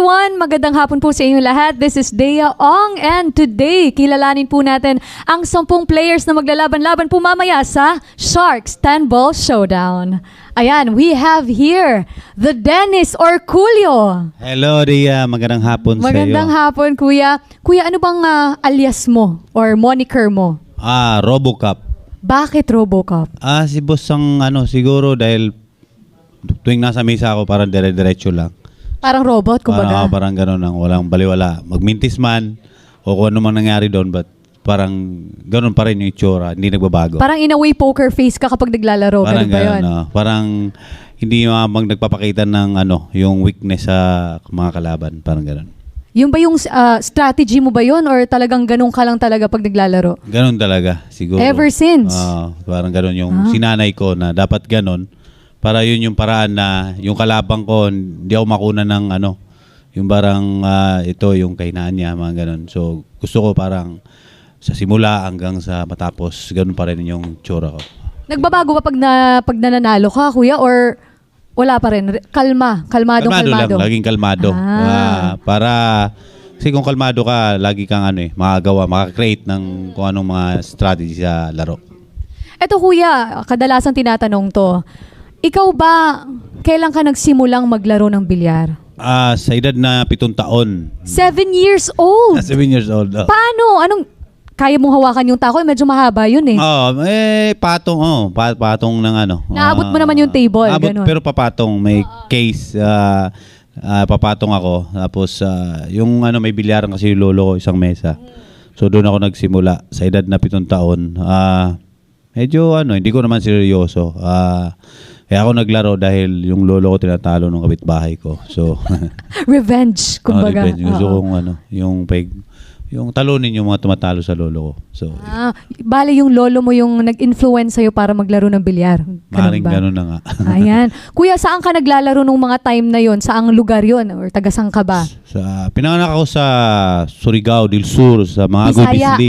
everyone! Magandang hapon po sa inyo lahat. This is Dea Ong and today kilalanin po natin ang 10 players na maglalaban-laban po mamaya sa Sharks 10-Ball Showdown. Ayan, we have here the Dennis Orcollo. Hello, Dea. Magandang hapon sa iyo. Magandang hapon, Kuya. Kuya, ano bang alias mo or moniker mo? Robocop. Bakit Robocop? Si boss ang siguro dahil tuwing nasa mesa ako parang dire-diretso lang. Parang robot, kumbaga. Parang gano'n lang, walang baliwala. Magmintis man o kung ano man nangyari doon, but parang gano'n pa rin yung itsura, hindi nagbabago. Parang in a way poker face ka kapag naglalaro, parang ganun ba yun? Parang hindi nagpapakita ng yung weakness sa mga kalaban, parang gano'n. Yung ba yung strategy mo ba yun or talagang ganun ka lang talaga pag naglalaro? Gano'n talaga, siguro. Ever since? Parang gano'n yung sinanay ko na dapat gano'n. Para yun yung paraan na yung kalabang ko, hindi ako makuna ng yung parang ito yung kahinaan niya, mga ganun. So gusto ko parang sa simula hanggang sa matapos, ganun pa rin yung tsura ko. Nagbabago ba pag nananalo ka, Kuya, or wala pa rin? Kalmado lang, laging kalmado. Kasi kung kalmado ka, lagi kang makaka-create ng kung anong mga strategy sa laro. Eto, Kuya, kadalasan tinatanong to. Ikaw ba, kailan ka nagsimulang maglaro ng bilyar? Sa edad na 7 taon. 7 years old? 7 years old. Paano? Kaya mong hawakan yung tako? Medyo mahaba yun eh. Patong. Patong ng Naabot mo naman yung table, ganun. Pero papatong. May case. Papatong ako. Tapos, yung may bilyaran kasi yung lolo ko, isang mesa. So, doon ako nagsimula. Sa edad na 7 taon. Medyo, hindi ko naman seryoso. Kaya ako naglaro dahil yung lolo ko tinatalo ng kapitbahay ko. So, revenge, kumbaga. Revenge. Gusto kong yung talunin yung mga tumatalo sa lolo ko. So, bale yung lolo mo yung nag-influence sa'yo para maglaro ng bilyar. Maring gano'n na nga. Ayan. Kuya, saan ka naglalaro nung mga time na yon? Saang lugar yon? Or tagasang ka ba? Pinanganak ako sa Surigao del Sur, sa mga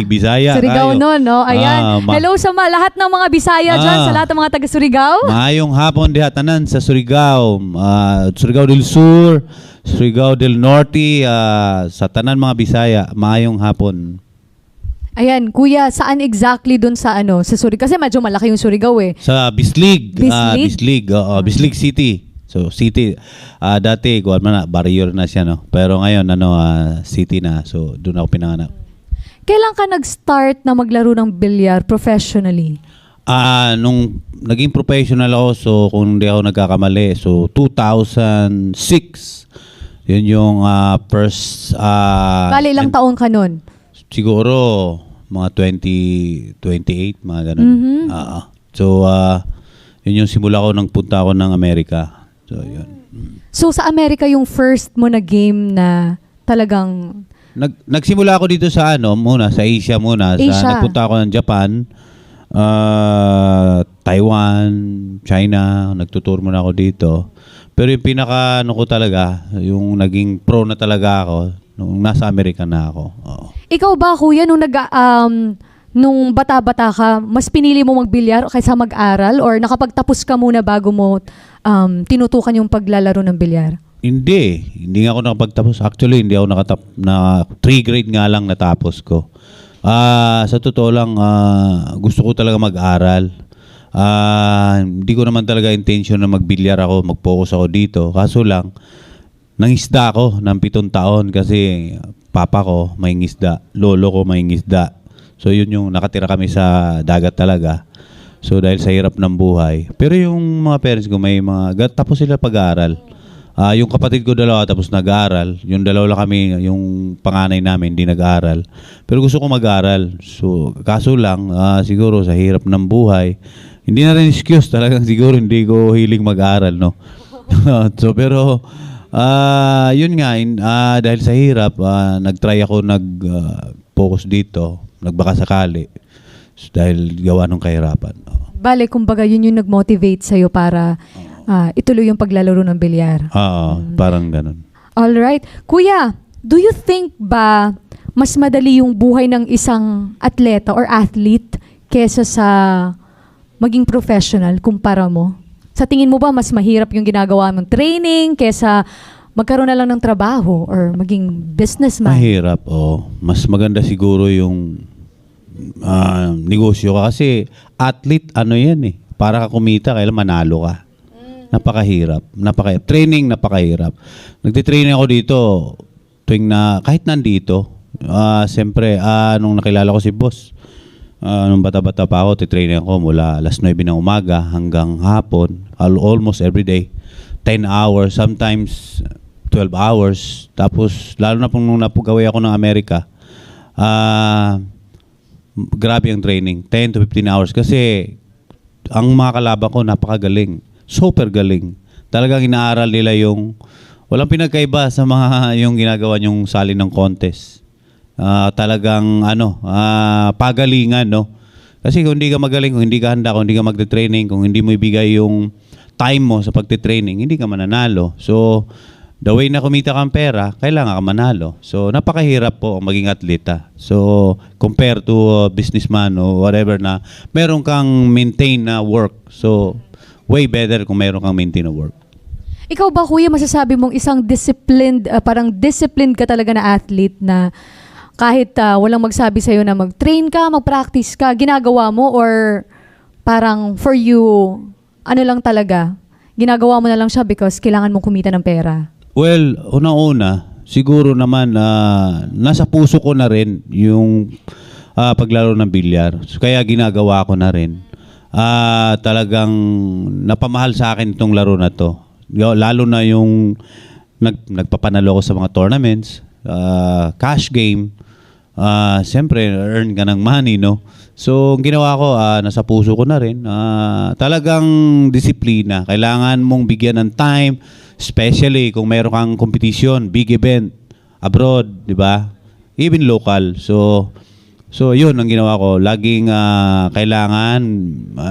Bisaya. Surigao noon, no? Ayan. Hello sa lahat ng mga Bisaya dyan, sa lahat ng mga taga-Surigao. Maayong hapon dihatanan sa Surigao. Surigao del Sur, Surigao del Norte, sa tanan mga Bisaya, maayong hapon. Ayan, Kuya, saan exactly dun sa sa Surigao? Kasi medyo malaki yung Surigao eh. Sa Bislig. Bislig City. So, city. Dati, barrio na siya, no? Pero ngayon, city na. So, doon ako pinanganak. Kailan ka nag-start na maglaro ng bilyar professionally? Nung naging professional ako, so kung hindi ako nagkakamali, so 2006. Yun yung first... Bale, ilang taon ka nun? Siguro, mga 28, mga ganun. Mm-hmm. So, yun yung simula ko nang punta ako ng Amerika. So, yun. So, sa Amerika yung first mo na game na talagang... Nagsimula ako dito sa sa Asia muna. Nagpunta ako ng Japan, Taiwan, China. Nagtutour muna ako dito. Pero yung pinaka ko talaga, yung naging pro na talaga ako, nung nasa Amerika na ako. Ikaw ba, Kuya, nung bata-bata ka, mas pinili mo magbilyar kaysa mag-aral or nakapagtapos ka muna bago mo tinutukan yung paglalaro ng bilyar? Hindi nga ako nakapagtapos. Actually, hindi ako na 3 grade nga lang natapos ko. Sa totoo lang, gusto ko talaga mag-aral. Hindi ko naman talaga intention na magbilyar ako, mag-focus ako dito. Kaso lang, nangisda ako ng 7 taon kasi papa ko may ngisda, lolo ko may ngisda. So yun yung nakatira kami sa dagat talaga. So dahil sa hirap ng buhay. Pero yung mga parents ko may tapos sila pag-aaral. Yung kapatid ko dalawa tapos nag-aaral. Yung dalawa lang kami, yung panganay namin hindi nag-aaral. Pero gusto ko mag-aaral. So kaso lang, siguro sa hirap ng buhay, hindi na rin excuse talagang siguro hindi ko hiling mag-aaral, no? So pero yun nga, dahil sa hirap, nag-try ako focus dito, nagbaka sakali dahil gawa ng kahirapan. Bale, kumbaga yun yung nag-motivate sa'yo para ituloy yung paglalaro ng bilyar. Parang ganun. Alright. Kuya, do you think ba mas madali yung buhay ng isang atleta or athlete kesa sa maging professional kumpara mo? Sa tingin mo ba mas mahirap yung ginagawa mong training kesa magkaroon na lang ng trabaho or maging businessman? Mahirap, Mas maganda siguro yung negosyo ka kasi athlete, ano yan eh. Para ka kumita, kailan manalo ka. Napakahirap. Training, napakahirap. Nagtitraining ako dito tuwing kahit nandito. Siyempre, nung nakilala ko si boss, nung bata-bata pa ako, titraining ako mula alas 9 ng umaga hanggang hapon, almost every day. 10 hours, sometimes 12 hours. Tapos, lalo na nung napugaway ako ng Amerika, grabe ang training. 10 to 15 hours. Kasi, ang mga kalaban ko, napakagaling. Super galing. Talagang inaaral nila yung walang pinagkaiba sa mga yung ginagawa yung sali ng contest. Talagang pagalingan, no? Kasi kung hindi ka magaling, kung hindi ka handa, kung hindi ka magte-training, kung hindi mo ibigay yung time mo sa pagte-training, hindi ka mananalo. So, the way na kumita kang pera, kailangan ka manalo. So, napakahirap po ang maging atleta. So, compared to businessman o whatever na meron kang maintain na work. So, way better kung meron kang maintain na work. Ikaw ba, kuya, masasabi mong isang disciplined, parang disciplined ka talaga na athlete na kahit walang magsabi sa'yo na mag-train ka, mag-practice ka, ginagawa mo or parang for you, ano lang talaga, ginagawa mo na lang siya because kailangan mong kumita ng pera? Well, unang-una, siguro naman nasa puso ko na rin yung paglaro ng bilyar. So, kaya ginagawa ko na rin. Talagang napamahal sa akin itong laro na to. Lalo na yung nagpapanalo ko sa mga tournaments, cash game, siyempre earn ka ng money, no? So, ang ginawa ko, nasa puso ko na rin. Talagang disiplina. Kailangan mong bigyan ng time, especially kung mayroon kang competition, big event, abroad, di ba? Even local. So yun ang ginawa ko. Laging kailangan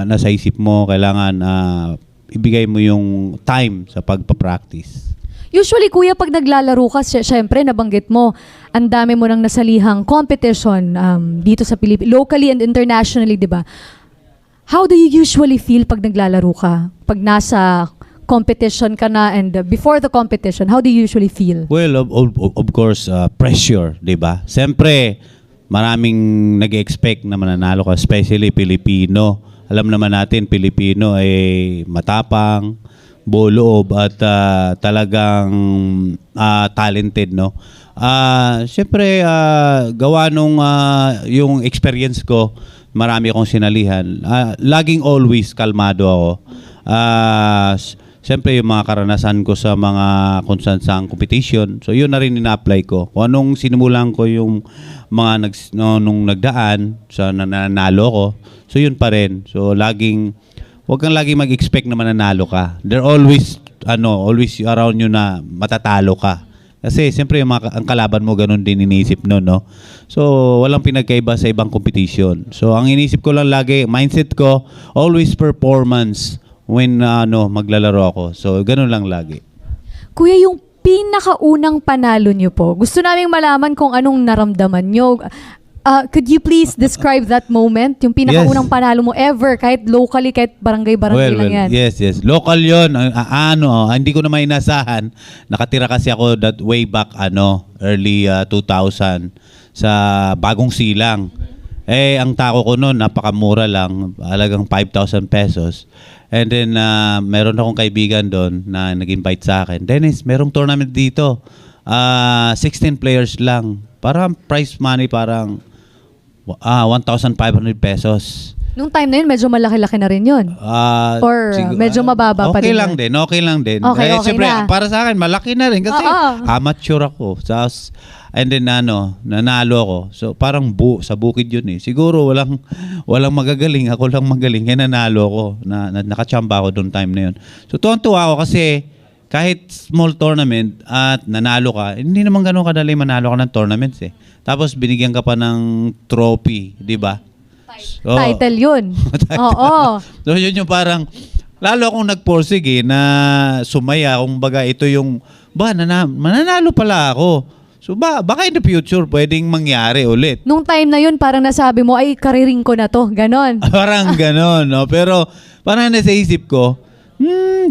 nasa isip mo, kailangan ibigay mo yung time sa pagpa-practice. Usually, kuya, pag naglalaro ka, syempre, nabanggit mo, ang dami mo nang nasalihang competition dito sa Pilipinas, locally and internationally, di ba? How do you usually feel pag naglalaro ka? Pag nasa competition ka na and before the competition, how do you usually feel? Well, of course, pressure, di ba? Siyempre, maraming nag-expect na mananalo ka, especially Pilipino. Alam naman natin, Pilipino ay matapang, buo-loob at talagang talented, no? Siyempre, gawa nung yung experience ko, marami akong sinalihan. Laging always kalmado ako. Siyempre, yung mga karanasan ko sa mga kung saan competition, so yun na rin ina-apply ko. Kung anong sinimulan ko yung mga nung nagdaan, sa nanalo ko, so yun pa rin. So huwag kang laging mag-expect na mananalo ka. They're always around you na matatalo ka. Kasi siyempre ang kalaban mo ganun din iniisip no. So walang pinagkaiba sa ibang competition. So ang iniisip ko lang lagi, mindset ko, always performance when maglalaro ako. So ganun lang lagi. Kuya, yung pinakaunang panalo nyo po, gusto naming malaman kung anong naramdaman nyo. Could you please describe that moment? Yung pinakaunang panalo mo ever, kahit locally, kahit barangay-barangay lang yan. Yes. Local yun. Hindi ko naman inasahan. Nakatira kasi ako that way back, early 2000 sa Bagong Silang. Ang tako ko noon, napakamura lang. Halagang 5,000 pesos. And then, meron akong kaibigan doon na nag-invite sa akin. Dennis, merong tournament dito. 16 players lang. Parang prize money, parang 1,500 pesos. Nung time na yun, medyo malaki-laki na rin yun? Or medyo mababa pa din? Okay lang din. Okay Siyempre, na. para sa akin, malaki na rin. Kasi amateur ako. And then, nanalo ako. So, parang sa bukid yun eh. Siguro, walang magagaling. Ako lang magaling. Kaya nanalo ako. Nakachamba ako doon time na yun. So, tuwang-tuwa ako kasi kahit small tournament at nanalo ka, hindi naman ganun kadali manalo ka ng tournaments eh. Tapos binigyan ka pa ng trophy, di ba? Title yun. Oo. So yun yung parang, lalo akong nagporsige na sumaya, kung baga ito yung, mananalo pala ako. So baka in the future, pwedeng mangyari ulit. Nung time na yun, parang nasabi mo, ay, kariring ko na to. Ganon. Parang ganon, no? Pero parang nasa isip ko,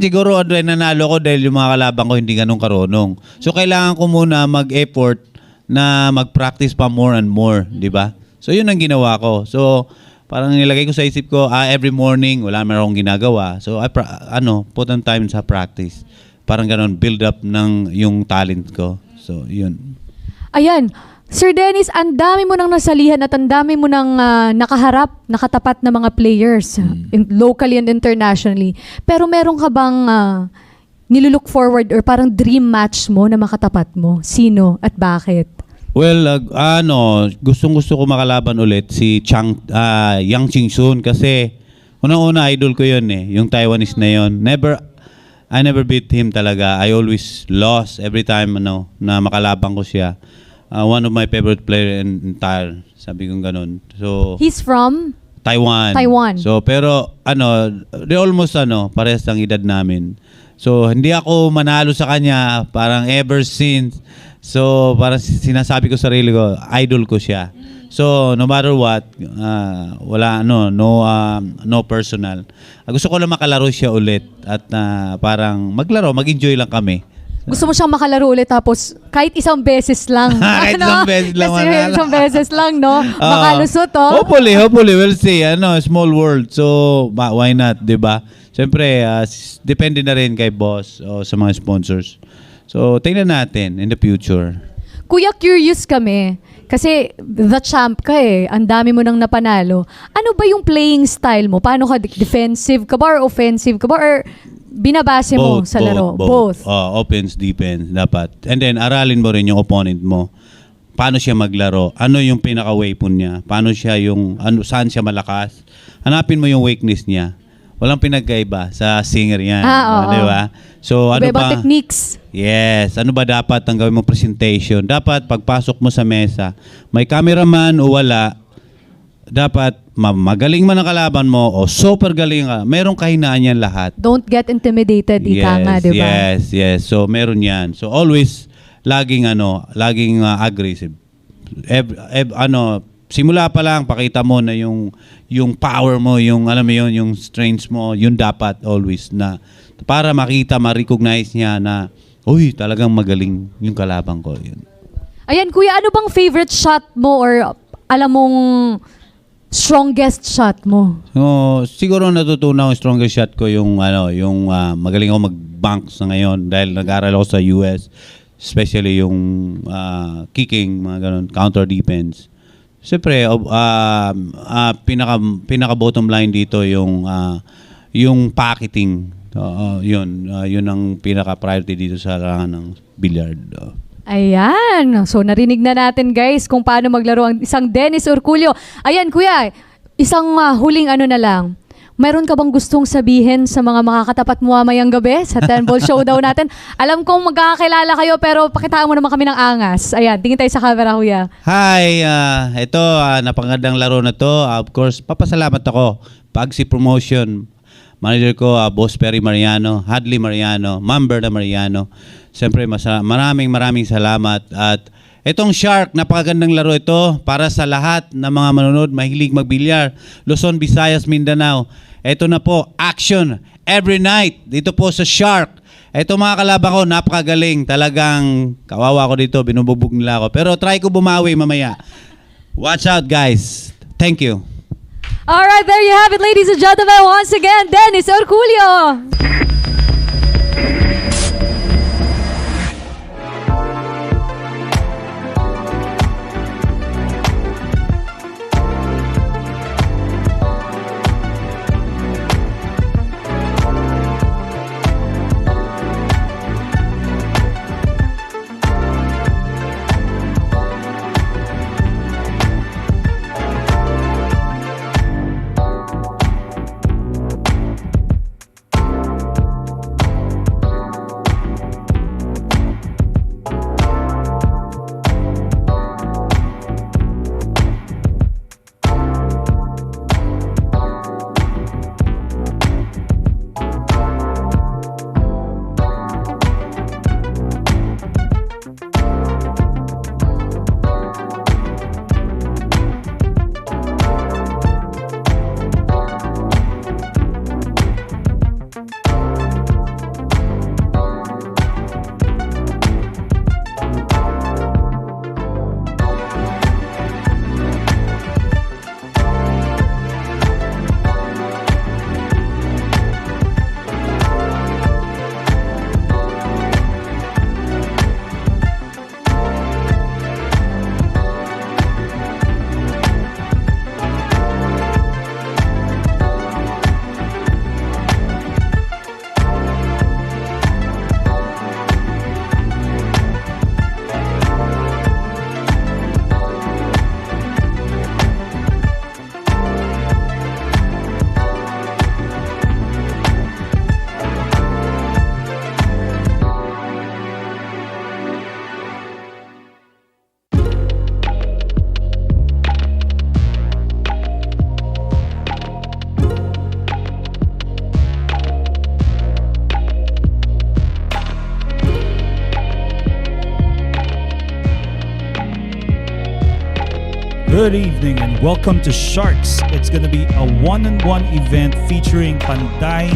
Siguro nanalo ko dahil yung mga kalaban ko hindi ganun karunong. So kailangan ko muna mag-effort na mag-practice pa more and more, di ba? So yun ang ginawa ko. So parang nilagay ko sa isip ko, every morning wala naman akong ginagawa. So I put on time sa practice. Parang ganun, build up ng yung talent ko. So yun. Ayan, Sir Dennis, ang dami mo nang nasalihan at ang dami mo nang nakatapat na mga players, locally and internationally. Pero meron ka bang nilulook forward or parang dream match mo na makatapat mo? Sino at bakit? Well, gustong-gusto ko makalaban ulit si Yang Ching-sun kasi unang-una idol ko yun yung Taiwanese na yun. I never beat him talaga. I always lost every time na makalabang ko siya. One of my favorite player in entire, sabi kong ganun. So He's from Taiwan. So pero they almost parehas ang edad namin. So hindi ako manalo sa kanya parang ever since. So parang sinasabi ko sa sarili ko, idol ko siya. So no matter what, wala no personal. Gusto ko lang makalaro siya ulit at parang maglaro, mag-enjoy lang kami. Gusto mo siyang makalaro ulit tapos kahit isang beses lang. Kahit isang beses lang. Kasi isang beses lang, no? Makalusot, Hopefully, we'll see. Small world. So, why not, di ba? Siyempre, depende na rin kay boss o sa mga sponsors. So, tingnan natin in the future. Kuya, curious kami. Kasi the champ ka Ang dami mo nang napanalo. Ano ba yung playing style mo? Paano ka? Defensive ka ba or offensive ka ba? Or binabase mo sa laro? Both. Offense, defense, dapat. And then, aralin mo rin yung opponent mo. Paano siya maglaro? Ano yung pinaka-weapon niya? Paano siya saan siya malakas? Hanapin mo yung weakness niya. Walang pinagkaiba sa singer yan. Di ba? So, ano iba-ibang ba? techniques. Yes. Ano ba dapat ang gawin mo presentation? Dapat pagpasok mo sa mesa, may cameraman o wala, dapat magaling man ang kalaban mo o super galing ka, merong kahinaan yan lahat. Don't get intimidated, ika nga, di ba? Yes. So, meron yan. So, always, laging aggressive. Simula pa lang, pakita mo na yung power mo, alam mo yun, yung strengths mo, yun dapat always na para makita, ma-recognize niya na, uy, talagang magaling yung kalabang ko. Yun. Ayan, kuya, ano bang favorite shot mo or alam mong strongest shot mo? Siguro natutunan ang strongest shot ko yung magaling ako mag-banks na ngayon dahil nag-aral ako sa US, especially yung kicking, mga ganun, counter defense. Siyempre, pinaka bottom line dito yung packeting. Yun ang pinaka priority dito sa larangan ng billiard. Ayan. So, narinig na natin, guys, kung paano maglaro ang isang Dennis Orcollo. Ayan, kuya, isang huling na lang. Mayroon ka bang gustong sabihin sa mga makakatapat mo mamayang gabi sa 10-ball showdown natin? Alam kong magkakakilala kayo, pero pakitaan mo naman kami ng angas. Ayan, tingin tayo sa camera, kuya. Hi, ito, napakagandang laro na to. Of course, papasalamat ako. Pagsi Promotion, manager ko, Boss Perry Mariano, Hadley Mariano, Ma'am Berna Mariano. Siyempre, maraming salamat. At itong Shark, napakagandang laro ito para sa lahat ng mga manonood, mahilig magbilyar, Luzon, Visayas, Mindanao. Ito na po, action every night dito po sa Shark. Ito mga kalaban ko, napakagaling. Talagang kawawa ko dito, binububog nila ako. Pero try ko bumawi mamaya. Watch out, guys. Thank you. Alright, there you have it, ladies and gentlemen. Once again, Dennis Orcollo. Good evening and welcome to Sharks. It's going to be a one-on-one event featuring Panday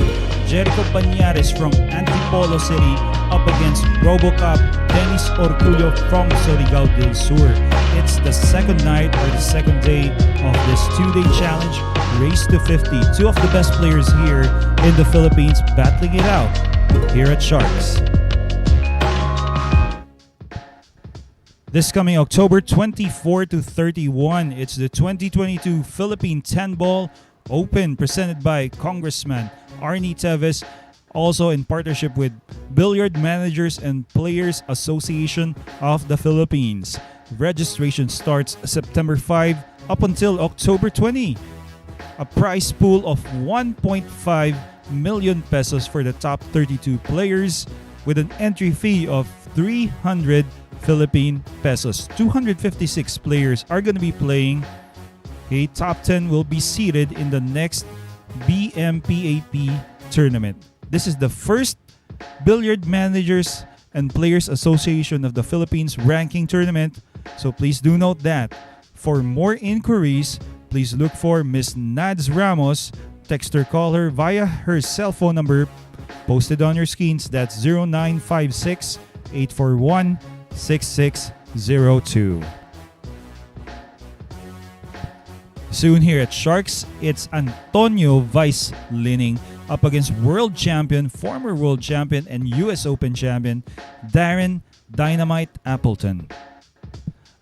Jerico Bañares from Antipolo City up against RoboCop Dennis Orcollo from Surigao del Sur. It's the second night or the second day of this two-day challenge, Race to 50. Two of the best players here in the Philippines battling it out here at Sharks. This coming October 24 to 31, it's the 2022 Philippine 10-Ball Open presented by Congressman Arnie Teves, also in partnership with Billiard Managers and Players Association of the Philippines. Registration starts September 5 up until October 20. A prize pool of 1.5 million pesos for the top 32 players with an entry fee of 300 Philippine pesos. 256 players are going to be playing. Okay, top 10 will be seeded in the next BMPAP tournament. This is the first Billiard Managers and Players Association of the Philippines ranking tournament. So please do note that. For more inquiries, please look for Miss Nads Ramos. Text or call her via her cell phone number posted on your screens. That's 0956 841 6602. Soon here at Sharks, it's Antonio Vice Lining up against world champion, former world champion, and US Open champion Darren Dynamite Appleton.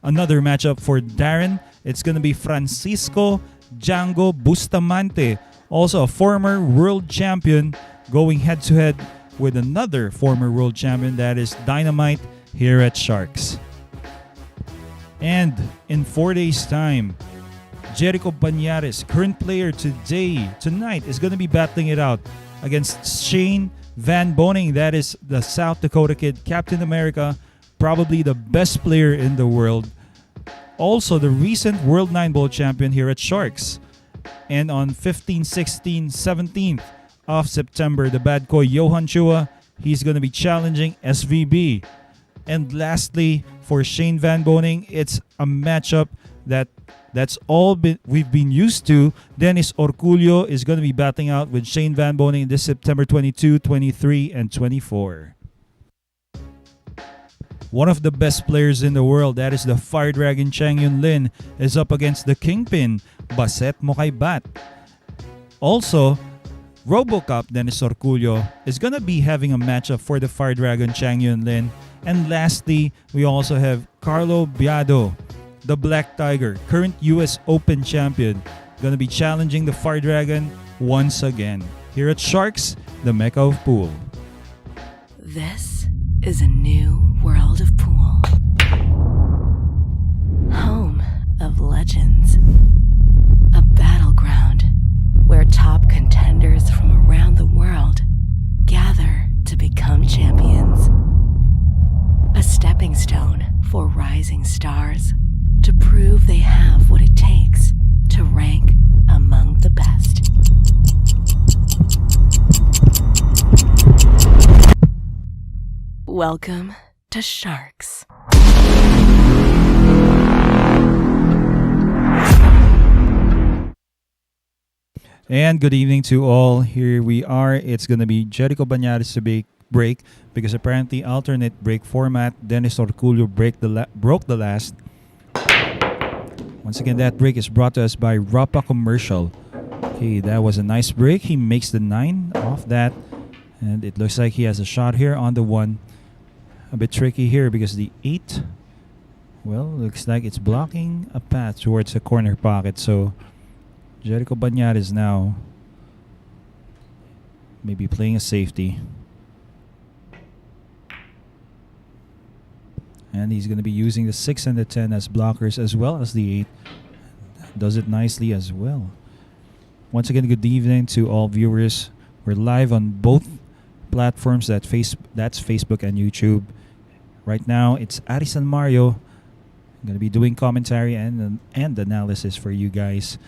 Another matchup for Darren, it's going to be Francisco Django Bustamante, also a former world champion, going head to head with another former world champion, that is Dynamite, here at Sharks. And in 4 days' time, Jerico Bañares, current player tonight, is going to be battling it out against Shane Van Boning. That is the South Dakota kid, Captain America, probably the best player in the world. Also, the recent World 9-Ball champion here at Sharks. And on 15, 16, 17th of September, the bad boy Johan Chua, he's going to be challenging SVB. And lastly, for Shane Van Boning, it's a matchup that's all we've been used to. Dennis Orcollo is going to be battling out with Shane Van Boning this September 22, 23, and 24. One of the best players in the world, that is the Fire Dragon Chang Yun Lin, is up against the Kingpin, Baset Mokaybat. Also, RoboCop Dennis Orcollo is going to be having a matchup for the Fire Dragon Chang Yun Lin. And lastly, we also have Carlo Biado, the Black Tiger, current US Open champion, going to be challenging the Fire Dragon once again. Here at Sharks, the Mecca of Pool. This is a new world of pool. Home of legends. A battleground where top contenders from around the world gather to become champions. A stepping stone for rising stars to prove they have what it takes to rank among the best. Welcome to Sharks. And good evening to all. Here we are. It's going to be Jerico Bañares to break because apparently alternate break format. Dennis Orcollo broke the last. Once again, that break is brought to us by Rapa Commercial. Okay, that was a nice break. He makes the 9 off that. And it looks like he has a shot here on the 1. A bit tricky here because the 8, well, looks like it's blocking a path towards the corner pocket. So Jerico Bañares now maybe playing a safety. And he's going to be using the 6 and the 10 as blockers as well as the 8. Does it nicely as well. Once again, good evening to all viewers. We're live on both platforms, that's Facebook and YouTube. Right now, it's Arison Mario. I'm going to be doing commentary and analysis for you guys.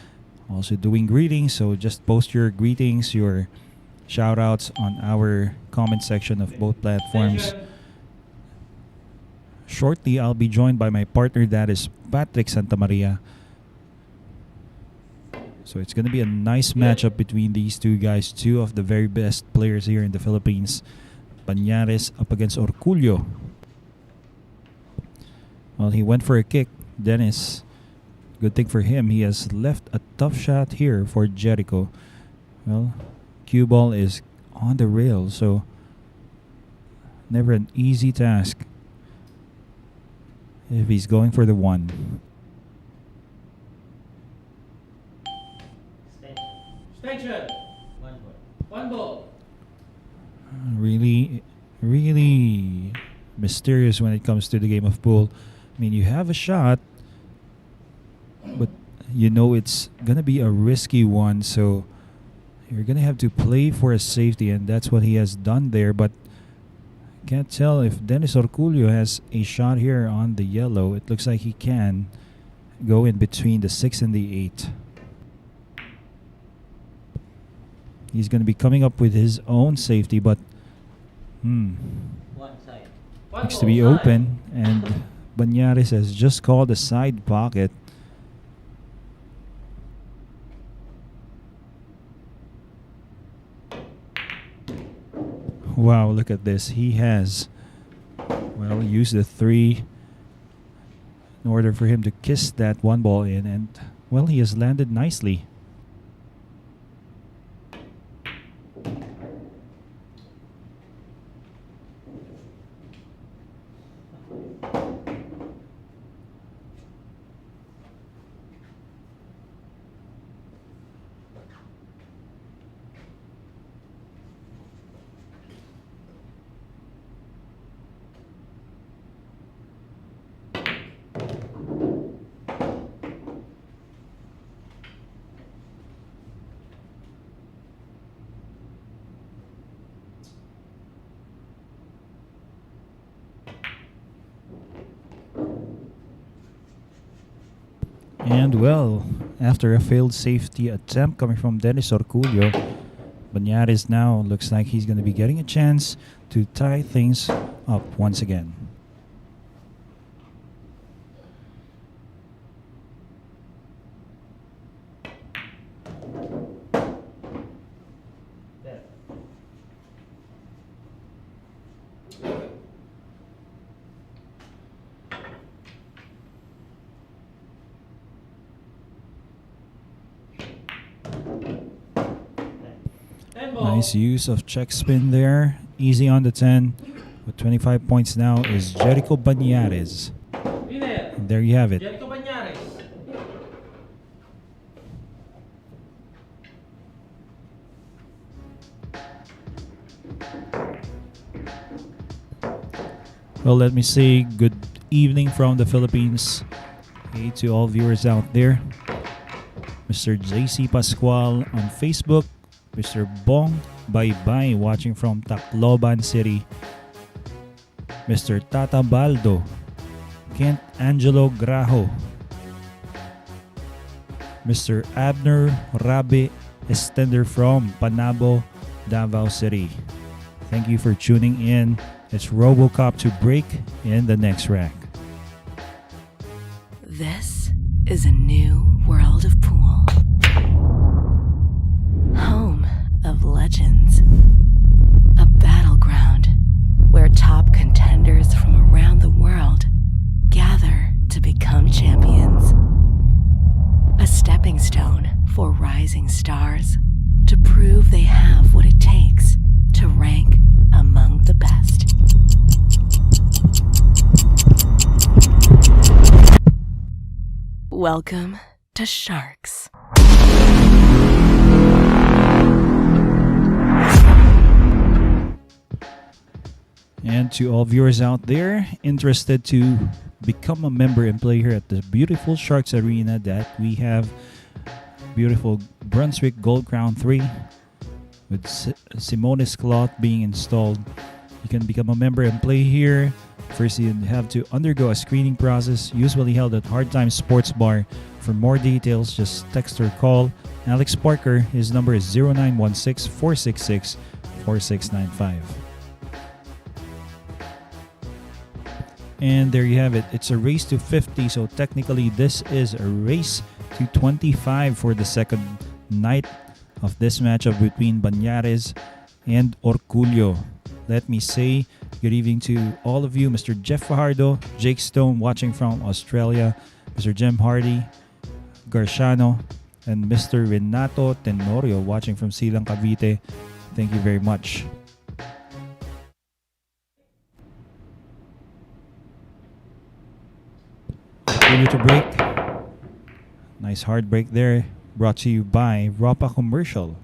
Also doing greetings, so just post your greetings, your shout-outs on our comment section of both platforms. Shortly, I'll be joined by my partner, that is Patrick Santamaria. So it's going to be a nice matchup between these two guys, two of the very best players here in the Philippines. Bañares up against Orcollo. Well, he went for a kick. Dennis, good thing for him, he has left a tough shot here for Jerico. Well, cue ball is on the rail, so never an easy task if he's going for the one. Station. One ball. Really, really mysterious when it comes to the game of pool. I mean, you have a shot, but you know it's going to be a risky one, so you're going to have to play for a safety, and that's what he has done there. But can't tell if Dennis Orcollo has a shot here on the yellow. It looks like he can go in between the 6 and the 8. He's going to be coming up with his own safety, but One side. looks to be open, and Bañares has just called a side pocket. Wow, look at this. He has, well, used the 3 in order for him to kiss that one ball in, and, well, he has landed nicely. And well, after a failed safety attempt coming from Dennis Orcollo, Bañares now looks like he's going to be getting a chance to tie things up once again. Nice use of check spin there. Easy on the 10. With 25 points now is Jerico Bañares. And there you have it. Jerico Bañares. Well, let me say good evening from the Philippines. Hey to all viewers out there. Mr. JC Pascual on Facebook. Mr. Bong Baybay watching from Tacloban City. Mr. Tata Baldo. Kent Angelo Grajo. Mr. Abner Rabi Estender from Panabo, Davao City. Thank you for tuning in. It's RoboCop to break in the next rack. This is a new world of pool. Home of legends. A battleground where top contenders from around the world gather to become champions. A stepping stone for rising stars to prove they have what it takes to rank among the best. Welcome to Sharks. And to all viewers out there interested to become a member and play here at the beautiful Sharks Arena that we have, beautiful Brunswick Gold Crown 3 with Simonis cloth being installed. You can become a member and play here. First, you have to undergo a screening process, usually held at Hard Times Sports Bar. For more details, just text or call Alex Parker. His number is 0916-466-4695. And there you have it. It's a race to 50, so technically this is a race to 25 for the second night of this matchup between Bañares and Orcollo. Let me say good evening to all of you, Mr. Jeff Fajardo, Jake Stone watching from Australia, Mr. Jim Hardy, Garciano, and Mr. Renato Tenorio watching from Silang, Cavite. Thank you very much. Orcollo to break. Nice hard break there. Brought to you by Ropa Commercial.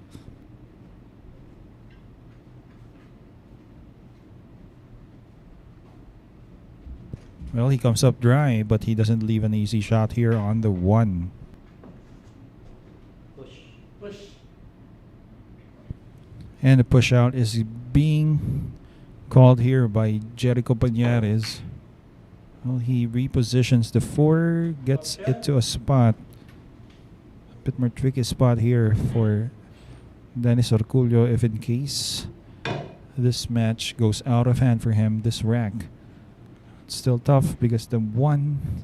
Well, he comes up dry, but he doesn't leave an easy shot here on the 1. Push. Push. And the push out is being called here by Jerico Bañares. Well, he repositions the 4, gets it to a spot. A bit more tricky spot here for Dennis Orcollo if in case this match goes out of hand for him, this rack. It's still tough because the 1,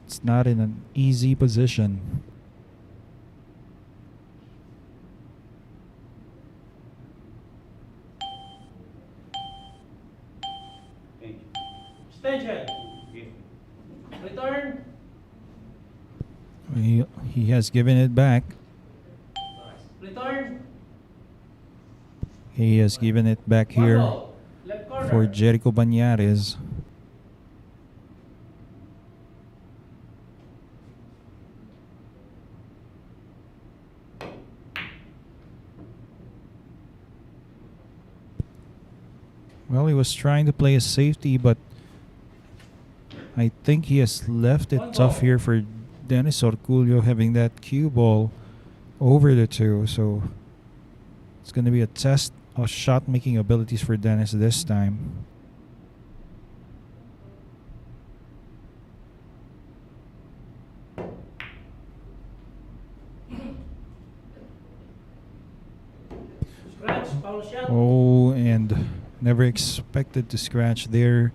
it's not in an easy position. Extension. Return. He has given it back. Return. He has given it back here Left corner. for Jerico Bañares. Well, he was trying to play a safety, but I think he has left it tough here for Dennis Orcollo having that cue ball over the 2. So it's going to be a test of shot making abilities for Dennis this time. Scratch. Foul shot. Oh, and never expected to scratch there.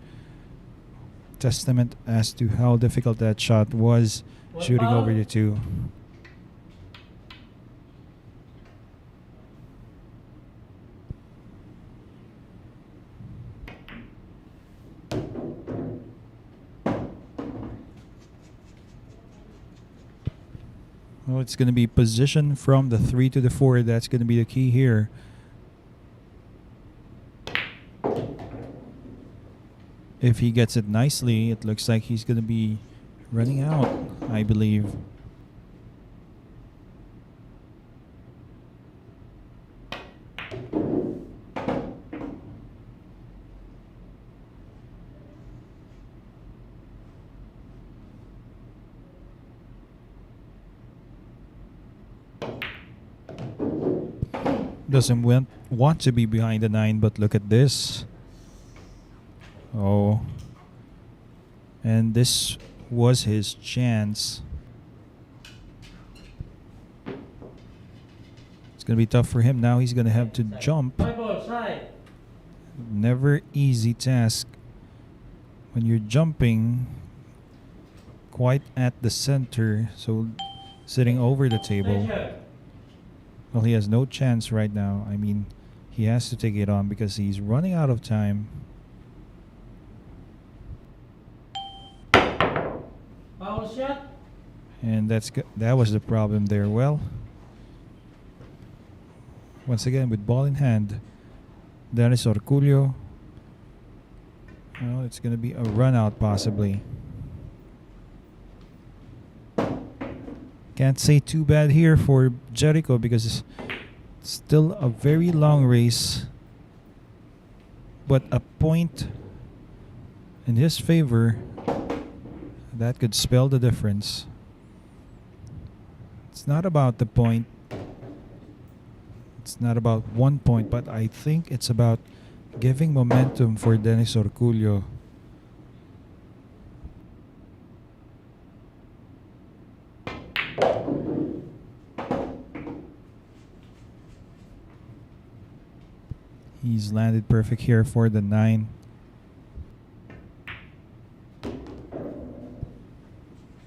Testament as to how difficult that shot was, shooting over the 2. Well, it's going to be position from the 3 to the 4. That's going to be the key here. If he gets it nicely, it looks like he's going to be running out, I believe. Doesn't want to be behind the 9, but look at this. Oh. And this was his chance. It's going to be tough for him now. He's going to have to jump. High ball side. Never easy task when you're jumping quite at the center. So sitting over the table. Extension. Well, he has no chance right now. I mean, he has to take it on because he's running out of time. Foul shot. And that was the problem there. Well, once again with ball in hand, Dennis Orcollo. Well, it's going to be a run out possibly. Can't say too bad here for Jerico because it's still a very long race. But a point in his favor, that could spell the difference. It's not about the point. It's not about 1 point, but I think it's about giving momentum for Dennis Orcollo. He's landed perfect here for the 9.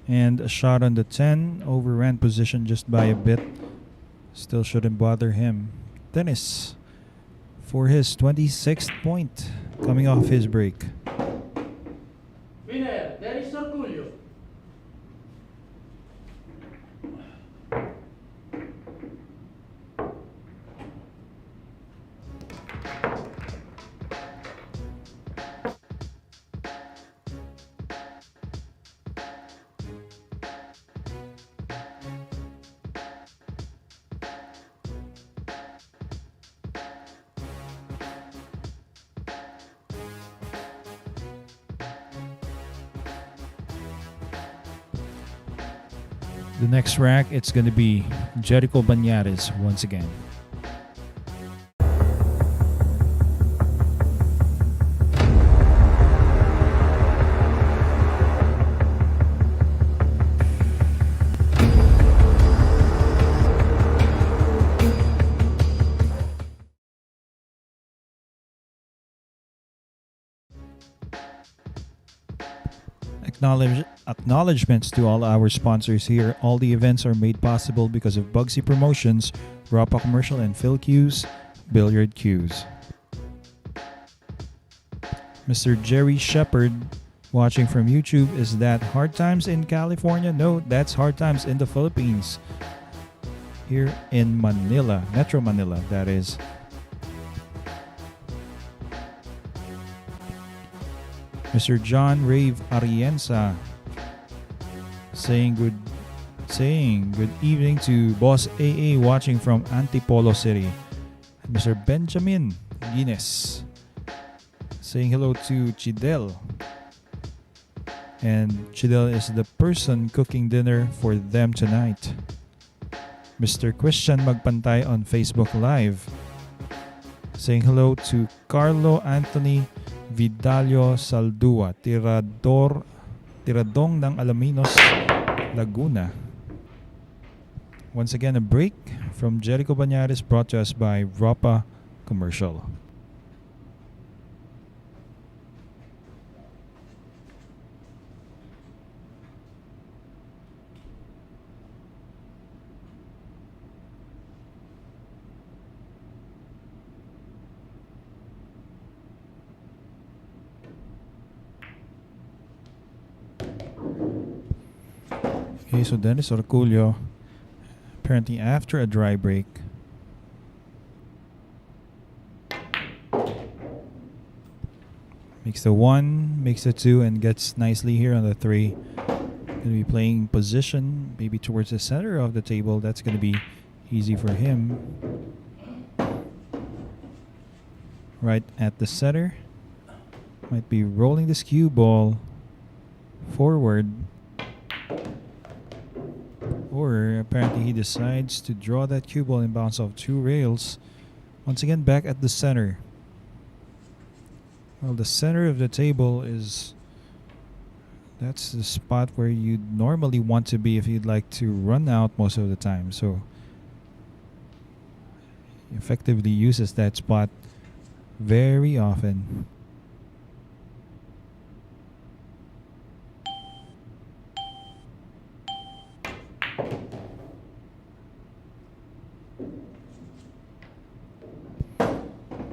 And a shot on the 10, overran position just by a bit. Still shouldn't bother him. Dennis for his 26th point coming off his break. Winner, Dennis Orcollo. The next rack, it's going to be Jerico Bañares once again. Acknowledgements to all our sponsors here. All the events are made possible because of Bugsy Promotions, Rapa Commercial, and Phil Q's Billiard Q's. Mr. Jerry Shepard watching from YouTube, is that hard times in California? No, that's hard times in the Philippines. Here in Manila, Metro Manila, that is. Mr. John Rave Arienza saying good evening to Boss AA watching from Antipolo City. And Mr. Benjamin Guinness saying hello to Chidel. And Chidel is the person cooking dinner for them tonight. Mr. Christian Magpantay on Facebook Live saying hello to Carlo Anthony Vidalio Saldua, tiradong ng Alaminos, Laguna. Once again, a break from Jerico Bañares brought to us by Rapa Commercial. Okay, so Dennis Orcollo, apparently after a dry break, makes the 1, makes the 2, and gets nicely here on the 3. Going to be playing position, maybe towards the center of the table. That's going to be easy for him. Right at the center. Might be rolling this cue ball forward. Or apparently he decides to draw that cue ball and bounce off 2 rails. Once again, back at the center. Well, the center of the table that's the spot where you'd normally want to be if you'd like to run out most of the time. So he effectively uses that spot very often.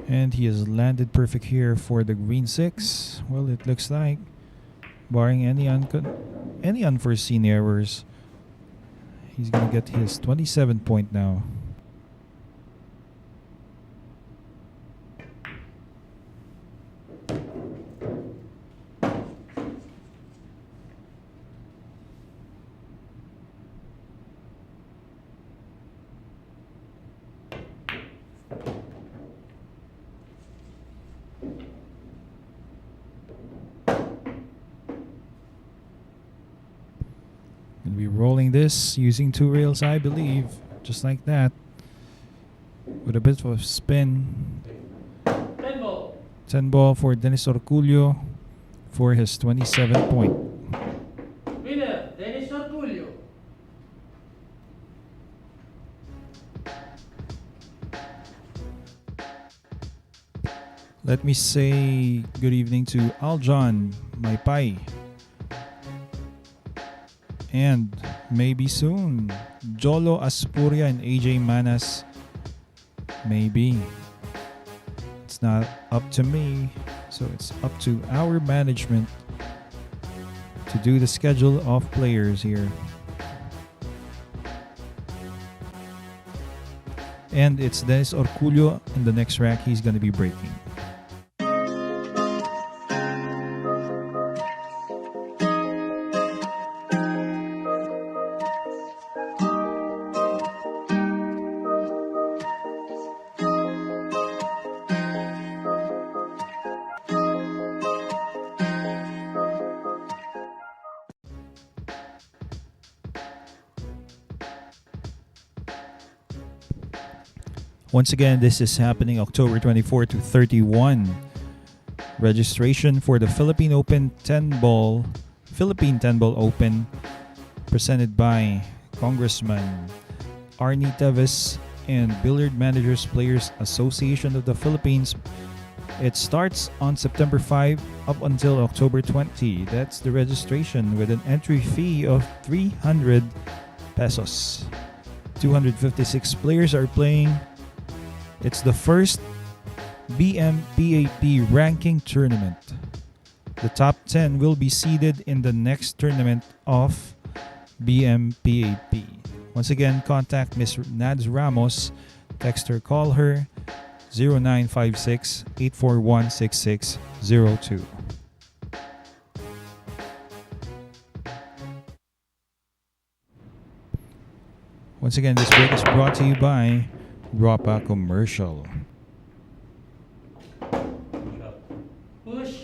And he has landed perfect here for the green 6. Well, it looks like, barring any unforeseen errors, he's going to get his 27 point now. Gonna be rolling this using 2 rails, I believe, just like that, with a bit of a spin. 10 ball. 10 ball for Dennis Orcollo for his 27 point. Winner, Dennis Orcollo. Let me say good evening to Aljon, my pai. And maybe soon, Jolo Aspuria and AJ Manas. Maybe. It's not up to me, so it's up to our management to do the schedule of players here. And it's Dennis Orcollo in the next rack he's going to be breaking. Once again, this is happening October 24 to 31. Registration for the Philippine 10 Ball Open presented by Congressman Arnie Teves and Billiard Managers Players Association of the Philippines. It starts on September 5 up until October 20. That's the registration with an entry fee of 300 pesos. 256 players are playing. It's the first BMPAP ranking tournament. The top 10 will be seeded in the next tournament of BMPAP. Once again, contact Ms. Nads Ramos. Text her, call her 0956-841-6602. Once again, this break is brought to you by Ropa Commercial. Push.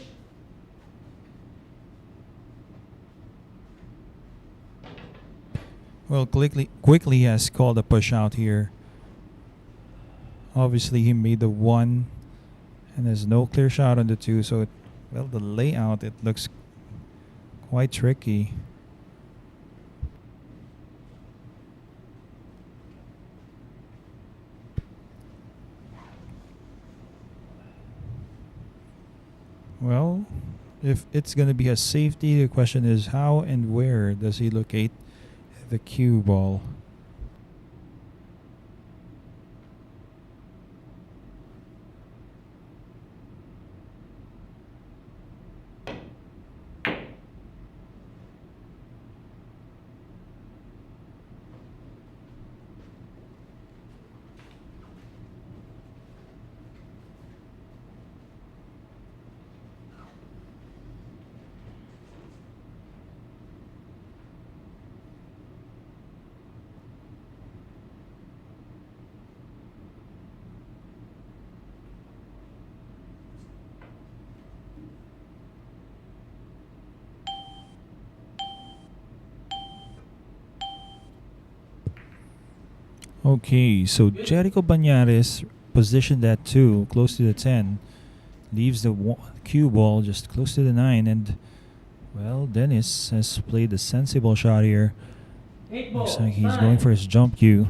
Well, quickly has called a push out here. Obviously, he made the 1 and there's no clear shot on the 2. So, the layout, it looks quite tricky. Well, if it's going to be a safety, the question is how and where does he locate the cue ball? Okay, so Jerico Bañares positioned at 2, close to the 10, leaves the cue ball just close to the 9, and Dennis has played a sensible shot here. 8 ball. Looks like he's going for his jump cue,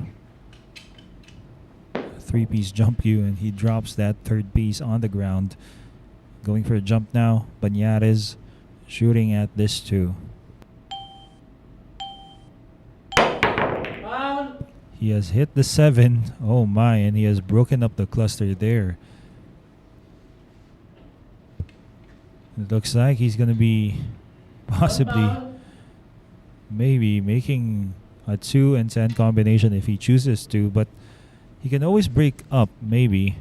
3-piece jump cue, and he drops that third piece on the ground. Going for a jump now, Bañares shooting at this 2. He has hit the 7. Oh my, and he has broken up the cluster there. It looks like he's going to be possibly maybe making a 2 and 10 combination if he chooses to, but he can always break up maybe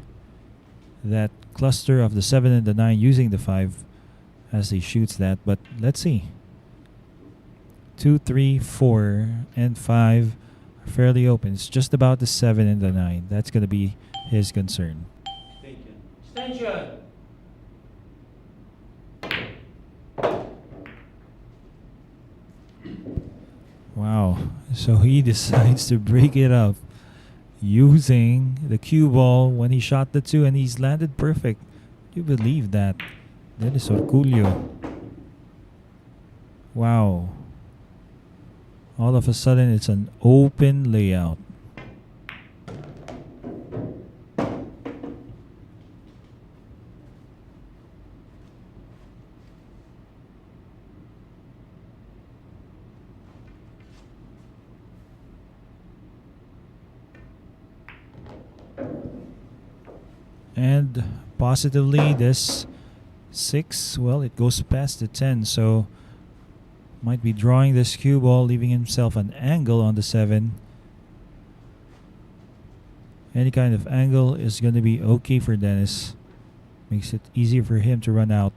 that cluster of the 7 and the 9 using the 5 as he shoots that, but let's see. 2, 3, 4, and 5 are fairly open. It's just about the 7 and the 9. That's going to be his concern. Extension. Wow. So he decides to break it up using the cue ball when he shot the 2, and he's landed perfect. Do you believe that? That is Orcollo. Wow. All of a sudden, it's an open layout. And positively, this 6, well, it goes past the 10, so might be drawing this cue ball, leaving himself an angle on the 7. Any kind of angle is going to be okay for Dennis. Makes it easier for him to run out.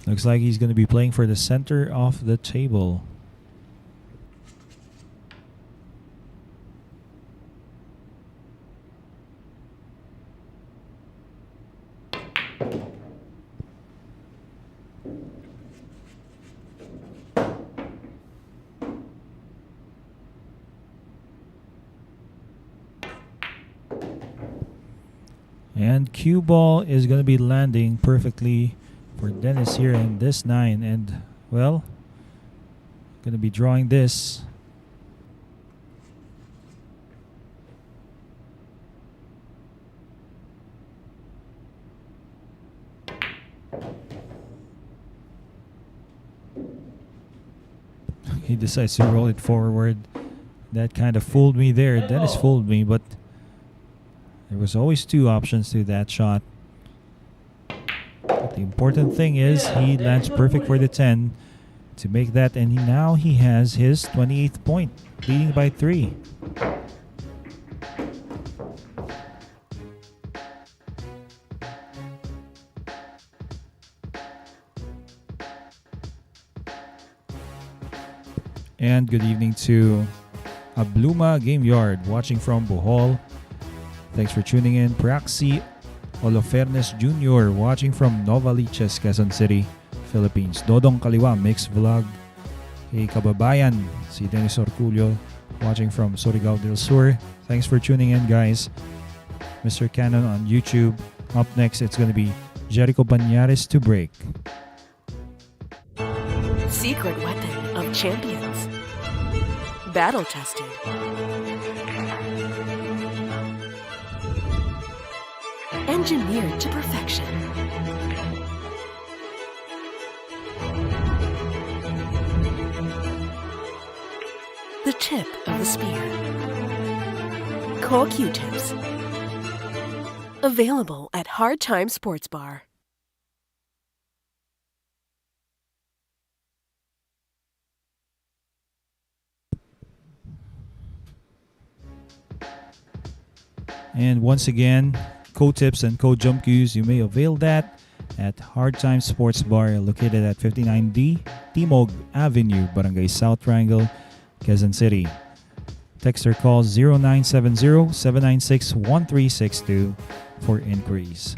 Looks like he's going to be playing for the center of the table. And cue ball is going to be landing perfectly for Dennis here in this 9. And, well, going to be drawing this. He decides to roll it forward. That kind of fooled me there. Dennis fooled me, but there was always 2 options to that shot. But the important thing is he lands perfect for the 10 to make that, and now he has his 28th point, leading by 3. And good evening to Abluma Game Yard, watching from Bohol. Thanks for tuning in. Praxi Olofernes Jr., watching from Novaliches, Quezon City, Philippines. Dodong Kaliwa Mix Vlog. Hey kababayan, si Dennis Orcollo, watching from Surigao del Sur. Thanks for tuning in, guys. Mr. Cannon on YouTube. Up next, it's going to be Jerico Bañares to break. Secret weapon of champions. Battle tested. Engineered to perfection. The tip of the spear. Core Q-tips. Available at Hard Time Sports Bar. And once again, code tips and code jump cues, you may avail that at Hard Time Sports Bar, located at 59D Timog Avenue, Barangay South Triangle, Quezon City. Text or call 0970-796-1362 for inquiries.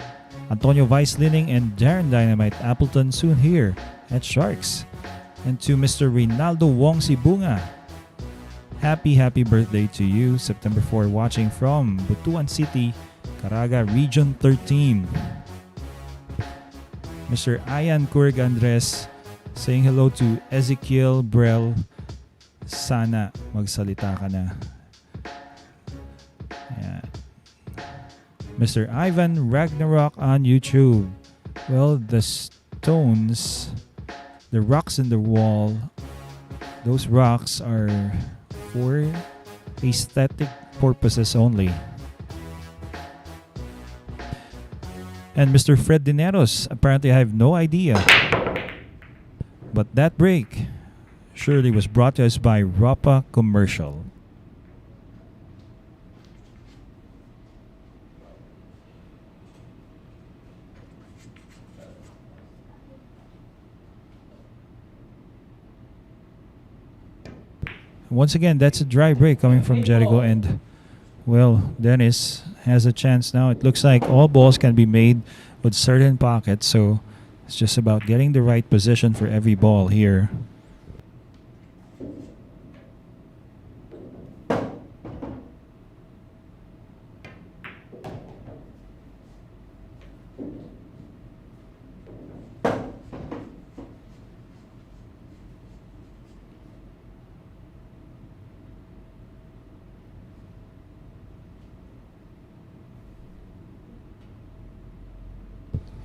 Antonio Vice Lining and Darren Dynamite Appleton soon here at Sharks. And to Mr. Rinaldo Wong Sibunga, happy birthday to you, September 4, watching from Butuan City, Caraga, Region 13. Mr. Ayan Kurg Andres saying hello to Ezekiel Brel. Sana magsalita ka na. Yeah. Mr. Ivan Ragnarok on YouTube. Well, the stones, the rocks in the wall, those rocks are for aesthetic purposes only. And Mr. Fred Dineros, apparently I have no idea. But that break surely was brought to us by Rapa Commercial. Once again, that's a dry break coming from Jerico, and well, Dennis has a chance now. It looks like all balls can be made with certain pockets, so it's just about getting the right position for every ball here.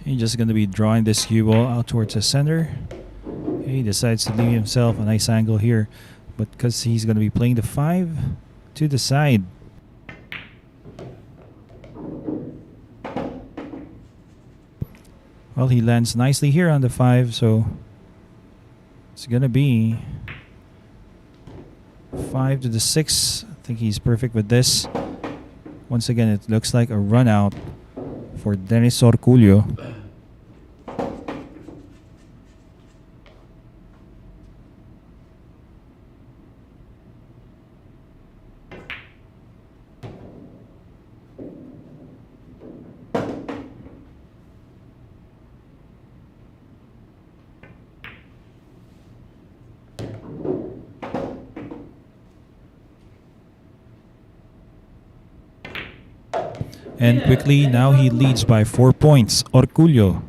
He's just going to be drawing this cue ball out towards the center. He decides to leave himself a nice angle here, but because he's going to be playing the 5 to the side. Well, he lands nicely here on the 5, so it's going to be 5 to the 6. I think he's perfect with this. Once again, it looks like a run out for Dennis Orcollo. And quickly, now he leads by 4 points. Orcollo.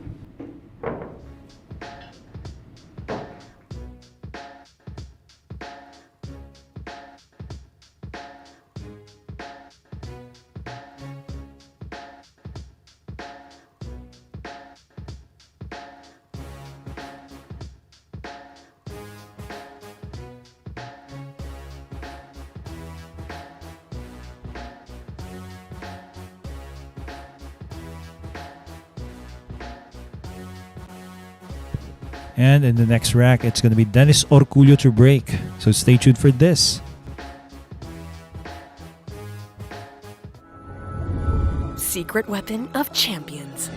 And in the next rack, it's going to be Dennis Orcollo to break. So stay tuned for this. Secret weapon of champions.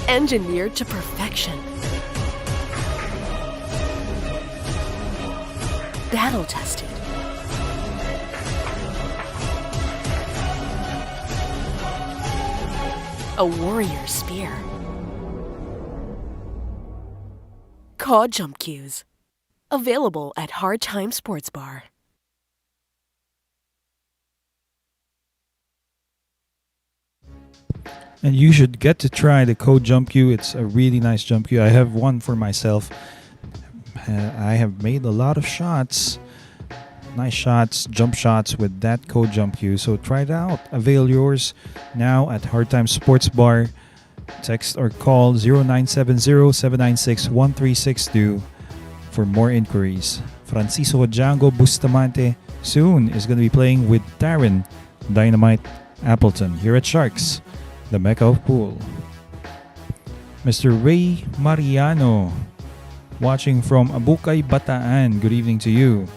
Engineered to perfection. Battle tested. A warrior spear. Caw Jump Cues. Available at Hard Time Sports Bar. And you should get to try the code jump cue. It's a really nice jump cue. I have one for myself. I have made a lot of shots. Nice shots, jump shots with that code jump cue. So try it out. Avail yours now at Hard Time Sports Bar. Text or call 0970-796-1362 for more inquiries. Francisco Django Bustamante soon is going to be playing with Darren Dynamite Appleton here at Sharks, the Mecca of Pool. Mr. Ray Mariano watching from Abukay, Bataan. Good evening to you.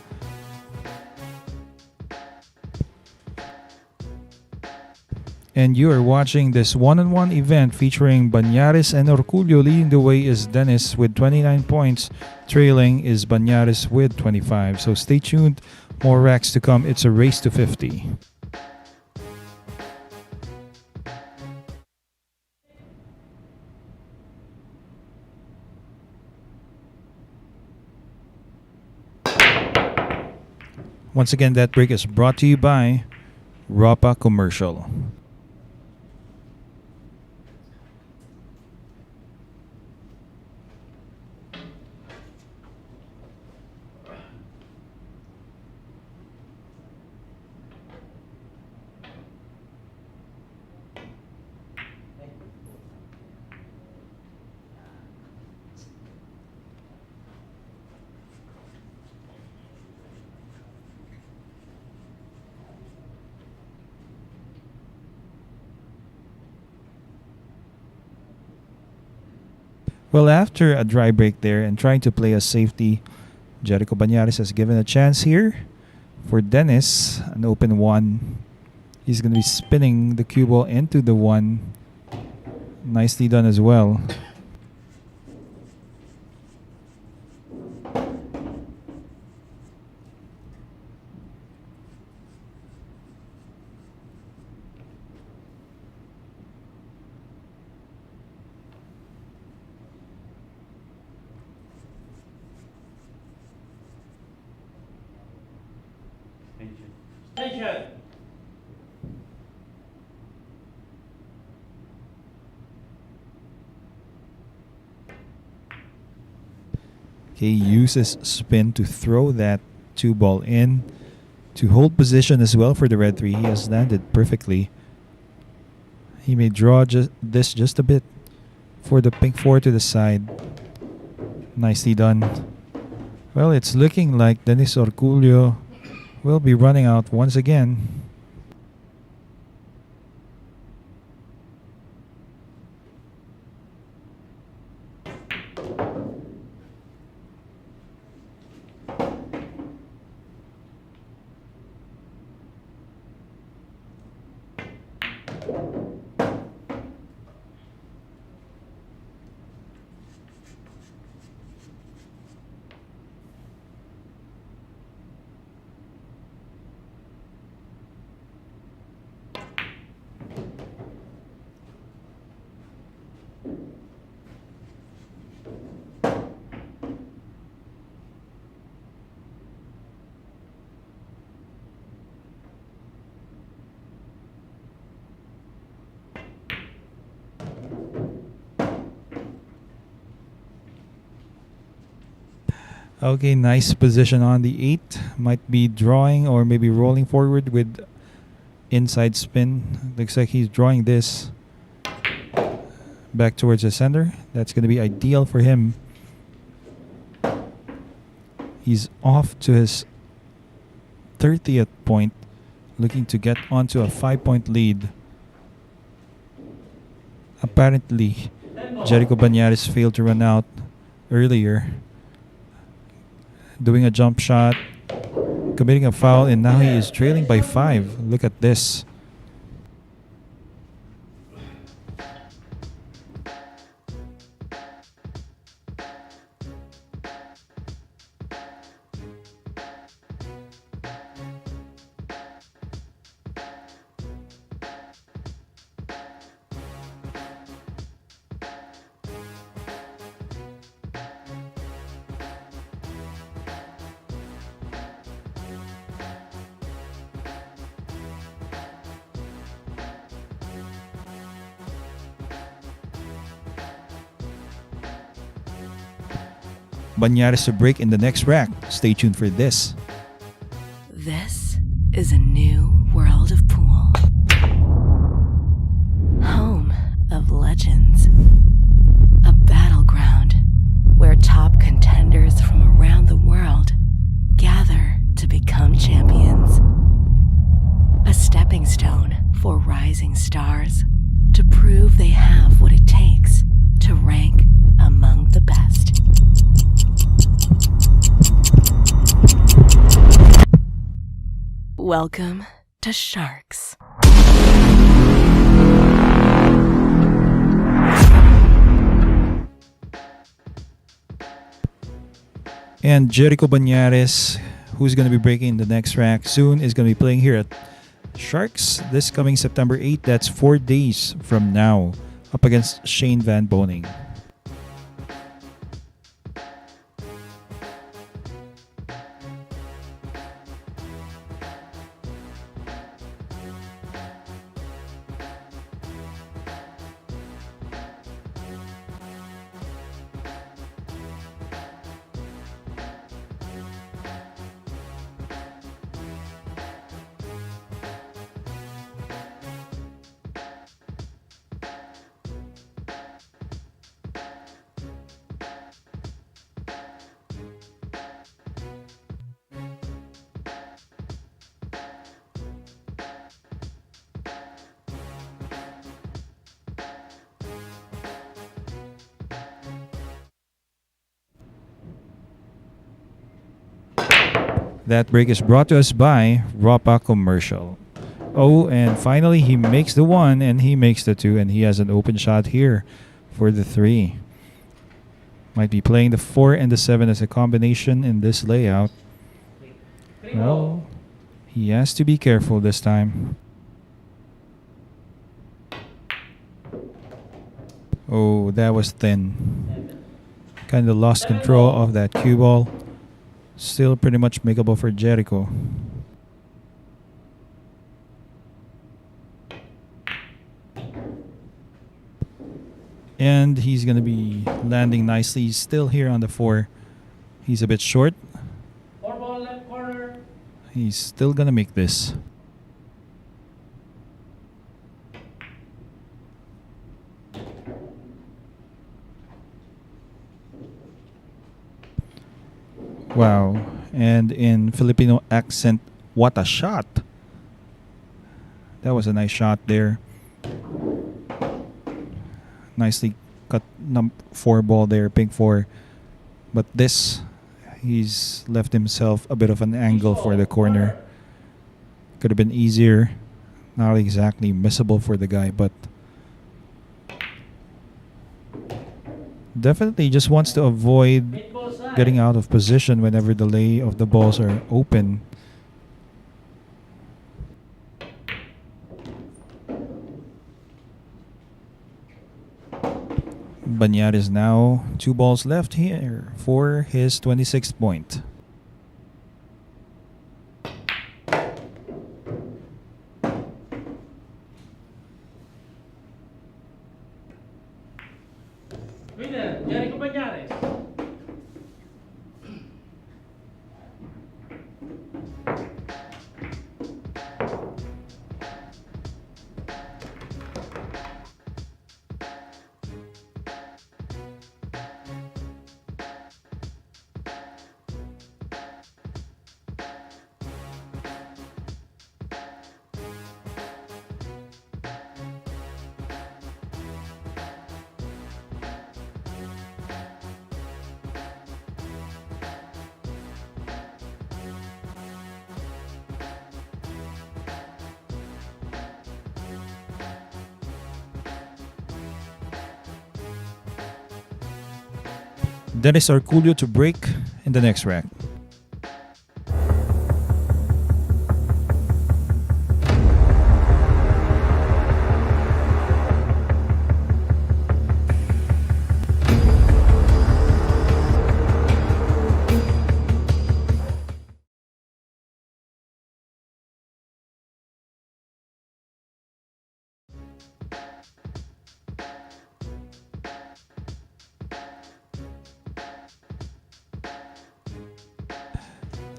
And you are watching this one-on-one event featuring Bañares and Orcollo. Leading the way is Dennis with 29 points. Trailing is Bañares with 25. So stay tuned. More racks to come. It's a race to 50. Once again, that break is brought to you by Rapa Commercial. Well, after a dry break there and trying to play a safety, Jerico Bañares has given a chance here for Dennis, an open 1. He's going to be spinning the cue ball into the 1. Nicely done as well. Attention. He uses spin to throw that 2 ball in. To hold position as well for the red 3. He has landed perfectly. He may draw just a bit for the pink 4 to the side. Nicely done. Well, it's looking like Dennis Orcollo will be running out once again. Okay, nice position on the 8. Might be drawing or maybe rolling forward with inside spin. Looks like he's drawing this back towards the center. That's going to be ideal for him. He's off to his 30th point, looking to get onto a 5-point lead. Apparently, Jerico Bañares failed to run out earlier, doing a jump shot, committing a foul, and now he is trailing by 5. Look at this. Bañares to break in the next rack. Stay tuned for this. This is a new world of pool. Home of legends. A battleground where top contenders from around the world gather to become champions. A stepping stone for rising stars to prove they have what it takes to rank among the best. Welcome to Sharks. And Jerico Bañares, who's going to be breaking the next rack soon, is going to be playing here at Sharks this coming September 8th. That's 4 days from now, up against Shane Van Boning. That break is brought to us by Ropa Commercial. Oh, and finally he makes the 1 and he makes the 2, and he has an open shot here for the 3. Might be playing the 4 and the 7 as a combination in this layout. Well, he has to be careful this time. Oh, that was thin. Kind of lost control of that cue ball. Still pretty much makeable for Jerico. And he's going to be landing nicely. He's still here on the 4. He's a bit short. 4 ball left corner. He's still going to make this. Wow. And in Filipino accent, what a shot. That was a nice shot there. Nicely cut 4 ball there, pink 4. But this, he's left himself a bit of an angle for the corner. Could have been easier. Not exactly missable for the guy, but definitely just wants to avoid getting out of position whenever the lay of the balls are open. Bañares now 2 balls left here for his 26th point. Winner, Jerico Bañares. Dennis Orcollo to break in the next rack.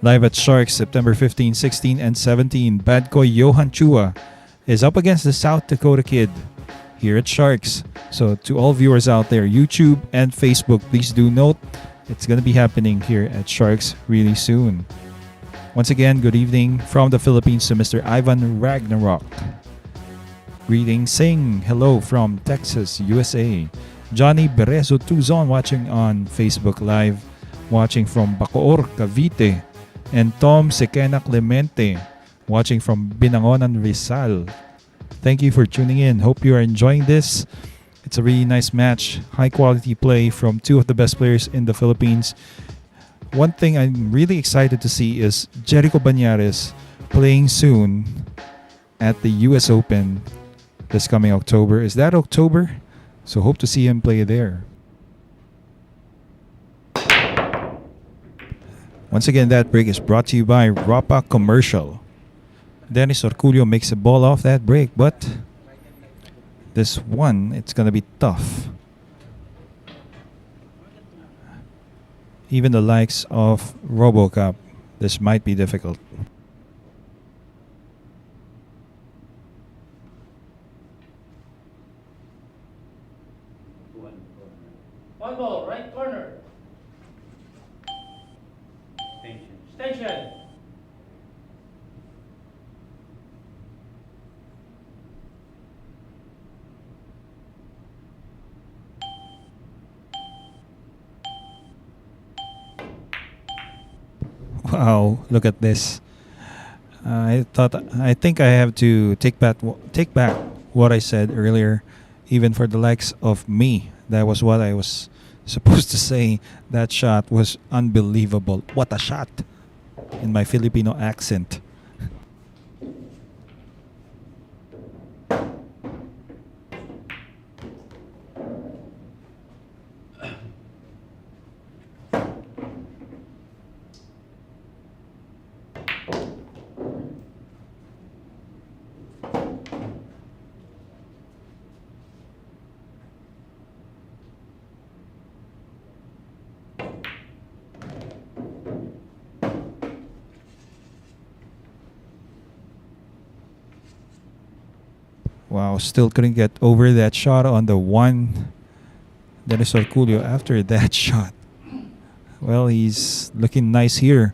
Live at Sharks, September 15, 16, and 17, Badko Johan Chua is up against the South Dakota kid here at Sharks. So to all viewers out there, YouTube and Facebook, please do note it's going to be happening here at Sharks really soon. Once again, good evening from the Philippines to Mr. Ivan Ragnarok. Greetings, saying hello from Texas, USA. Johnny Berezo Tuzon watching on Facebook Live, watching from Bacoor, Cavite. And Tom Sequena Clemente watching from Binangonan, Rizal. Thank you for tuning in. Hope you are enjoying this. It's a really nice match. High quality play from 2 of the best players in the Philippines. One thing I'm really excited to see is Jerico Bañares playing soon at the US Open this coming October. Is that October? So hope to see him play there. Once again, that break is brought to you by Rapa Commercial. Dennis Orcollo makes a ball off that break, but this one, it's going to be tough. Even the likes of RoboCop, this might be difficult. One ball, right corner. Station. Wow, look at this. I think I have to take back what I said earlier. Even for the likes of me, that was what I was supposed to say. That shot was unbelievable. What a shot! In my Filipino accent. Wow, still couldn't get over that shot on the one. Dennis Orcollo after that shot. Well, he's looking nice here.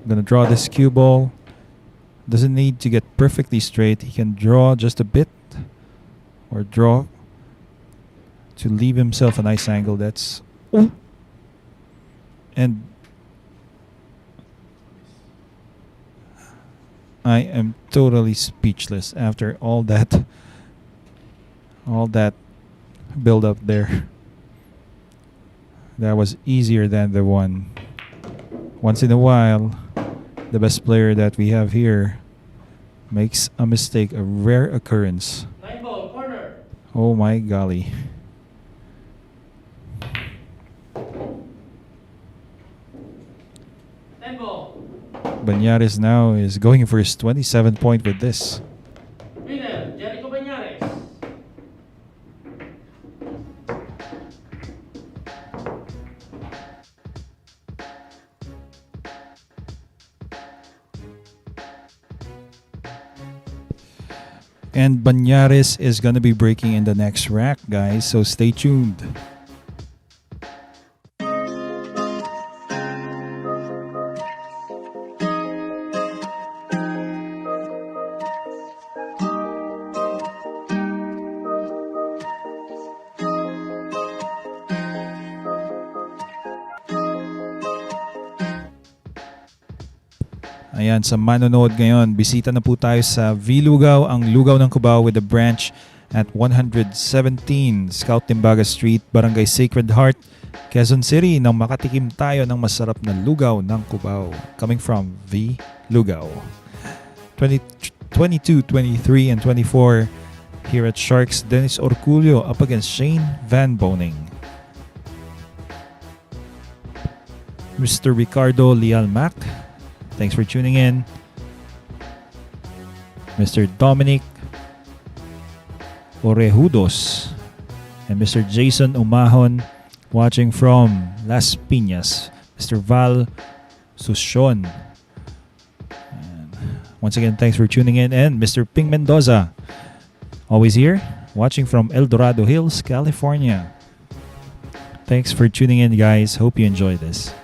Gonna draw this cue ball. Doesn't need to get perfectly straight. He can draw just a bit, or draw to leave himself a nice angle. That's and I am totally speechless after all that build up there. That was easier than the one. Once in a while, the best player that we have here makes a mistake, a rare occurrence. 9 ball, corner. Oh my golly. Bañares now is going for his 27th point with this. Winner, Jerico Bañares. And Bañares is going to be breaking in the next rack, guys, so stay tuned. Ayan, sa manonood ngayon, bisita na po tayo sa V-Lugaw, ang Lugaw ng Cubao with a branch at 117 Scout Timbaga Street, Barangay Sacred Heart, Quezon City, nang makatikim tayo ng masarap na lugaw ng Cubao. Coming from V-Lugaw. 22, 23, and 24 here at Sharks. Dennis Orcollo up against Shane Van Boning. Mr. Ricardo Lialmac, thanks for tuning in. Mr. Dominic Orejudos and Mr. Jason Umahon watching from Las Piñas. Mr. Val Sushon. And once again, thanks for tuning in. And Mr. Ping Mendoza, always here, watching from El Dorado Hills, California. Thanks for tuning in, guys. Hope you enjoy this.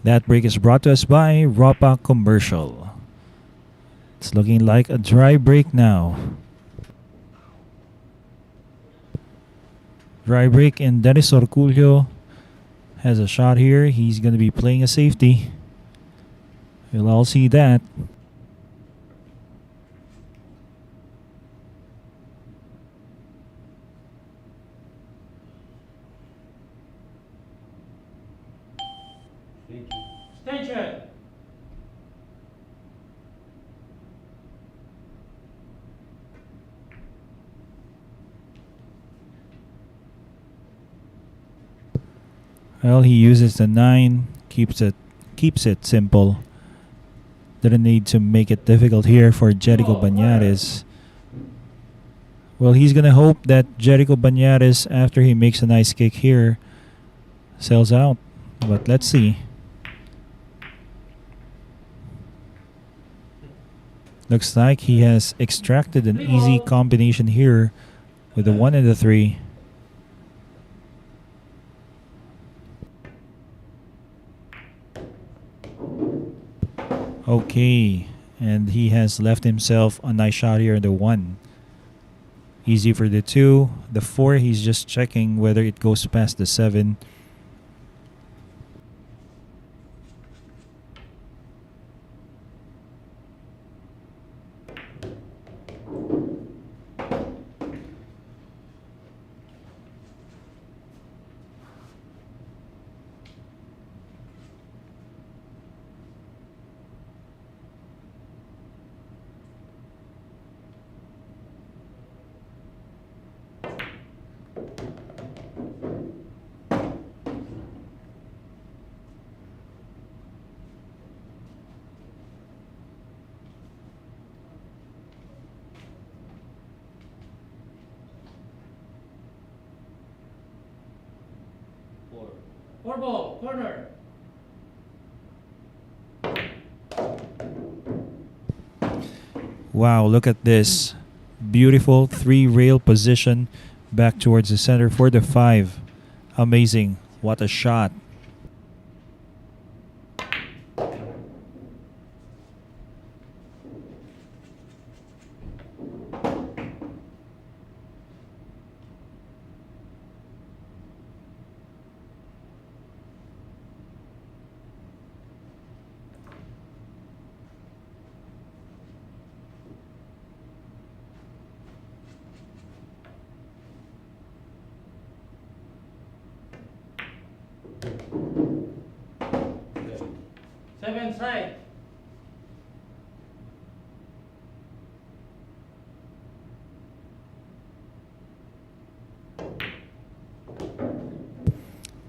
That break is brought to us by Ropa Commercial. It's looking like a dry break now. Dry break, and Dennis Orcollo has a shot here. He's going to be playing a safety. We'll all see that. Station. Well, he uses the 9, keeps it simple. Didn't need to make it difficult here for Jerico Bañares. Well, he's gonna hope that Jerico Bañares, after he makes a nice kick here, sells out. But let's see. Looks like he has extracted an easy combination here with the 1 and the 3. Okay, and he has left himself a nice shot here in the 1. Easy for the 2. The 4, he's just checking whether it goes past the 7. Four ball, corner. Wow, look at this. Beautiful 3-rail position back towards the center for the 5. Amazing. What a shot. Seven side.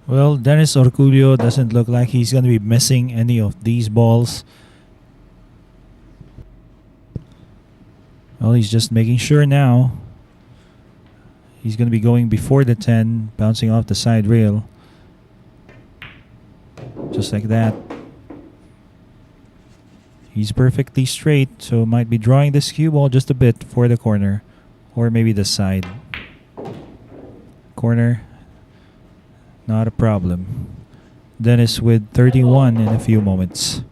Well, Dennis Orcollo doesn't look like he's going to be missing any of these balls. Well, he's just making sure now. He's going to be going before the 10, bouncing off the side rail. Just like that. He's perfectly straight, so might be drawing this cue ball just a bit for the corner. Or maybe the side. Corner. Not a problem. Dennis with 31 in a few moments.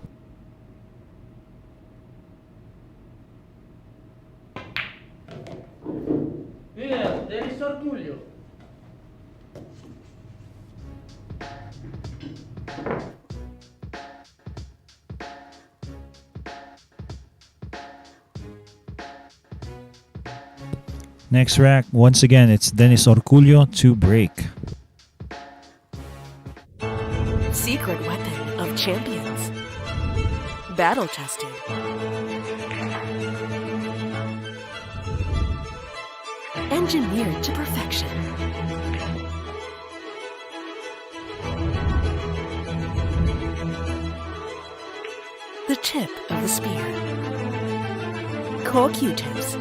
Winner, Dennis Orcollo. Next rack, once again, it's Dennis Orcollo to break. Secret weapon of champions. Battle tested. Engineered to perfection. The tip of the spear. Cool Q-tips.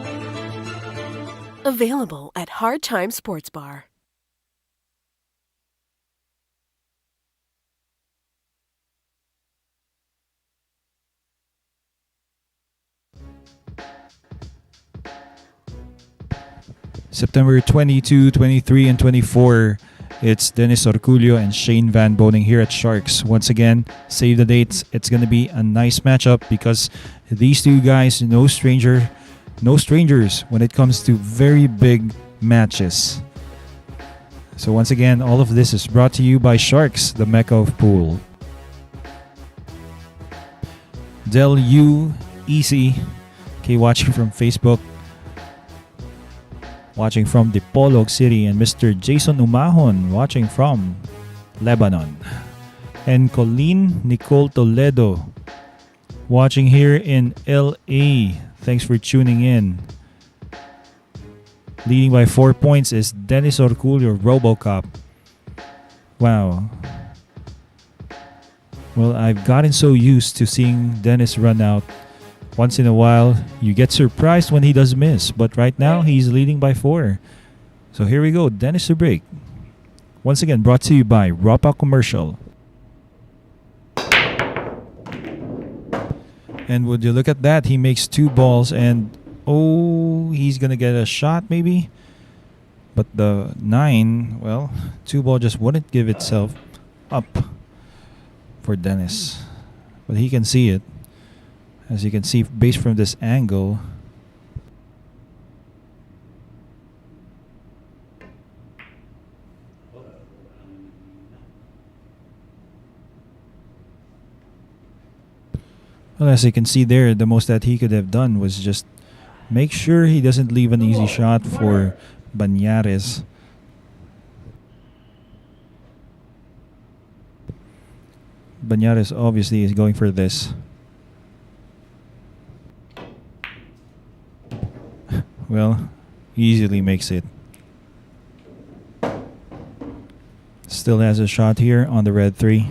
Available at Hard Time Sports Bar. September 22, 23, and 24. It's Dennis Orcollo and Shane Van Boning here at Sharks. Once again, save the dates. It's going to be a nice matchup because these two guys, no strangers when it comes to very big matches. So once again, all of this is brought to you by Sharks, the Mecca of Pool. Del U Easy, okay, watching from Facebook. Watching from Dipolog City, and Mr. Jason Umahon watching from Lebanon. And Colleen Nicole Toledo watching here in LA. Thanks for tuning in. Leading by 4 points is Dennis Orcollo, RoboCop. Wow. Well, I've gotten so used to seeing Dennis run out. Once in a while, you get surprised when he does miss. But right now, he's leading by 4. So here we go, Dennis to break. Once again, brought to you by Ropa Commercial. And would you look at that? He makes 2 balls and he's going to get a shot maybe. But the 9, well, 2 ball just wouldn't give itself up for Dennis. But he can see it. As you can see, based from this angle, well, as you can see there, the most that he could have done was just make sure he doesn't leave an easy shot for Bañares. Bañares obviously is going for this. Well, easily makes it. Still has a shot here on the red 3.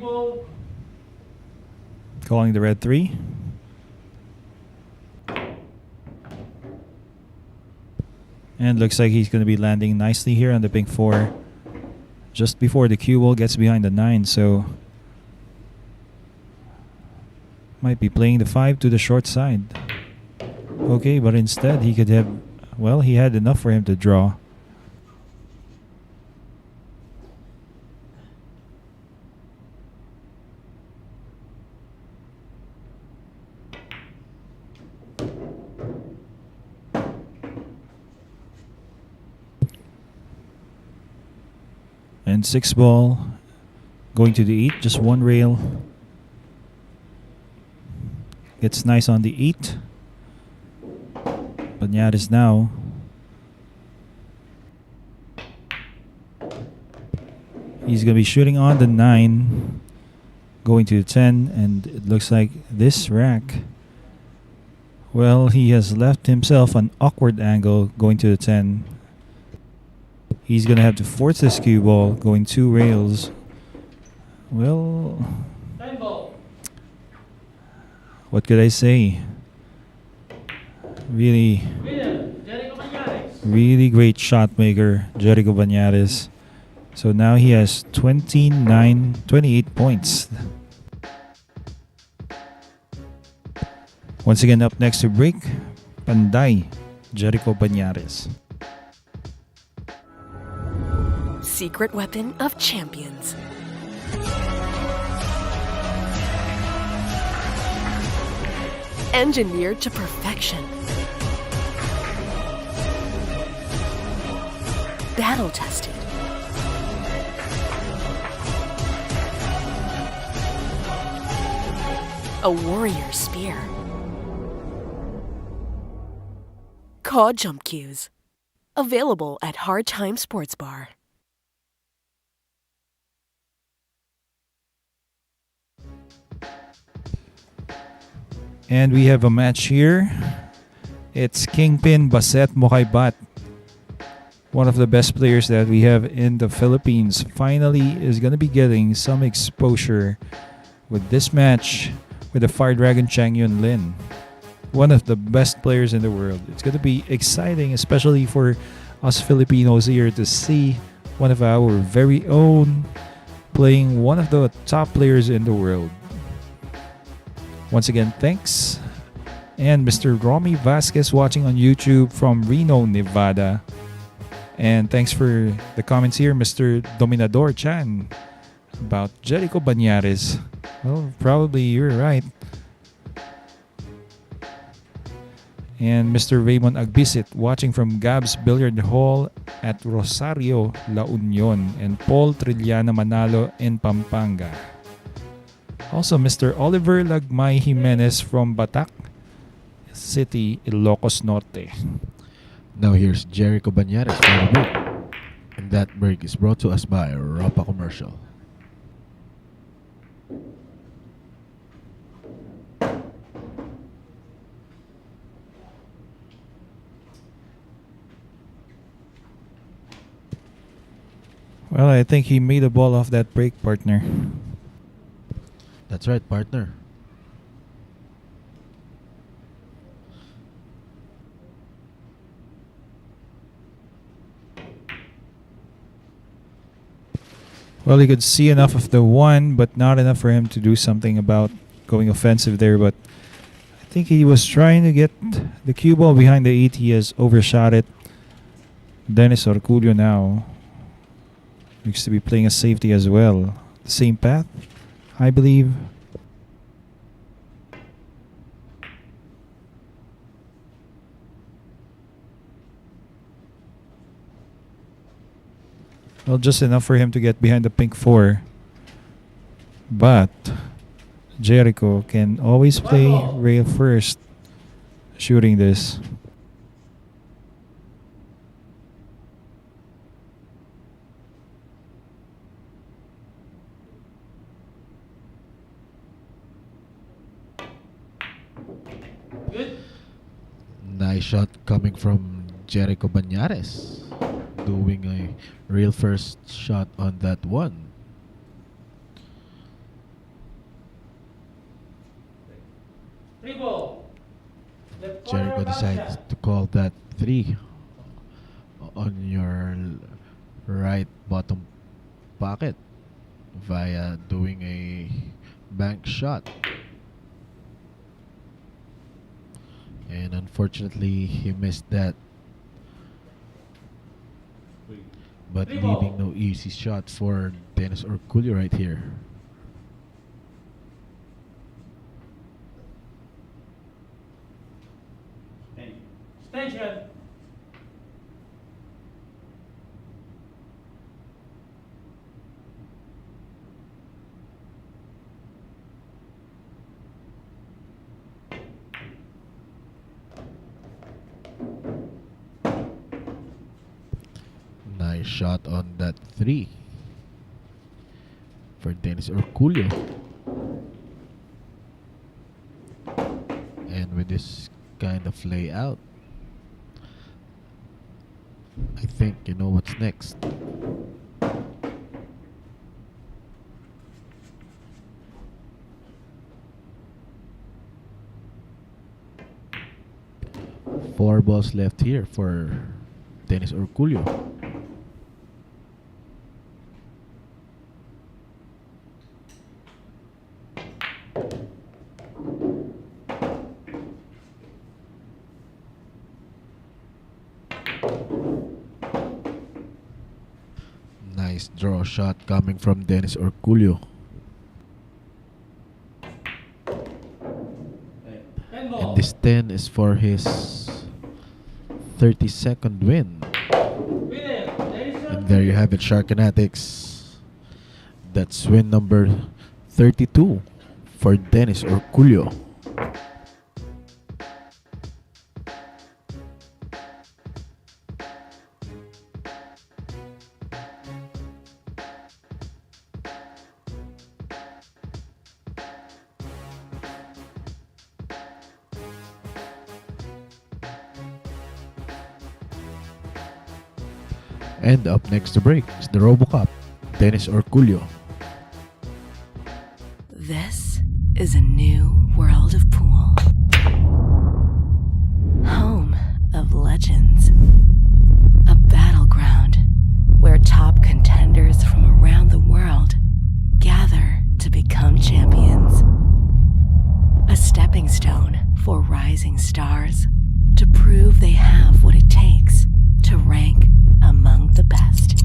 Ball. Calling the red 3. And looks like he's going to be landing nicely here on the pink 4. just before the cue ball gets behind the 9, so might be playing the 5 to the short side. Okay, but instead he could have, well, he had enough for him to draw. And 6 ball going to the 8, just one rail. It's nice on the 8. Bañares now. He's going to be shooting on the 9, going to the 10, and it looks like this rack, well, he has left himself an awkward angle going to the 10. He's going to have to force this cue ball going 2 rails. Well, 10 ball. what could I say? Really, Winner, Jerico Bañares. really great shot maker, Jerico Bañares. So now he has 28 points. Once again, up next to break, Panday, Jerico Bañares. Secret weapon of champions. Engineered to perfection. Battle tested. A warrior spear. Caw jump cues. Available at Hard Time Sports Bar. And we have a match here. It's Kingpin Baset Mokaybat. One of the best players that we have in the Philippines finally is going to be getting some exposure with this match with the Fire Dragon Chang Yun Lin. One of the best players in the world. It's going to be exciting, especially for us Filipinos here, to see one of our very own playing one of the top players in the world. Once again, thanks. And Mr. Romy Vasquez watching on YouTube from Reno, Nevada. And thanks for the comments here, Mr. Dominador Chan, about Jerico Bañares. Well, probably you're right. And Mr. Raymond Agbisit watching from Gab's Billiard Hall at Rosario, La Union. And Paul Trillana Manalo in Pampanga. Also, Mr. Oliver Lagmay Jimenez from Batac City, Ilocos Norte. Now here's Jerico Bañares for the break. And that break is brought to us by Rapa Commercial. Well, I think he made a ball off that break, partner. That's right, partner. Well, he could see enough of the 1, but not enough for him to do something about going offensive there. But I think he was trying to get the cue ball behind the 8. He has overshot it. Dennis Orcollo now looks to be playing a safety as well. The same path, I believe. Well, just enough for him to get behind the pink 4. But Jerico can always play rail first, shooting this. Good. Nice shot coming from Jerico Bañares, doing a real first shot on that 1. Three ball. Left corner Jericho back decides shot. to call that 3 on your right bottom pocket via doing a bank shot. And unfortunately, he missed that. But leaving no easy shot for Dennis Orcollo right here. Station. Nice shot on that 3 for Dennis Orcollo. And with this kind of layout, I think you know what's next. Four balls left here for Dennis Orcollo. Nice draw shot coming from Dennis Orcollo. And this 10 is for his 32nd win. And there you have it, Sharkanatics. That's win number 32 for Dennis Orcollo. And up next to break is the RoboCup, Dennis Orcollo. This is a new world of pool. Home of legends. A battleground where top contenders from around the world gather to become champions. A stepping stone for rising stars to prove they have what it takes to rank among the best.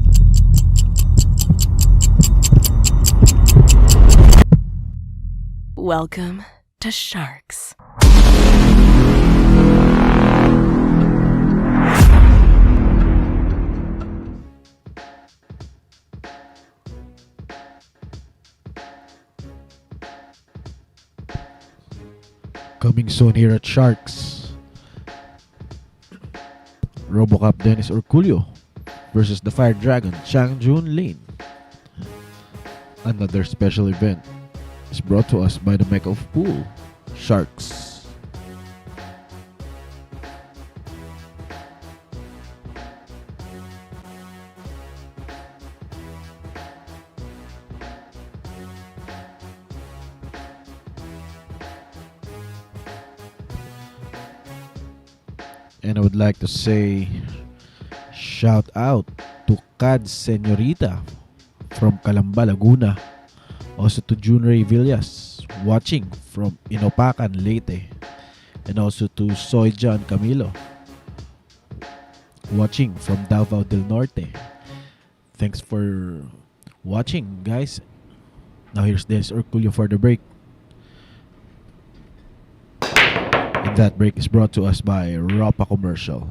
Welcome to Sharks. Coming soon here at Sharks, RoboCup Dennis Orcollo versus the Fire Dragon Chang Jun Lin. Another special event is brought to us by the Mecca of Pool, Sharks. And I would like to say shout out to Cad Senorita from Calamba, Laguna. Also to Junray Villas watching from Inopacan, Leyte. And also to Soy John Camilo watching from Davao del Norte. Thanks for watching, guys. Now here's Dennis Orcollo for the break. And that break is brought to us by Rapa Commercial.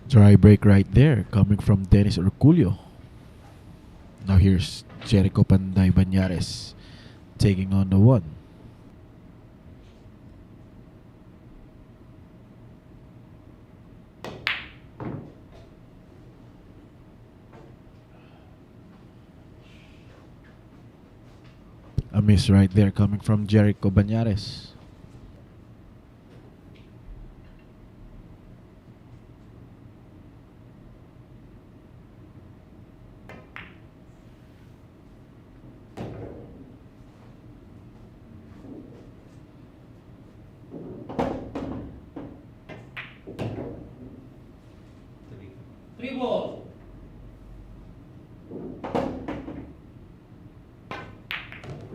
Dry break right there coming from Dennis Orcollo. Now here's Jerico Panday Bañares taking on the 1. A miss right there coming from Jerico Bañares. 3 ball.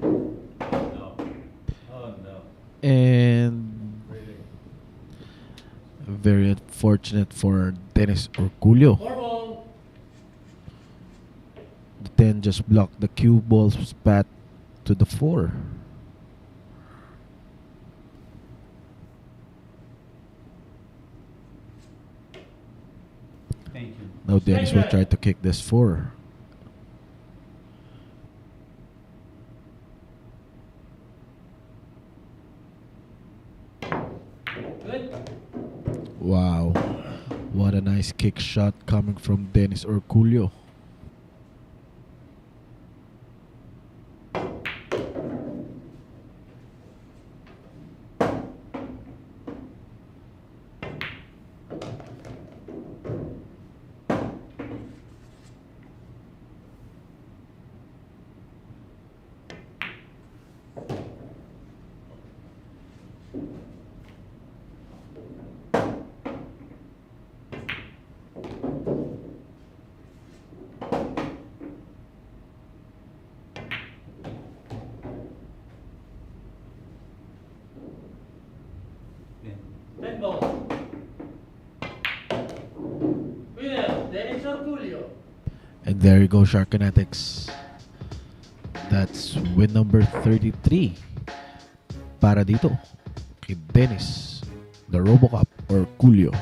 No. Oh no. And very unfortunate for Dennis Orcollo. 4 ball. The 10 just blocked the cue ball's path to the 4. Thank you. Now Dennis will try to kick this 4. Good. Wow. What a nice kick shot coming from Dennis Orcollo. Yeah. 10 ball. Winner, Dennis Orcollo. And there you go, Sharkanetics. That's win number 33 para dito kay Dennis, the Robocop Orcollo.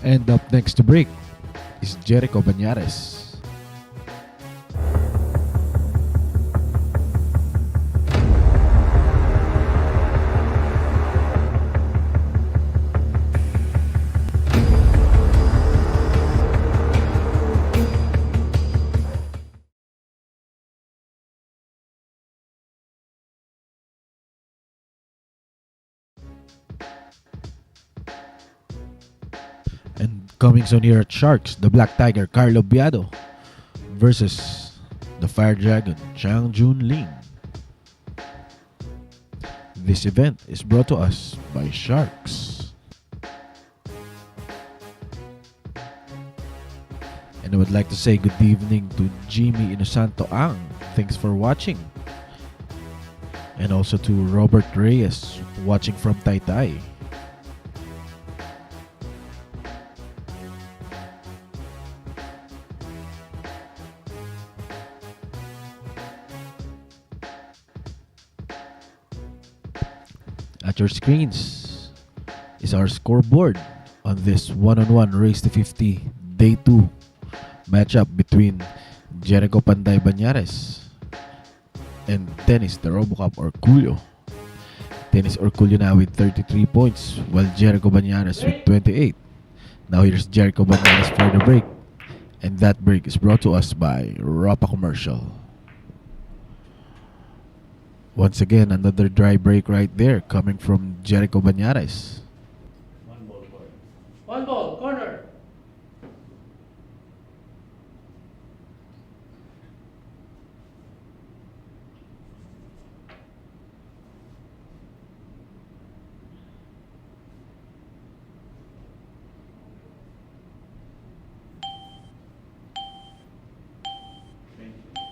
And up next to break is Jerico Bañares. And coming soon here at Sharks, the Black Tiger Carlo Biado versus the Fire Dragon Chang Jun Ling. This event is brought to us by Sharks. And I would like to say good evening to Jimmy Inosanto Ang. Thanks for watching. And also to Robert Reyes watching from Taytay. At your screens is our scoreboard on this one-on-one race to 50 day 2 matchup between Jerico Panday Bañares and Dennis the Robocop Orcollo. Dennis Orcollo now with 33 points while Jerico Bañares with 28. Now here's Jerico Bañares for the break, and that break is brought to us by Rapa Commercial. Once again, another dry break right there coming from Jerico Bañares. 1 ball for 1 ball, corner.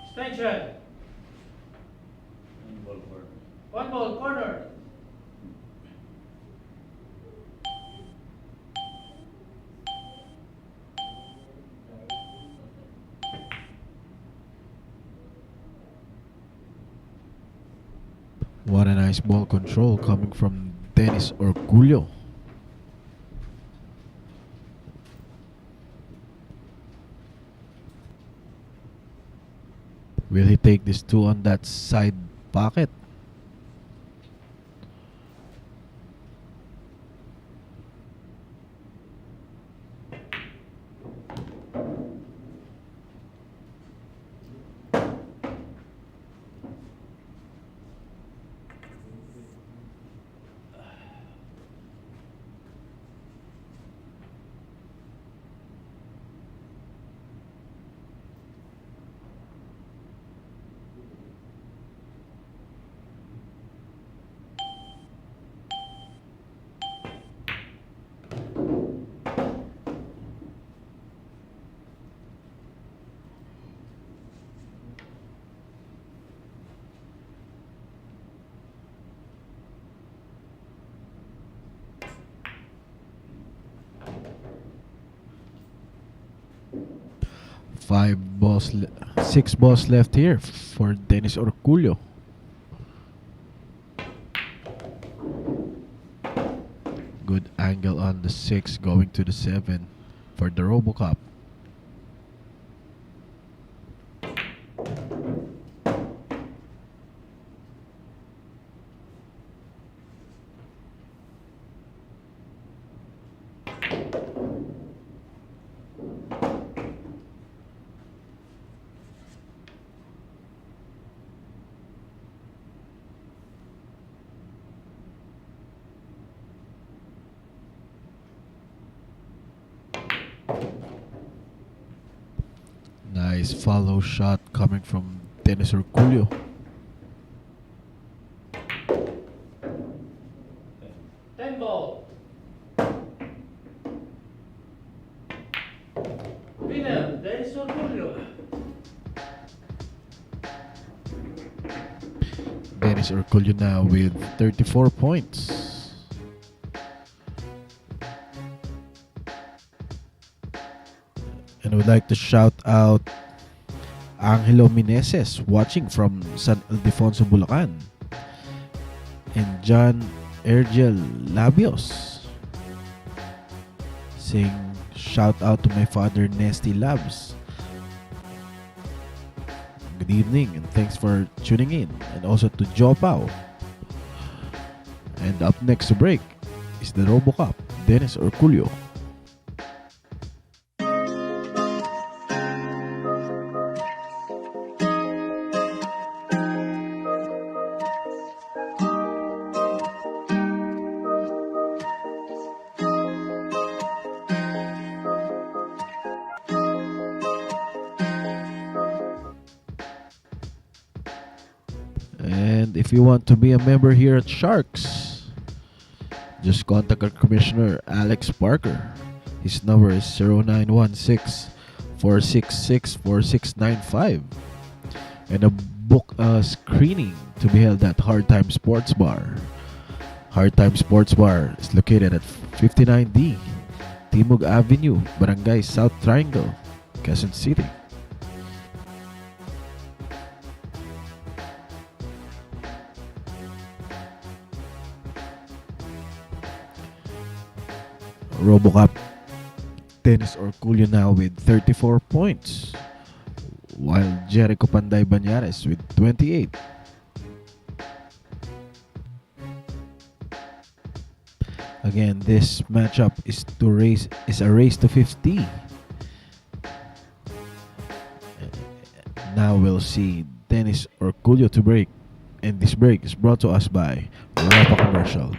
Extension. 1 ball for 1 ball, corner. What a nice ball control coming from Dennis Orcollo. Will he take this 2 on that side pocket? Six balls left here for Dennis Orcollo. Good angle on the 6 going to the 7 for the RoboCop. Nice follow shot coming from Dennis Orcollo. Ten ball. Winner, Dennis Orcollo. Dennis Orcollo now with 34 points. And I would like to shout out Angelo Meneses watching from San Ildefonso, Bulacan. And John Ergel Labios saying shout out to my father Nesty Labs. Good evening and thanks for tuning in. And also to Joe Pao. And up next to break is the RoboCop, Dennis Orcollo. And if you want to be a member here at Sharks, just contact our commissioner, Alex Parker. His number is 0916-466-4695. And book a screening to be held at Hard Time Sports Bar. Hard Time Sports Bar is located at 59D, Timog Avenue, Barangay South Triangle, Quezon City. RoboCop Dennis Orcollo now with 34 points, while Jerico Panday Bañares with 28. Again, this matchup is a race to 50. Now we'll see Dennis Orcollo to break, and this break is brought to us by Rapa Commercial.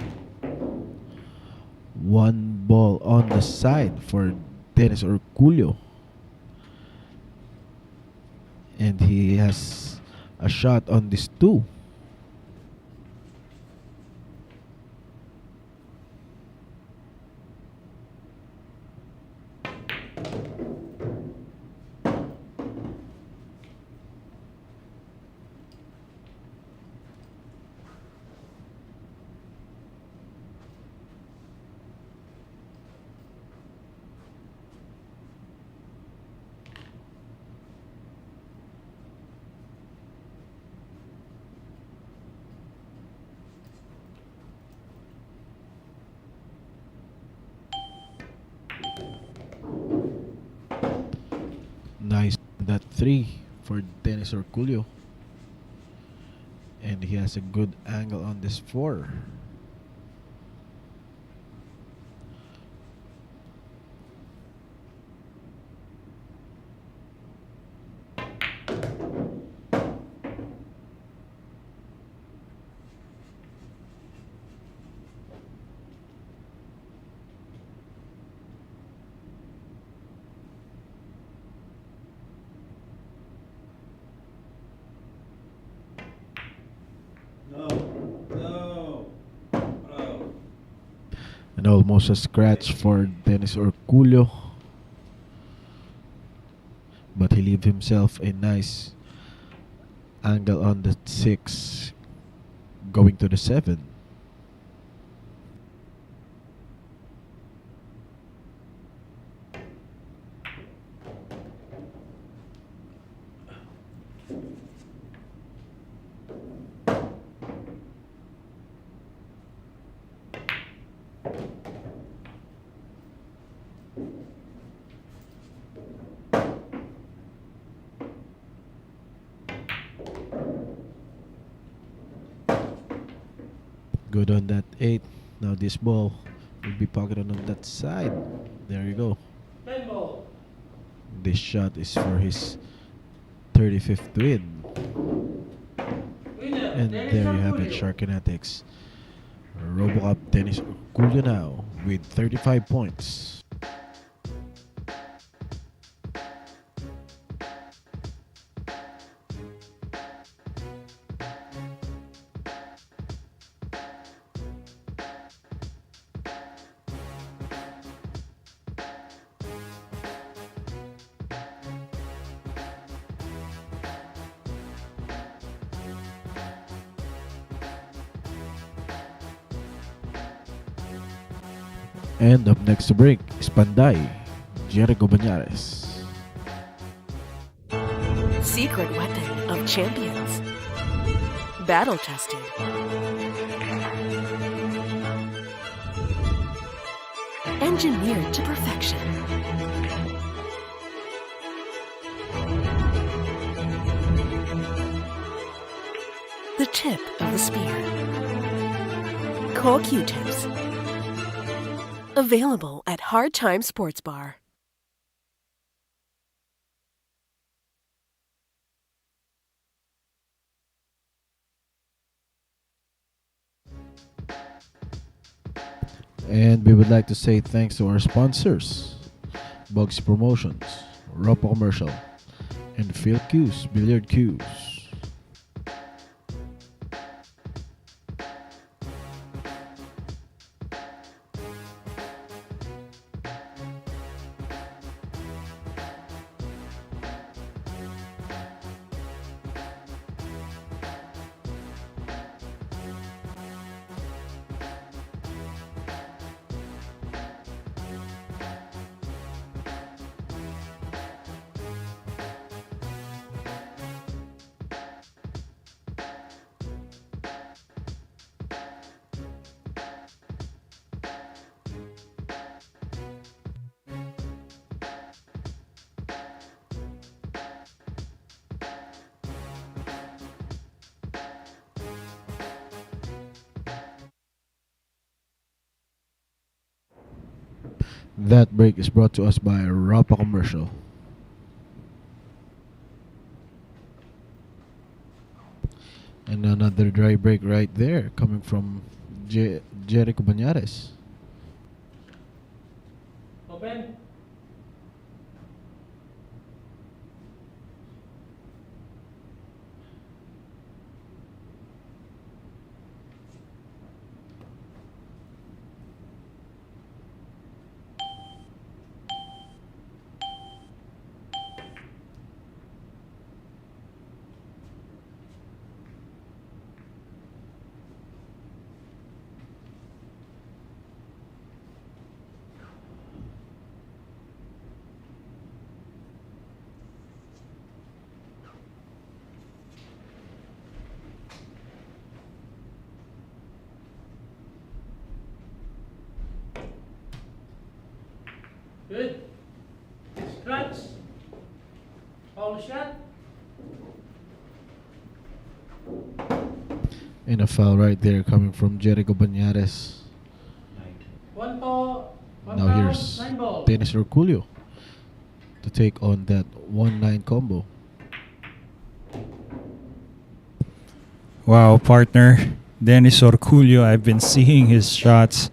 One ball on the side for Dennis Orcollo. And he has a shot on this 2. Nice that 3 for Dennis Orcollo. And he has a good angle on this 4. And almost a scratch for Dennis Orcollo. But he leaves himself a nice angle on the 6 going to the 7. Good on that 8. Now this ball will be pocketed on that side. There you go. 10 ball. This shot is for his 35th win. Winner, And Dennis there you have it, Orcollo. Sharkinetics. RoboCop Dennis Orcollo now with 35 points. And up next to break is Panday, Jerico Bañares. Secret weapon of champions. Battle tested. Engineered to perfection. The tip of the spear. Cool Q-tips. Available at Hard Time Sports Bar. And we would like to say thanks to our sponsors, Bugs Promotions, Ropa Commercial, and Phil Q's Billiard Q's. That break is brought to us by Ropa Commercial. And another dry break right there coming from Jerico Bañares. Open. Good. Scratch. Foul shot. And a foul right there coming from Jerico Bañares. One ball. One Now foul, here's 9 ball. Dennis Orcollo to take on that 1-9 combo. Wow, partner. Dennis Orcollo, I've been seeing his shots.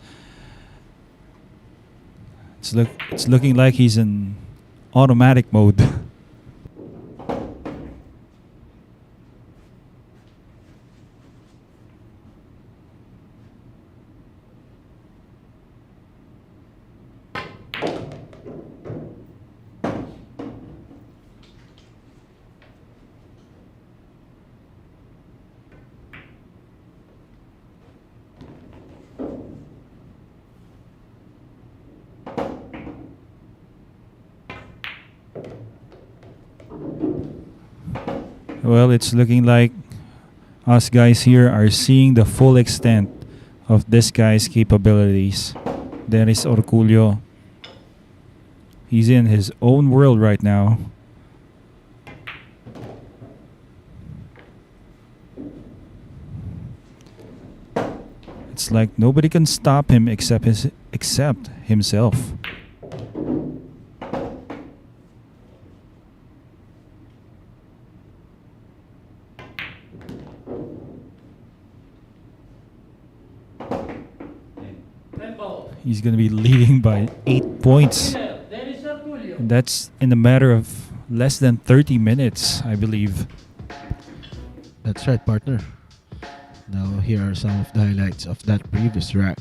It's looking like he's in automatic mode. Well, it's looking like us guys here are seeing the full extent of this guy's capabilities. Dennis Orcollo. He's in his own world right now. It's like nobody can stop him except himself. Temple. He's going to be leading by 8 points. Winner, Dennis Orcollo. That's in a matter of less than 30 minutes, I believe. That's right, partner. Now here are some of the highlights of that previous rack.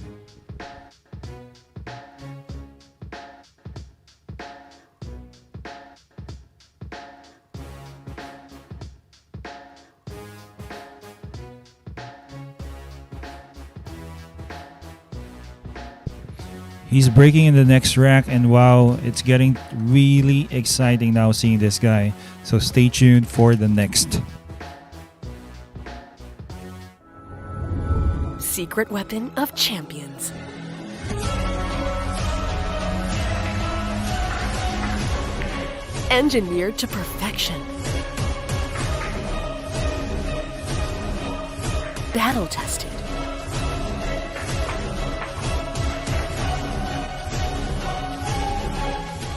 He's breaking in the next rack, and wow, it's getting really exciting now seeing this guy. So stay tuned for the next. Secret weapon of champions. Engineered to perfection. Battle tested.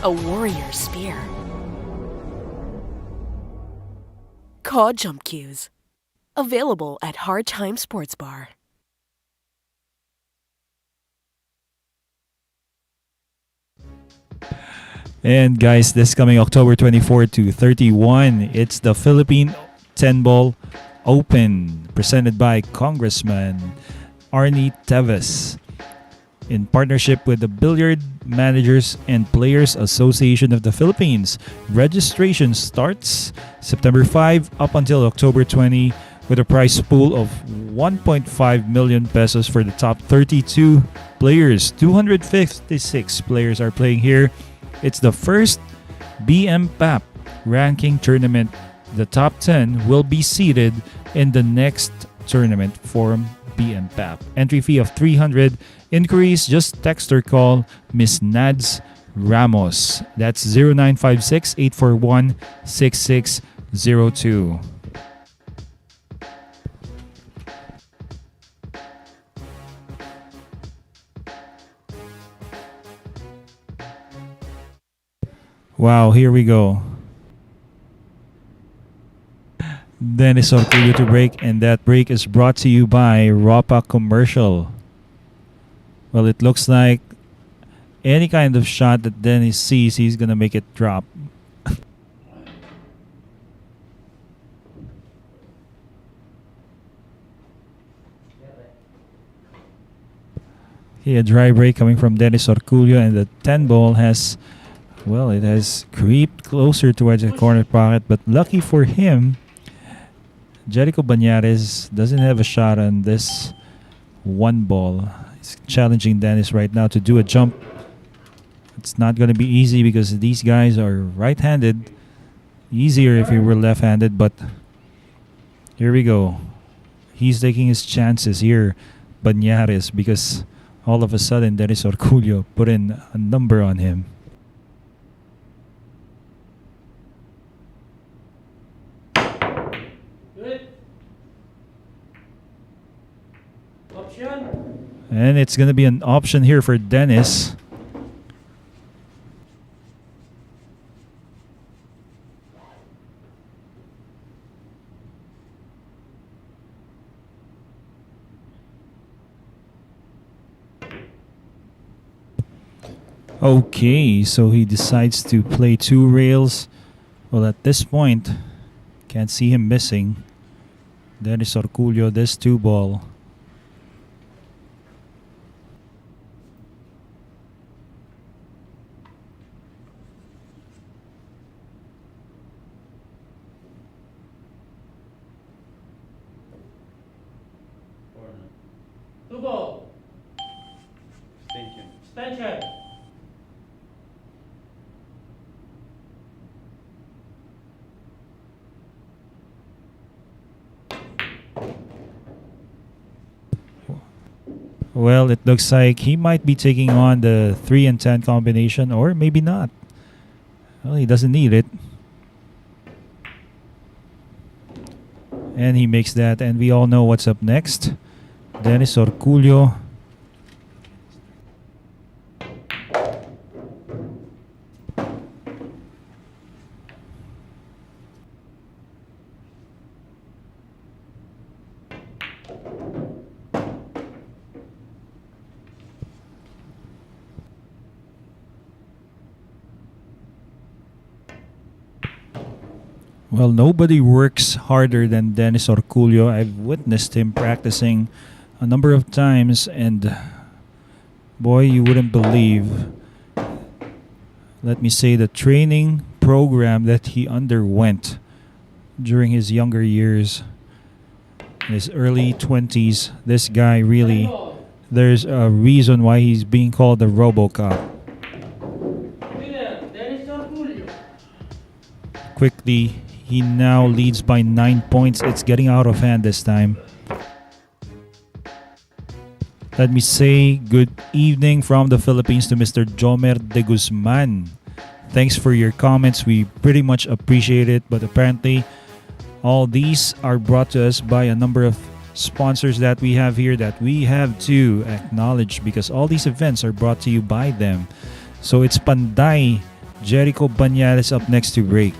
A warrior spear. Caw jump cues. Available at Hard Time Sports Bar. And guys, this coming October 24 to 31, it's the Philippine 10-Ball Open presented by Congressman Arnie Teves in partnership with the Billiard Managers and Players Association of the Philippines. Registration starts September 5 up until October 20 with a prize pool of 1.5 million pesos for the top 32 players. 256 players are playing here. It's the first BMPAP ranking tournament. The top 10 will be seeded in the next tournament from BMPAP. Entry fee of 300. Inquiries, just text or call Miss Nads Ramos. That's 0956-841-6602. Wow, here we go. Dennis Orcollo to break, and that break is brought to you by Ropa Commercial. Well, it looks like any kind of shot that Dennis sees, he's gonna make it drop. Okay, a dry break coming from Dennis Orcollo, and the 10 ball has, well, it has creeped closer towards the corner pocket, but lucky for him, Jerico Bañares doesn't have a shot on this one ball. He's challenging Dennis right now to do a jump. It's not going to be easy because these guys are right-handed. Easier if he were left-handed, but here we go. He's taking his chances here, Bañares, because all of a sudden Dennis Orcollo put in a number on him. Good. Option. And it's going to be an option here for Dennis. Okay, so he decides to play two rails. Well, at this point, can't see him missing. Dennis Orcollo, this two ball. Two ball. Extension. Well, it looks like he might be taking on the 3 and 10 combination, or maybe not. Well, he doesn't need it. And he makes that, and we all know what's up next. Dennis Orcollo. Well, nobody works harder than Dennis Orcollo. I've witnessed him practicing a number of times, and boy, you wouldn't believe, let me say, the training program that he underwent during his younger years, in his early 20s. This guy really, there's a reason why he's being called the RoboCop. Winner, Dennis Orcollo. Quickly, he now leads by 9 points. It's getting out of hand this time. Let me say good evening from the Philippines to Mr. Jomer de Guzman. Thanks for your comments. We pretty much appreciate it. But apparently, all these are brought to us by a number of sponsors that we have here that we have to acknowledge, because all these events are brought to you by them. So it's Panday, Jerico, Bañares up next to break.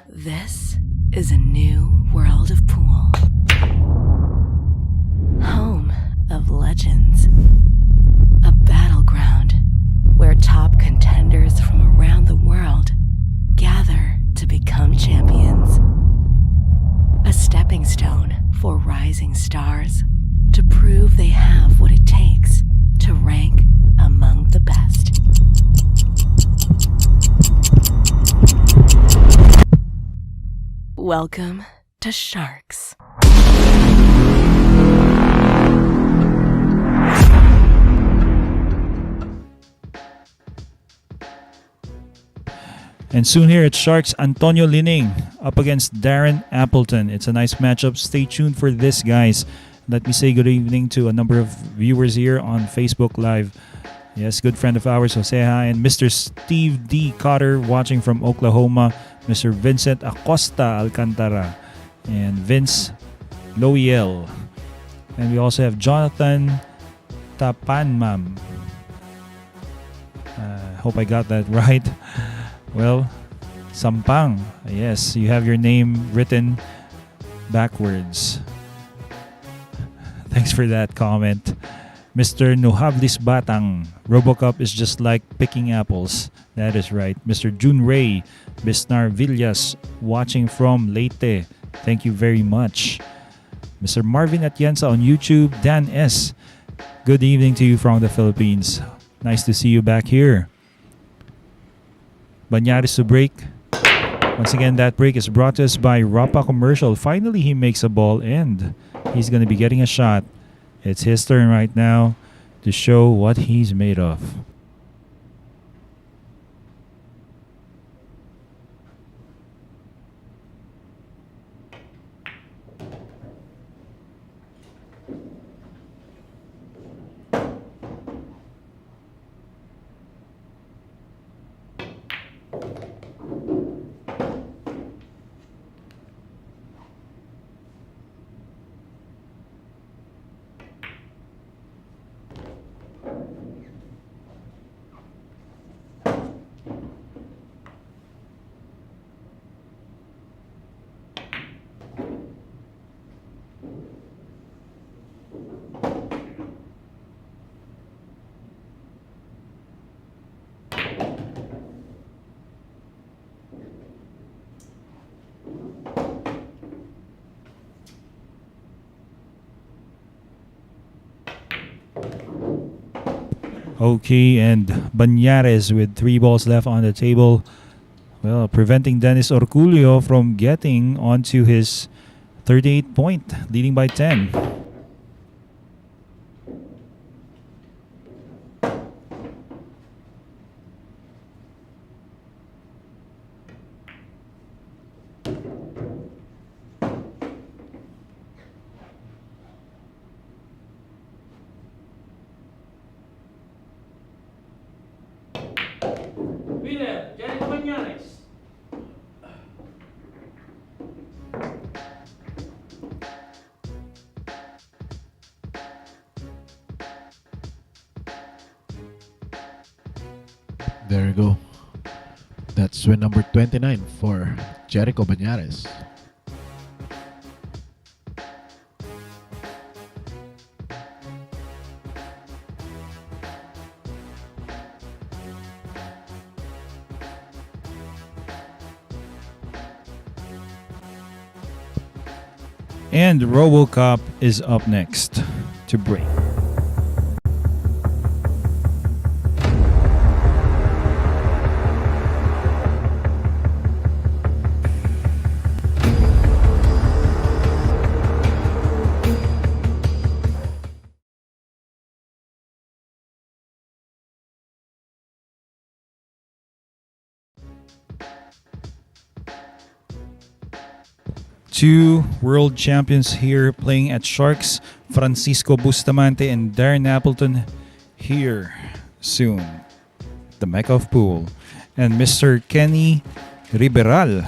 This is a new world of pool. Home of legends. A battleground where top contenders from around the world gather to become champions. A stepping stone for rising stars to prove they have what it takes to rank among the best. Welcome to Sharks. And soon here at Sharks, Antonio Lining up against Darren Appleton. It's a nice matchup. Stay tuned for this, guys. Let me say good evening to a number of viewers here on Facebook Live. Yes, good friend of ours, Jose Ha, and Mr. Steve D. Cotter watching from Oklahoma. Mr. Vincent Acosta Alcantara and Vince Loiel. And we also have Jonathan Tapanmam. Hope I got that right. Well, Sampang. Yes, you have your name written backwards. Thanks for that comment. Mr. Nuhablis Batang. RoboCop is just like picking apples. That is right. Mr. Jun Ray Bisnar Villas watching from Leyte. Thank you very much. Mr. Marvin Atienza on YouTube. Dan S. Good evening to you from the Philippines. Nice to see you back here. Bañares to break. Once again, that break is brought to us by Rapa Commercial. Finally, he makes a ball and he's going to be getting a shot. It's his turn right now to show what he's made of. Okay, and Bañares with 3 balls left on the table. Well, preventing Dennis Orcollo from getting onto his 38 point, leading by 10. Winner, Jerico Bañares. there you go. That's win number 29 for Jerico Bañares. And RoboCop is up next to break. Two world champions here playing at Sharks, Francisco Bustamante and Darren Appleton here soon. The Mecca of Pool. And Mr. Kenny Riberal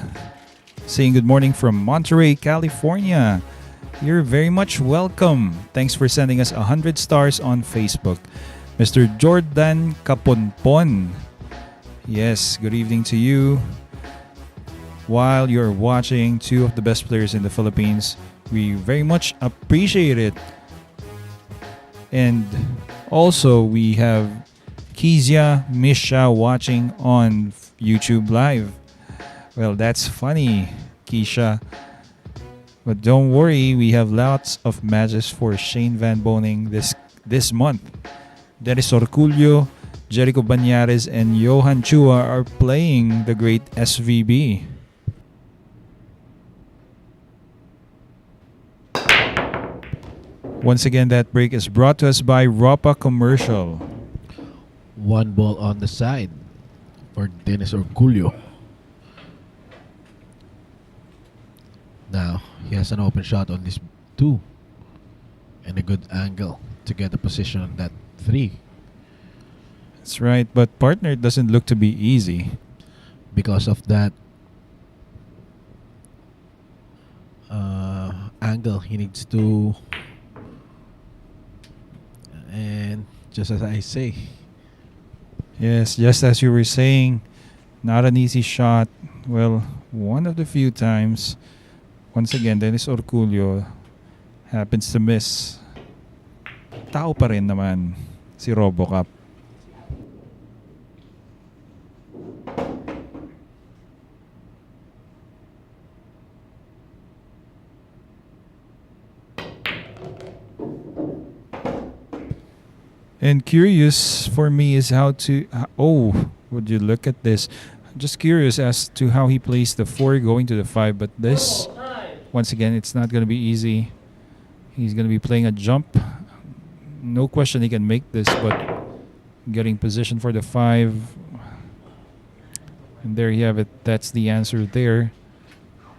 saying good morning from Monterey, California. You're very much welcome. Thanks for sending us 100 stars on Facebook. Mr. Jordan Caponpon. Yes, good evening to you. While you're watching two of the best players in the Philippines, we very much appreciate it. And also we have Kizia Misha watching on YouTube Live. Well, that's funny, Keisha. But don't worry, we have lots of matches for Shane Van Boning this month. Dennis Orcollo, Jerico Bañares, and Johan Chua are playing the great SVB. Once again, that break is brought to us by Ropa Commercial. One ball on the side for Dennis Orcollo. Now, he has an open shot on this 2 and a good angle to get a position on that 3. That's right, but partner, it doesn't look to be easy. Because of that angle, he needs to, and just as I say, Yes, just as you were saying, not an easy shot. Well, one of the few times. Once again, Dennis Orcollo happens to miss. Tao pa rin naman si RoboCop. And curious for me is how to... would you look at this? Just curious as to how he plays the 4 going to the 5. But this, once again, it's not going to be easy. He's going to be playing a jump. No question he can make this, but getting position for the 5. And there you have it. That's the answer there.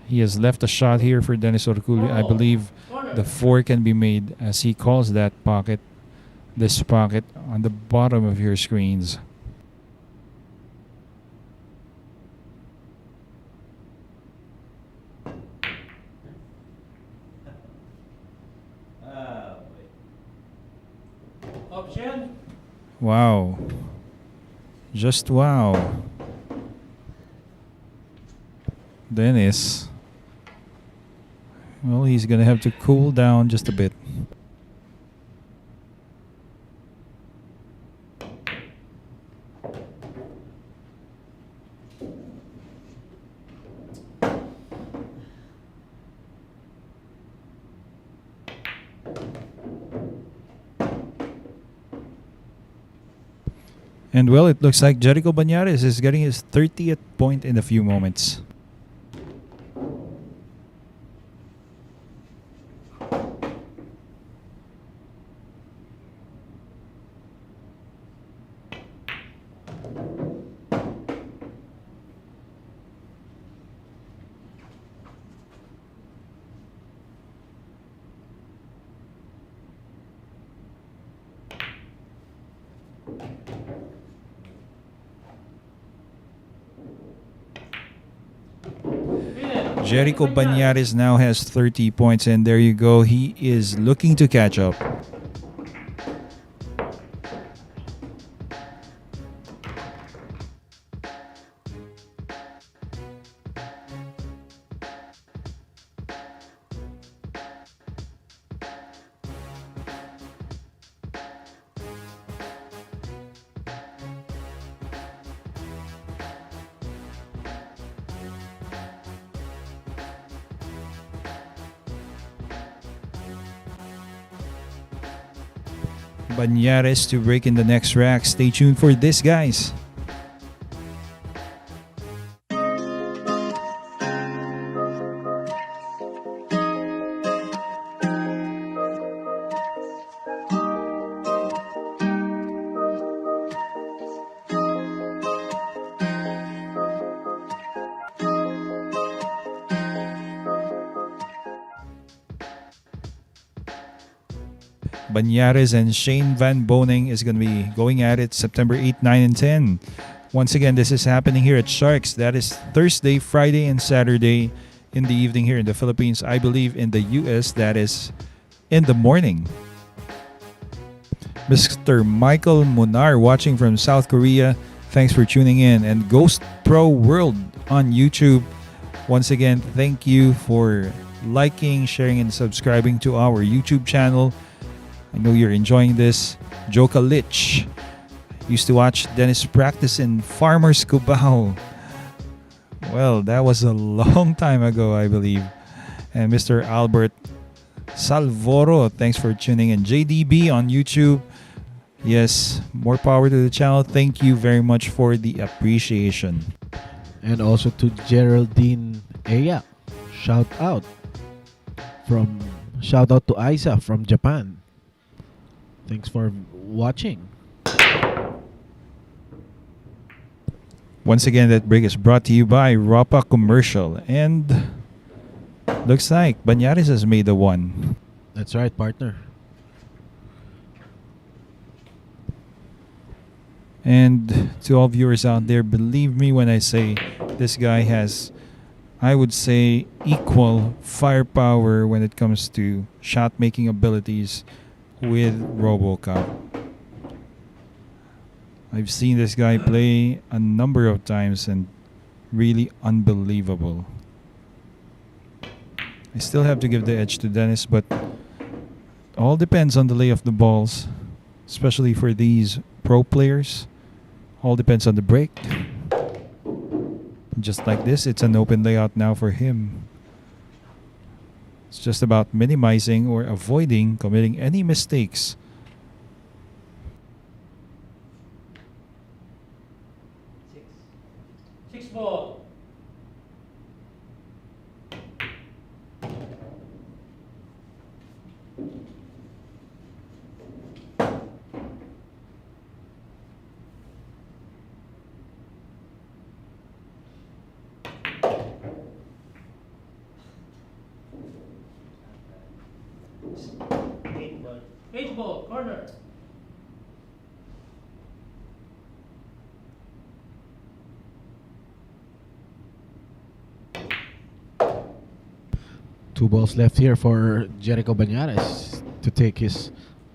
He has left a shot here for Dennis Orcollo. I believe the 4 can be made as he calls that pocket. This pocket on the bottom of your screens. Option. Wow. Just wow. Dennis. Well, he's going to have to cool down just a bit. And well, it looks like Jerico Bañares is getting his 30th point in a few moments. Jerico Bañares now has 30 points, and there you go. He is looking to catch up. Bañares to break in the next rack. Stay tuned for this, guys. Bañares and Shane Van Boning is going to be going at it September 8, 9, and 10. Once again, this is happening here at Sharks. That is Thursday, Friday, and Saturday in the evening here in the Philippines. I believe in the US, that is in the morning. Mr. Michael Munar watching from South Korea. Thanks for tuning in. And Ghost Pro World on YouTube. Once again, thank you for liking, sharing, and subscribing to our YouTube channel. I know you're enjoying this. Joka Lich used to watch Dennis practice in Farmers Cubao. Well, that was a long time ago, I believe. And Mr. Albert Salvoro, thanks for tuning in. JDB on YouTube. Yes, more power to the channel. Thank you very much for the appreciation. And also to Geraldine Eya. Shout out to Isa from Japan. Thanks for watching. Once again, that break is brought to you by Rapa Commercial. And looks like Bañares has made the one. That's right, partner. And to all viewers out there, believe me when I say this guy has, I would say, equal firepower when it comes to shot making abilities with RoboCop. I've seen this guy play a number of times and really unbelievable. I still have to give the edge to Dennis, but all depends on the lay of the balls, especially for these pro players. All depends on the break. Just like this, it's an open layout now for him. It's just about minimizing or avoiding committing any mistakes. Six ball. Eight ball, corner. Two balls left here for Jerico Bañares to take his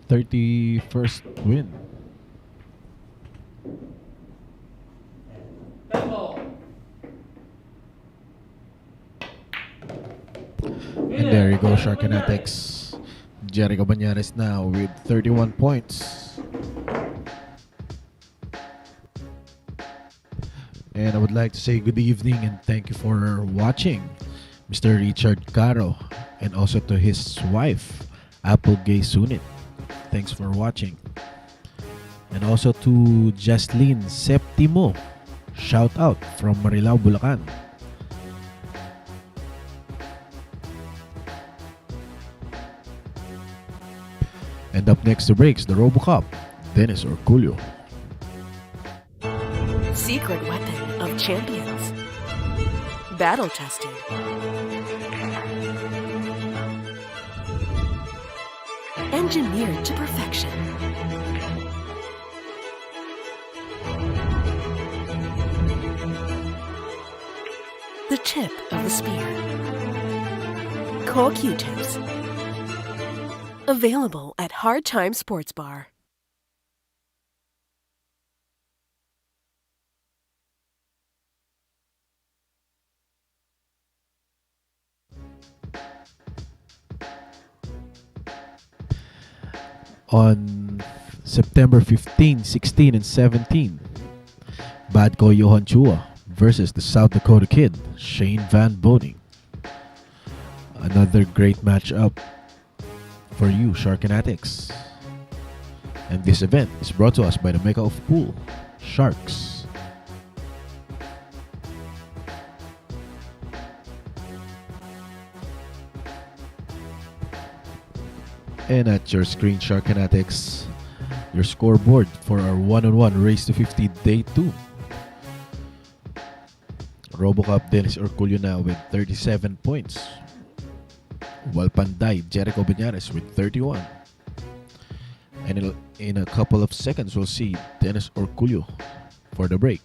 31st win. Ten ball. And there you go, Sharkanatics. Jerico Bañares now with 31 points. And I would like to say good evening and thank you for watching Mr. Richard Caro and also to his wife, Apple Gay Sunit. Thanks for watching. And also to Jaslyn Septimo. Shout out from Marilao, Bulacan. And up next to breaks the RoboCop, Dennis Orcollo. Secret weapon of champions. Battle tested. Engineered to perfection. The tip of the spear. Core Q-tips. Available at Hard Time Sports Bar. On September 15, 16, and 17, Badko Johan Chua versus the South Dakota Kid, Shane Van Boning. Another great matchup for you, Sharkanatics. And this event is brought to us by the Mecca of Pool, Sharks. And at your screen, Shark Fanatics, your scoreboard for our one-on-one race to 50 day 2. RoboCup Dennis Orcollo now with 37 points, while Panday Jerico Bañares with 31. And in a couple of seconds, we'll see Dennis Orcollo for the break.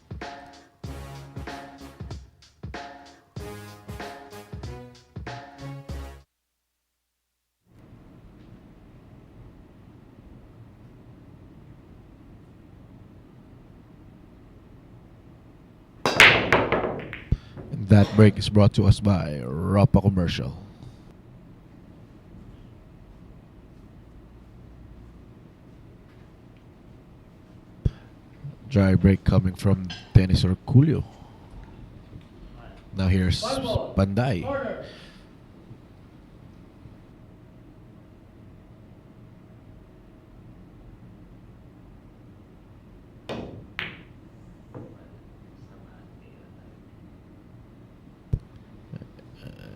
And that break is brought to us by Rapa Commercial. Dry break coming from Dennis Orcollo. Now here's Panday. Corner.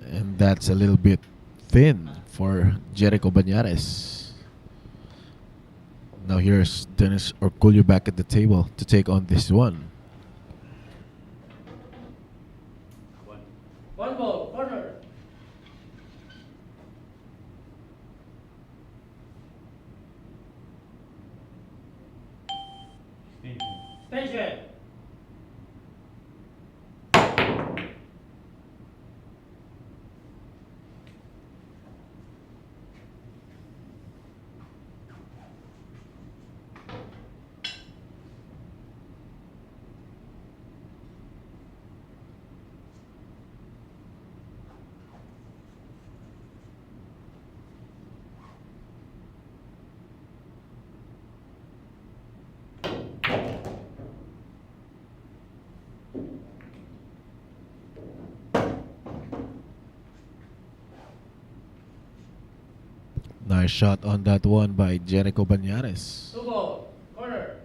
And that's a little bit thin for Jerico Bañares. Now here's Dennis Orcollo back at the table to take on this one. One ball. Corner. Station. Nice shot on that one by Jerico Bañares. Two ball. Corner.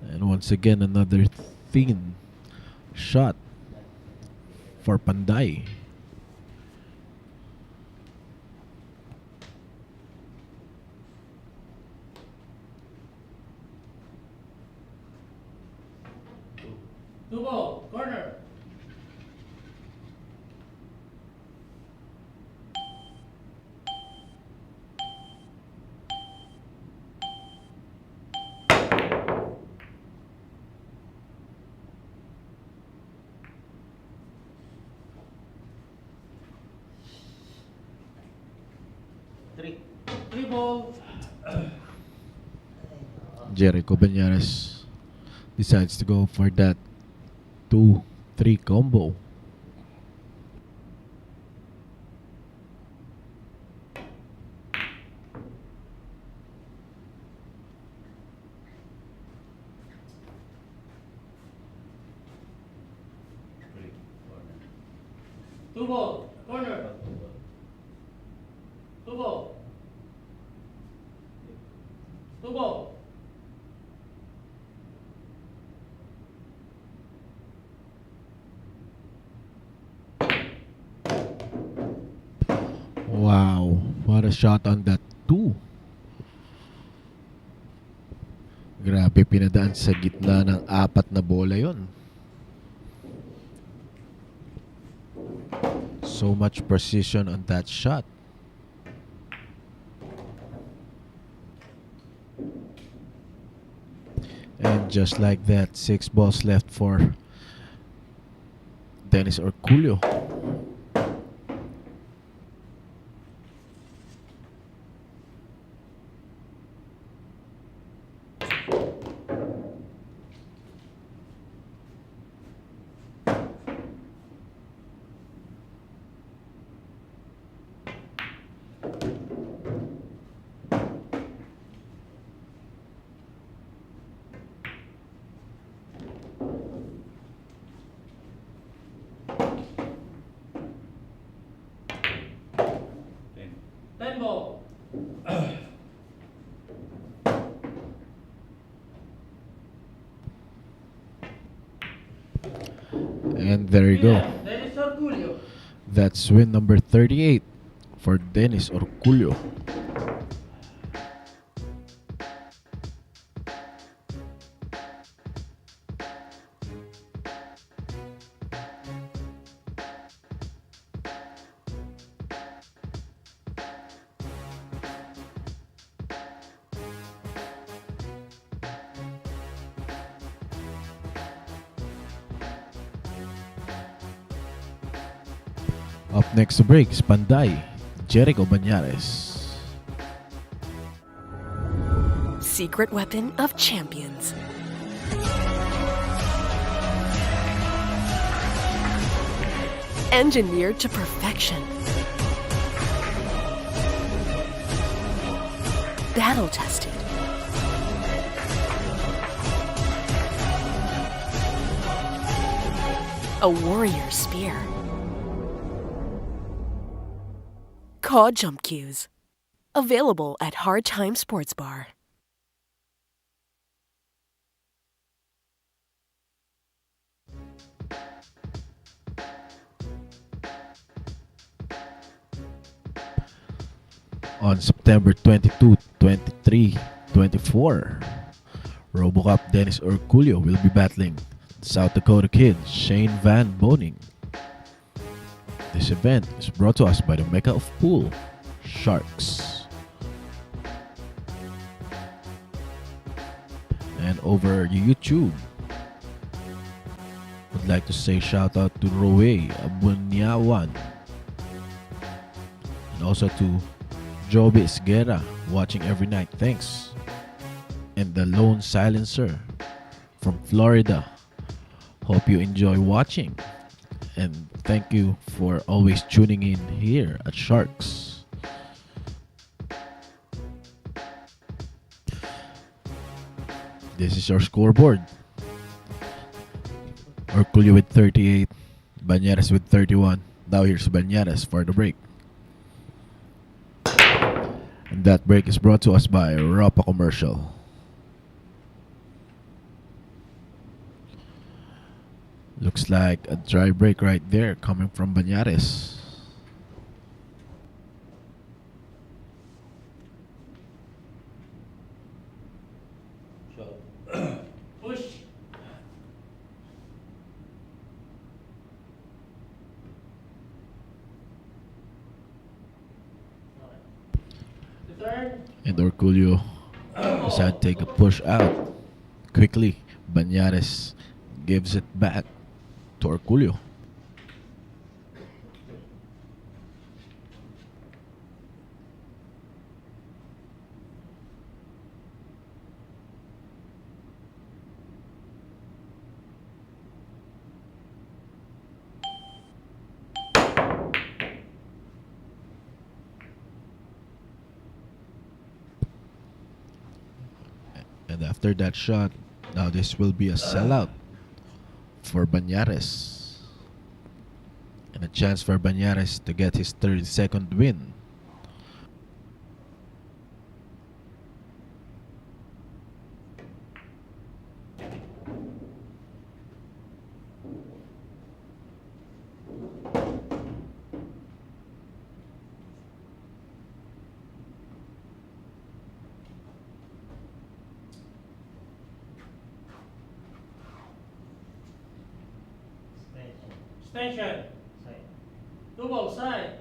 And once again, another thin shot for Panday. Two ball. Corner. Three ball. Jerico Bañares decides to go for that 2-3 combo. Two ball. Corner. Two ball. Two ball. Wow, what a shot on that 2. Grabe, pinadaan sa gitna ng 4 na bola yon. So much precision on that shot. And just like that, 6 balls left for Dennis Orcollo. ball. And there you go. Dennis Orcollo. That's win number 38 for Dennis Orcollo. Up next to break is Panday, Jerico Bañares. Secret weapon of champions. Engineered to perfection. Battle tested. A warrior spear. Caw Jump Cues. Available at Hard Time Sports Bar. On September 22, 23, 24, RoboCop Dennis Orcollo will be battling South Dakota Kid Shane Van Boning. This event is brought to us by the Mecca of Pool, Sharks. And over YouTube, would like to say shout out to Roe Abunyawan and also to Joby Esguerra watching every night. Thanks. And the Lone Silencer from Florida. Hope you enjoy watching. And thank you for always tuning in here at Sharks. This is your scoreboard. Orcollo with 38, Bañares with 31. Now here's Bañares for the break. And that break is brought to us by Rapa Commercial. Looks like a dry break right there coming from Bañares. Push. Return. And Orcollo decided to take a push out. Quickly, Bañares gives it back to Orcollo. And after that shot, now this will be a sellout for Bañares. And a chance for Bañares to get his 32nd win. Extension. Two ball side.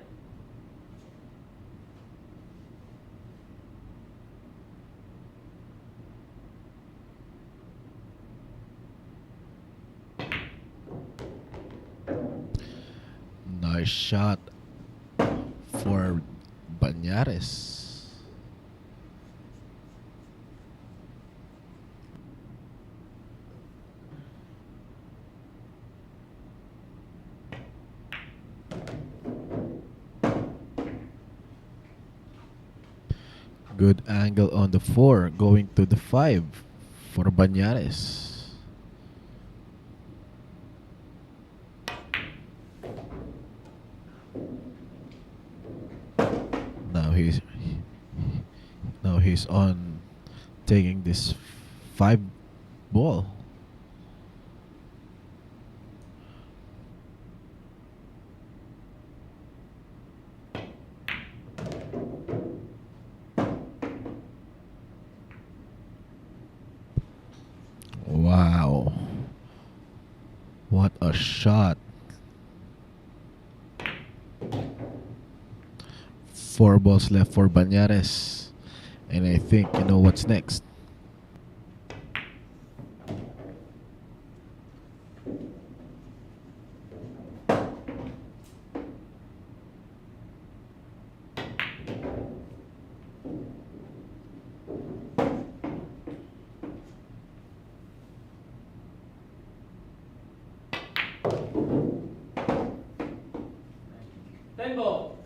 Nice shot for Bañares. Good angle on the 4, going to the 5 for Bañares. Now he's on taking this 5 ball. Wow. What a shot. 4 balls left for Bañares. And I think you know what's next. Tempo.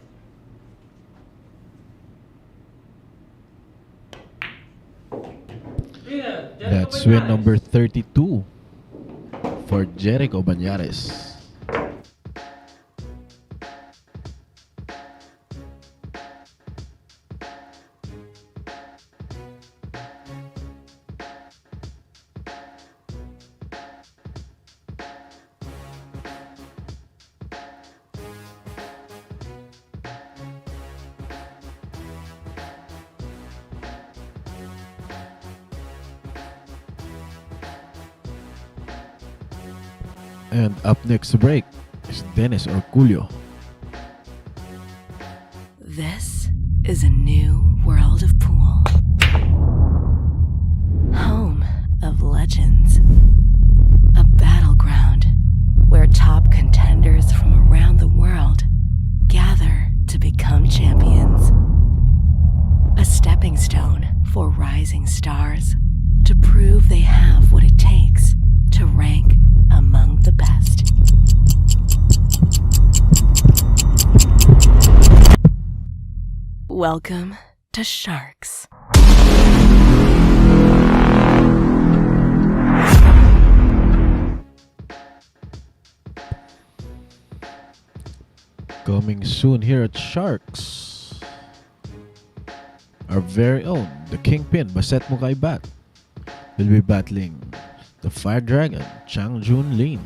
Winner, Jerico That's win Bañares. number 32 for Jerico Bañares. And up next to break is Dennis Orcollo. This is a new world of pool. Home of legends. A battleground where top contenders from around the world gather to become champions. A stepping stone for rising stars to prove they have what it takes to rank among the best. Welcome to Sharks. Coming soon here at Sharks. Our very own, the Kingpin, Baset Mukai Bat, will be battling the Fire Dragon, Chang Jun Lin.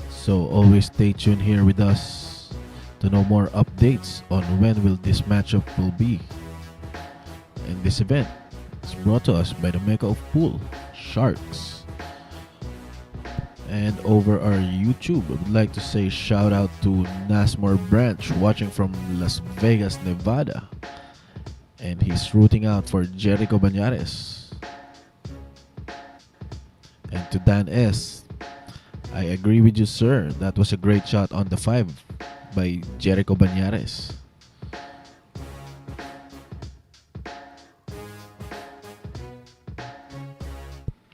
So always stay tuned here with us to know more updates on when will this matchup will be. And this event is brought to us by the Mecca of Pool, Sharks. And over our YouTube, I would like to say shout out to Nasmore Branch watching from Las Vegas, Nevada. And he's rooting out for Jerico Bañares. And to Dan S, I agree with you, sir. That was a great shot on the 5 by Jerico Bañares.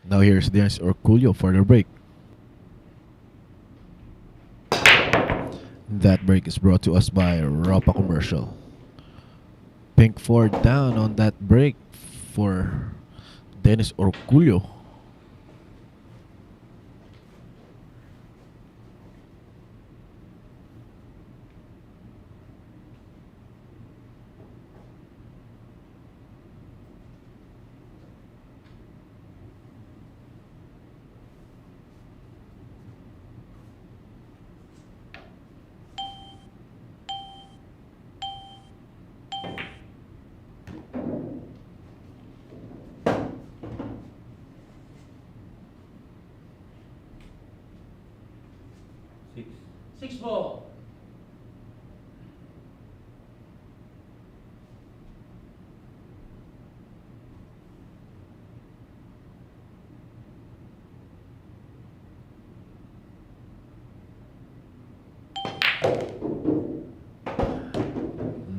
Now here's Dennis Orcollo for the break. That break is brought to us by Ropa Commercial. Pink 4 down on that break for Dennis Orcollo. Six ball.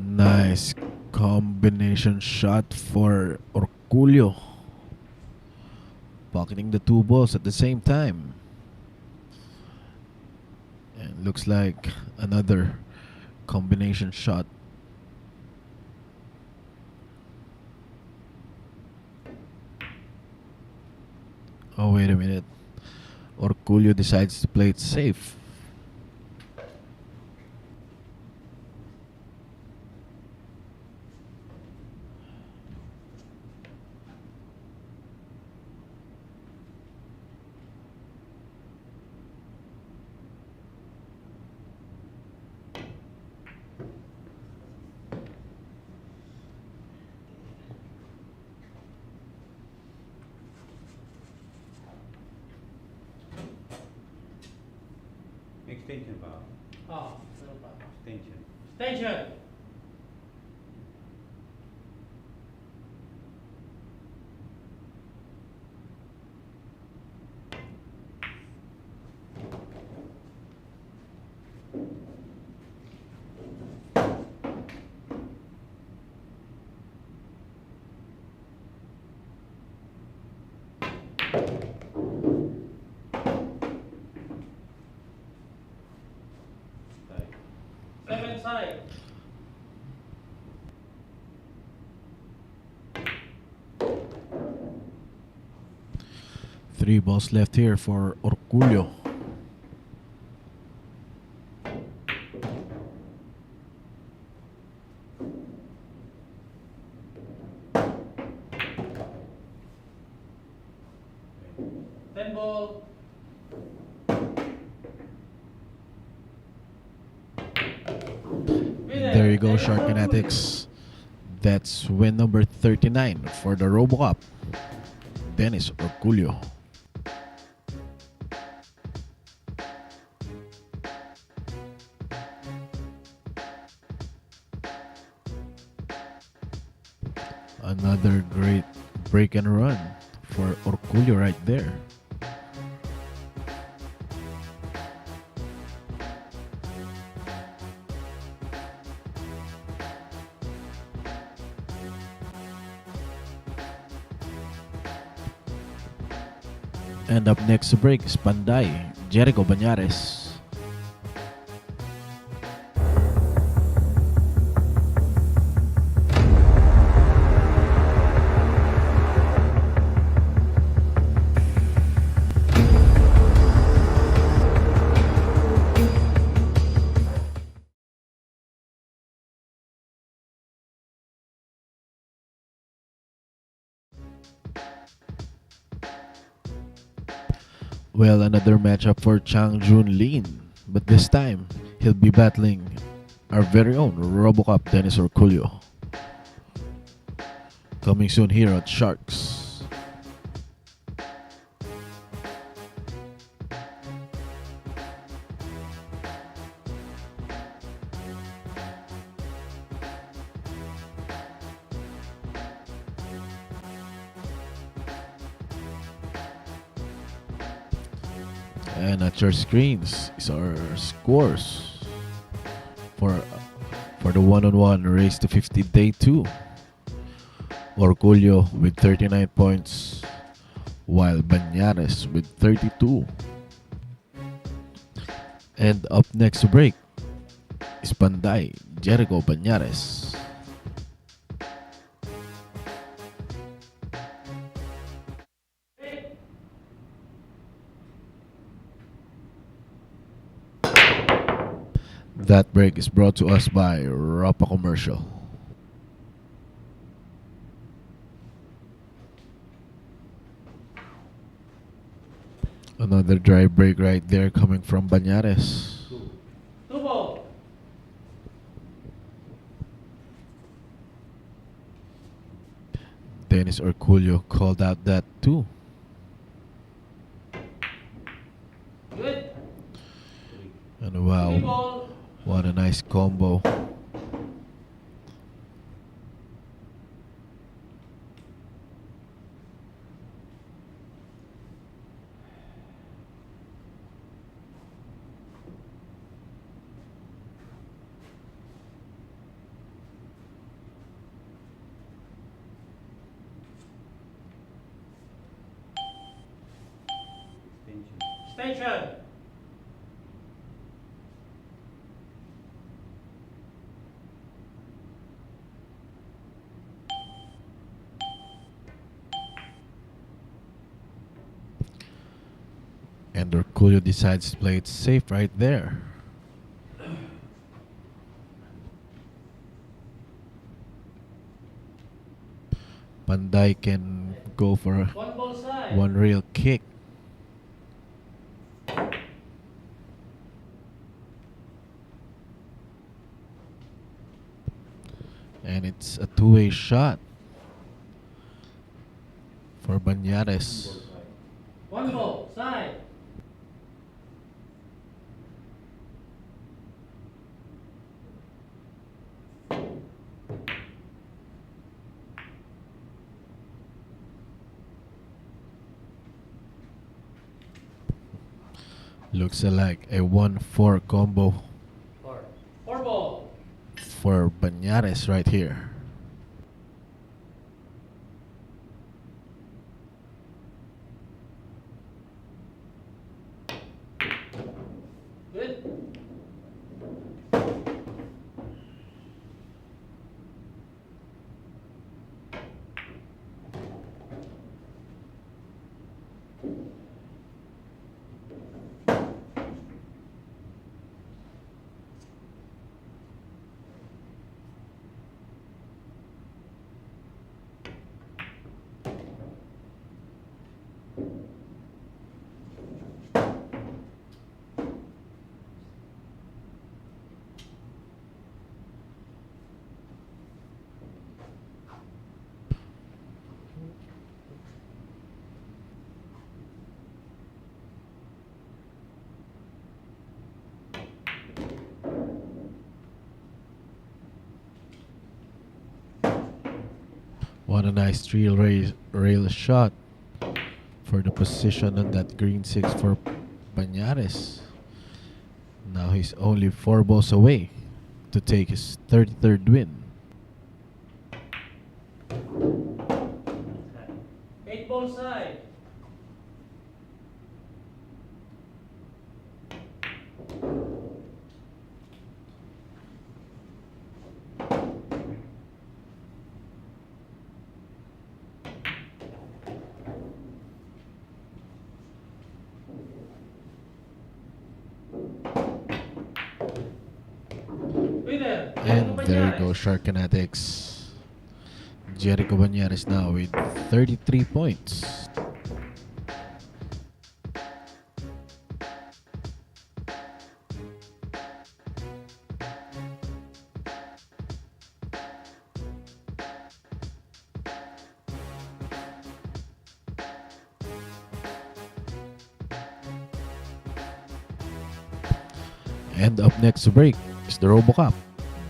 Nice combination shot for Orcollo. Pocketing the 2 balls at the same time. And looks like another combination shot. Oh, wait a minute. Orcollo decides to play it safe. Extension pa. Oh, ano pa? Extension. Station. Seven side. Three balls left here for Orcollo. Ten ball. There you go, Shark Kinetics. That's win number 39 for the RoboCup. Dennis Orcollo. Another great break and run for Orcollo right there. And up next to break is Panday, Jerico Bañares. Well, another matchup for Chang Jun Lin, but this time he'll be battling our very own RoboCup Dennis Orcollo. Coming soon here at Sharks. And at your screens is our scores for the one-on-one race to 50 day 2. Orcollo with 39 points, while Bañares with 32. And up next to break is Panday, Jerico Bañares. That break is brought to us by Rapa Commercial. Another dry break right there coming from Bañares. Two ball. Dennis Orcollo called out that too. Good. And Three wow, ball. what a nice combo. Station. And Orcollo decides to play it safe right there. Panday can go for One ball side. one real kick. And it's a two-way shot for Bañares. One ball side. Looks like a 1-4 combo Four. Four ball. for Bañares right here. Good. What a nice rail shot for the position on that green 6 for Bañares. Now he's only 4 balls away to take his 33rd win. Eight ball side. Winner. And there goes Shark Kinetics. Jerico Bañares now with 33 points. And up next to break is the RoboCop,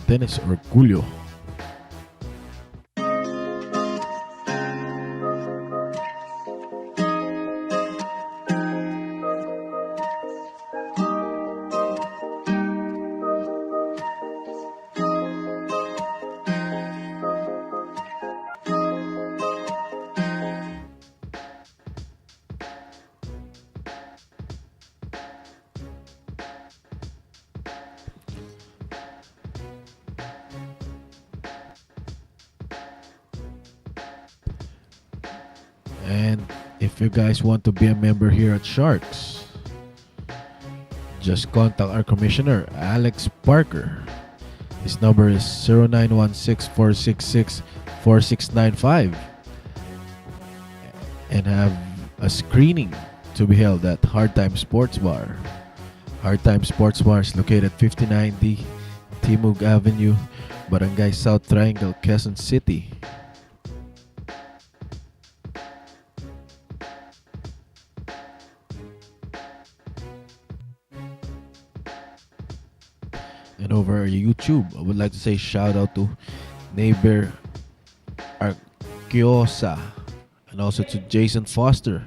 Dennis Orcollo. And if you guys want to be a member here at Sharks, just contact our commissioner, Alex Parker. His number is 0916-466-4695 and have a screening to be held at Hard Time Sports Bar. Hard Time Sports Bar is located at 5090 Timog Avenue, Barangay South Triangle, Quezon City. And over YouTube, I would like to say shout out to neighbor Arkiosa and also to Jason Foster.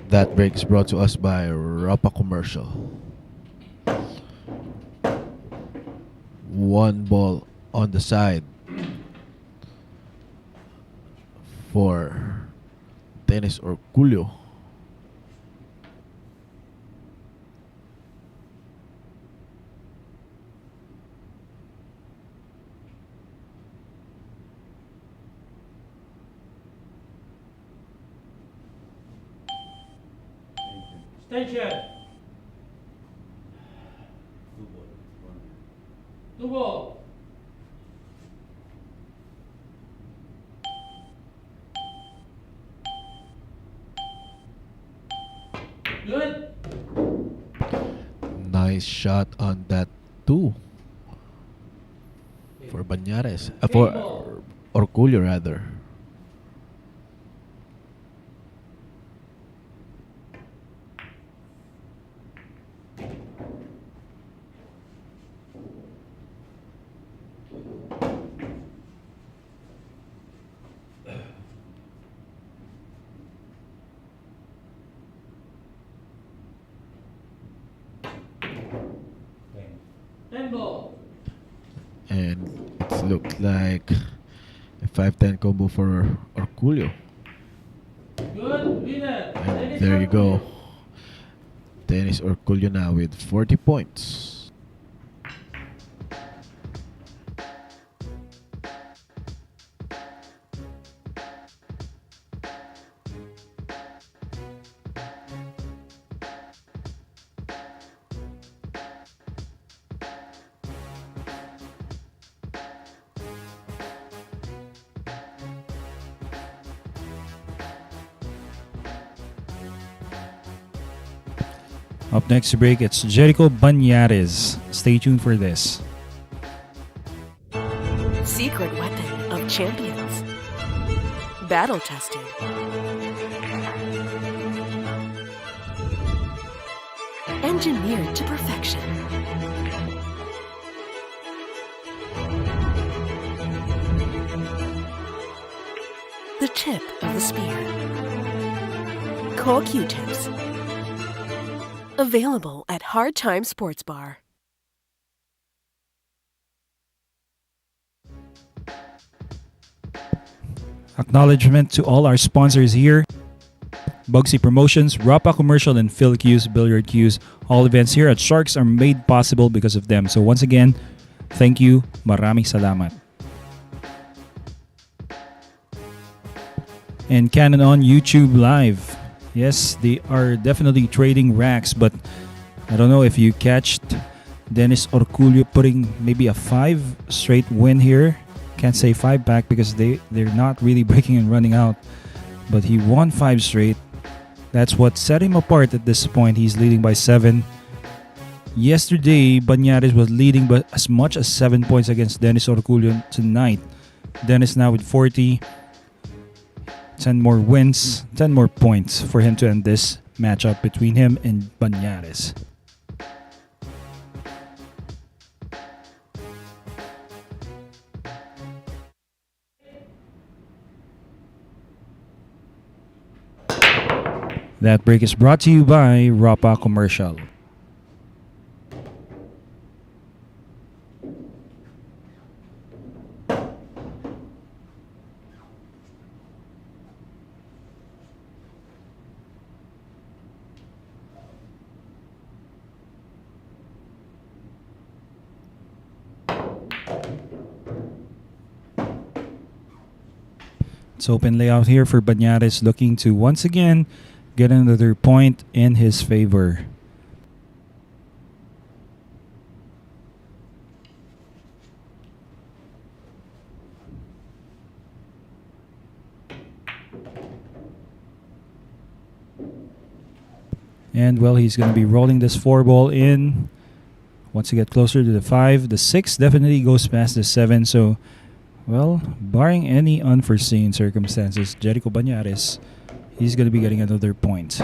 That break is brought to us by Rapa Commercial. 1 ball on the side for Dennis Orcollo. Station. Two ball. Good. Nice shot on that 2 for Bañares. For Orcollo rather. 10 ball. And it looked like a 5-10 combo for Orcollo. Good. Winner. And there you go. Dennis Orcollo now with 40 points. Up next to break, it's Jerico Bañares. Stay tuned for this. Secret weapon of champions. Battle tested. Engineered to perfection. The tip of the spear. Cool Q-tips. Available at Hard Time Sports Bar. Acknowledgement to all our sponsors here. Bugsy Promotions, Rapa Commercial, and Phil Q's Billiard Q's. All events here at Sharks are made possible because of them. So once again, thank you. Maraming salamat. And Canon on YouTube Live. Yes, they are definitely trading racks, but I don't know if you catched Dennis Orcollo putting maybe a 5 straight win here. Can't say 5-pack because they're not really breaking and running out. But he won 5 straight. That's what set him apart at this point. He's leading by 7. Yesterday, Bañares was leading by as much as 7 points against Dennis Orcollo tonight. Dennis now with 40. 10 more wins, 10 more points for him to end this matchup between him and Bañares. That break is brought to you by Rapa Commercial. It's open layout here for Bañares, looking to once again get another point in his favor. And well, he's going to be rolling this 4-ball in. Once you get closer to the 5, the 6 definitely goes past the 7. So, well, barring any unforeseen circumstances, Jerico Bañares, he's going to be getting another point.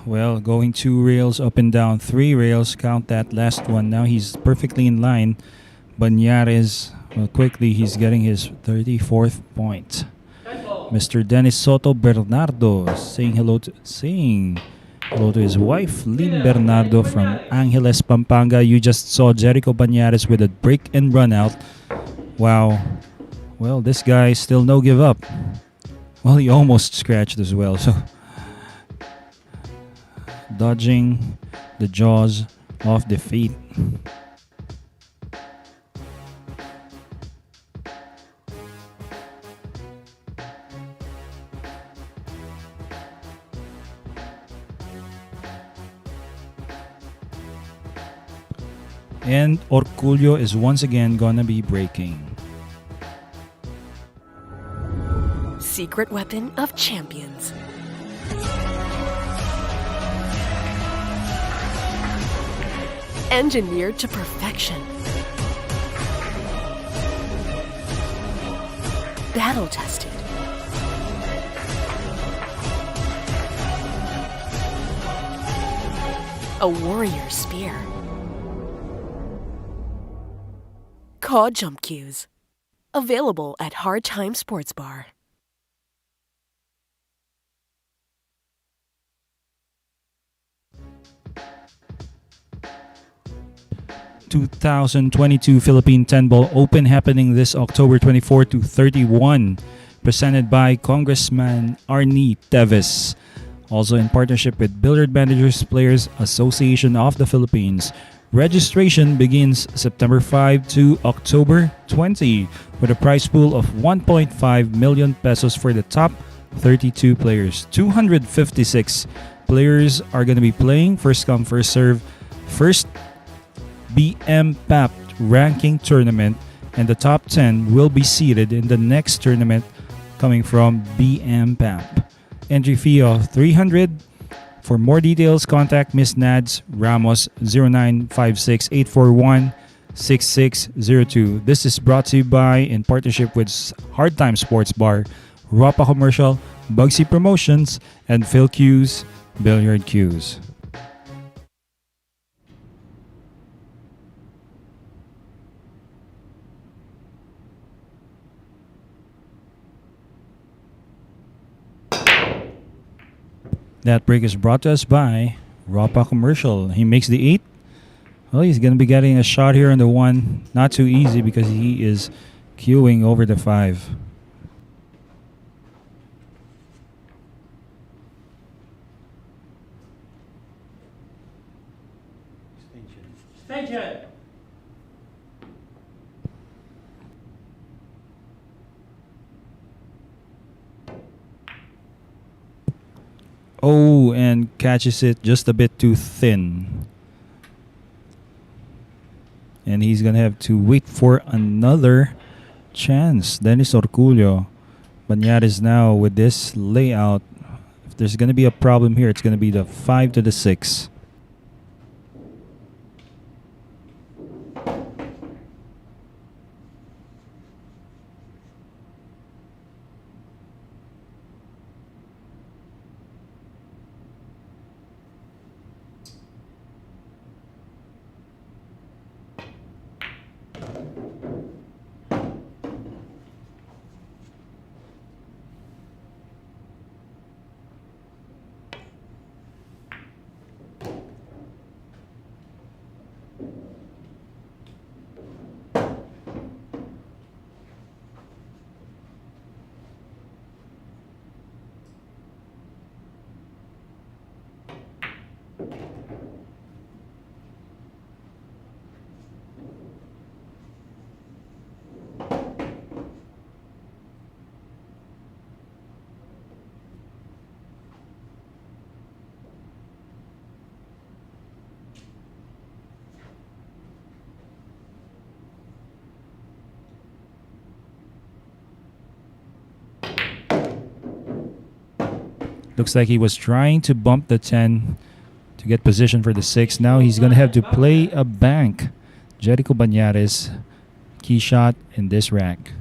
Well, going 2 rails up and down, 3 rails, count that last one. Now he's perfectly in line. Bañares, well, quickly he's getting his 34th point. Mr. Dennis Soto Bernardo saying hello to his wife, Lynn Bernardo from Angeles, Pampanga. You just saw Jerico Bañares with a break and run out. Wow. Well, this guy still no give up. Well, he almost scratched as well, so dodging the jaws of defeat. And Orcollo is once again gonna be breaking. Secret weapon of champions. Engineered to perfection. Battle tested. A warrior spear. Cod Jump Cues. Available at Hard Time Sports Bar. ...2022 Philippine 10-Ball Open happening this October 24 to 31. Presented by Congressman Arnie Teves. Also in partnership with Billiard Managers Players Association of the Philippines. Registration begins September 5 to October 20 with a prize pool of 1.5 million pesos for the top 32 players. 256 players are going to be playing. First come, first serve. First BMPAP ranking tournament, and the top 10 will be seeded in the next tournament coming from BMPAP. Entry fee of 300. For more details, contact Ms. Nads Ramos 0956-841-6602. This is brought to you by in partnership with Hard Time Sports Bar, Ropa Commercial, Bugsy Promotions, and Phil Q's Billiard Cues. That break is brought to us by Ropa Commercial. He makes the 8. Well, he's going to be getting a shot here on the 1. Not too easy because he is queuing over the 5. Station. Oh, and catches it just a bit too thin. And he's going to have to wait for another chance. Dennis Orcollo. Bañares now with this layout. If there's going to be a problem here, it's going to be the 5 to the 6. Looks like he was trying to bump the 10 to get position for the 6. Now he's going to have to play a bank. Jerico Bañares, key shot in this rack.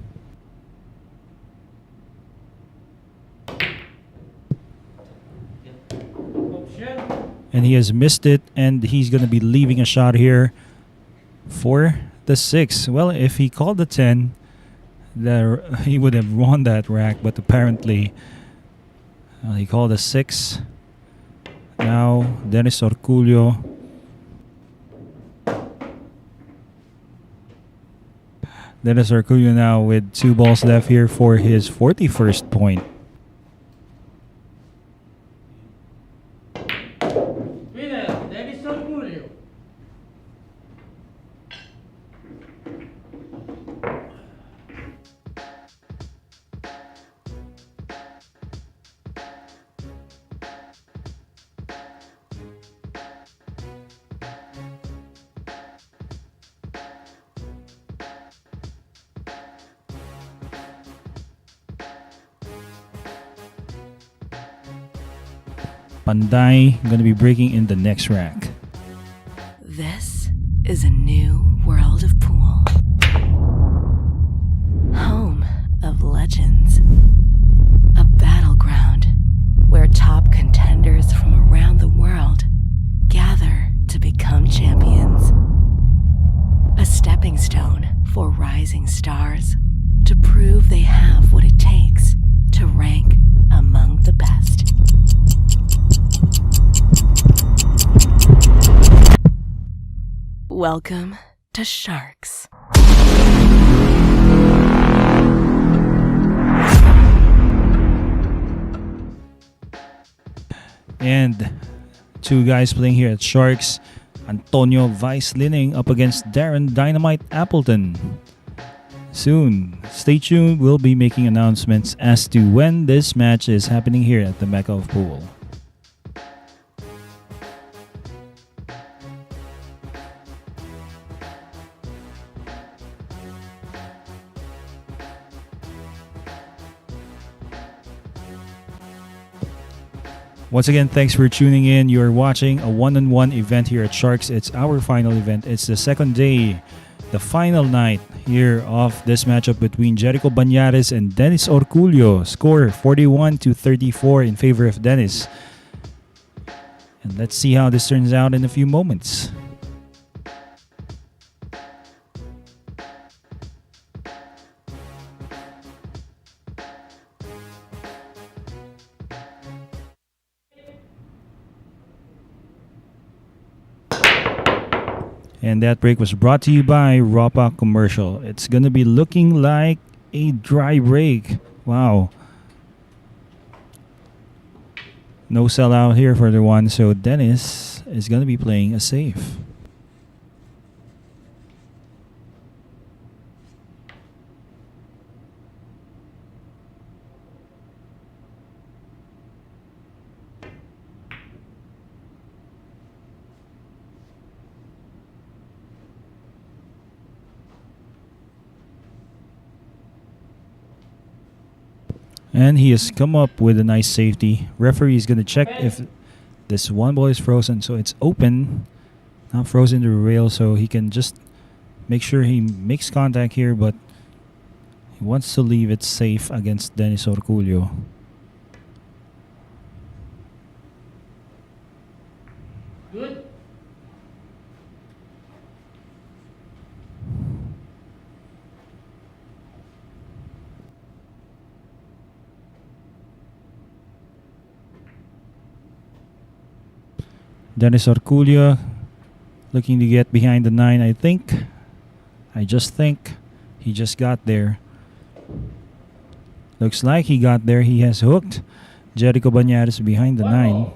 And he has missed it, and he's going to be leaving a shot here for the 6. Well, if he called the 10, he would have won that rack, but apparently he called a 6. Now, Dennis Orcollo. Dennis Orcollo now with 2 balls left here for his 41st point. Winner, Dennis Orcollo. Panday going to be breaking in the next rack. This is a new world of pool. Home of legends. A battleground where top contenders from around the world gather to become champions. A stepping stone for rising stars to prove they have what it takes to rank among the best. Welcome to Sharks. And two guys playing here at Sharks. Antonio Vice Lining up against Darren Dynamite Appleton. Soon, stay tuned. We'll be making announcements as to when this match is happening here at the Mecca of Pool. Once again, thanks for tuning in. You're watching a one-on-one event here at Sharks. It's our final event. It's the second day, the final night here of this matchup between Jerico Bañares and Dennis Orcollo. Score 41-34 in favor of Dennis. And let's see how this turns out in a few moments. And that break was brought to you by Ropa Commercial. It's going to be looking like a dry break. Wow. No sellout here for the one, so Dennis is going to be playing a safe. And he has come up with a nice safety. Referee is going to check if this one ball is frozen. So it's open, not frozen to the rail. So he can just make sure he makes contact here. But he wants to leave it safe against Dennis Orcollo. Good. Dennis Orcollo looking to get behind the 9, I think. I just think he just got there. Looks like he got there. He has hooked Jerico Bañares behind the 9.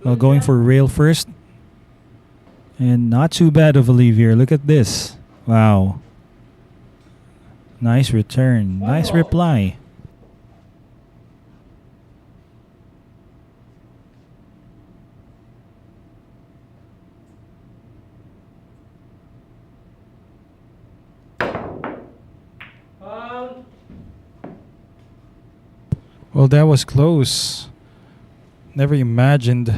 Well, going for rail first. And not too bad of a leave here. Look at this. Wow. Nice return. Nice reply. Well, that was close. Never imagined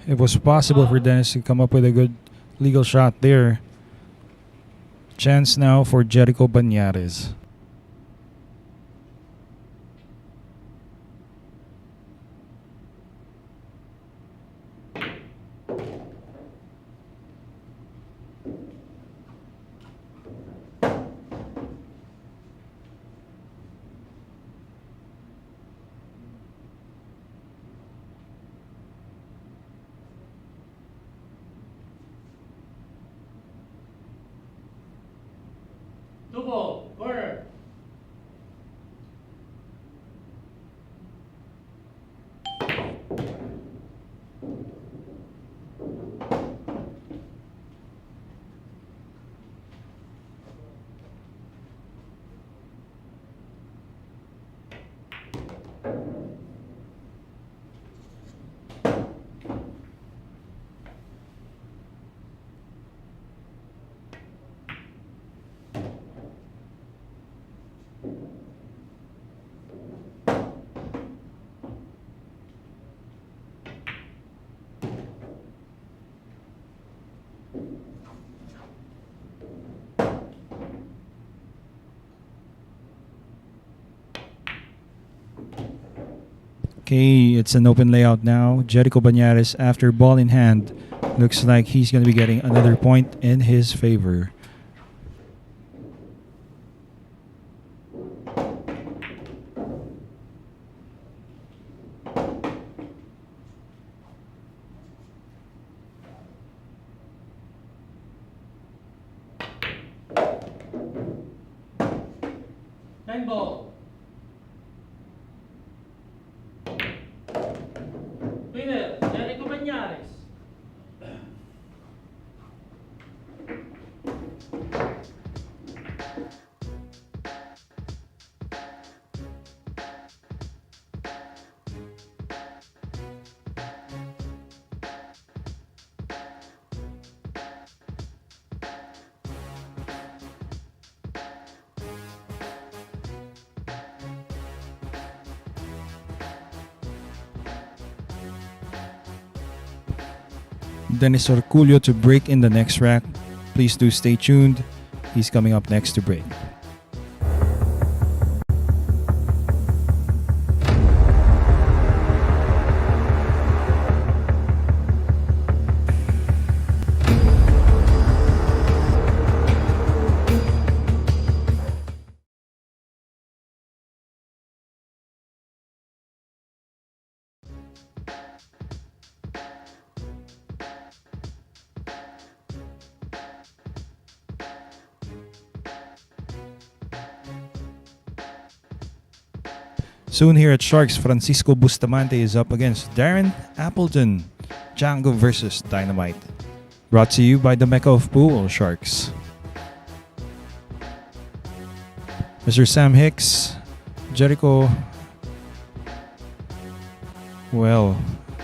it was possible for Dennis to come up with a good legal shot there. Chance now for Jerico Bañares. Two ball, corner. Okay, it's an open layout now. Jerico Bañares, after ball in hand, looks like he's going to be getting another point in his favor. Nine ball. Winner, Jerico Bañares. Dennis Orcollo to break in the next rack. Please do stay tuned. He's coming up next to break. Soon here at Sharks, Francisco Bustamante is up against Darren Appleton. Django versus Dynamite. Brought to you by the Mecca of Pool, Sharks. Mr. Sam Hicks, Jericho. Well,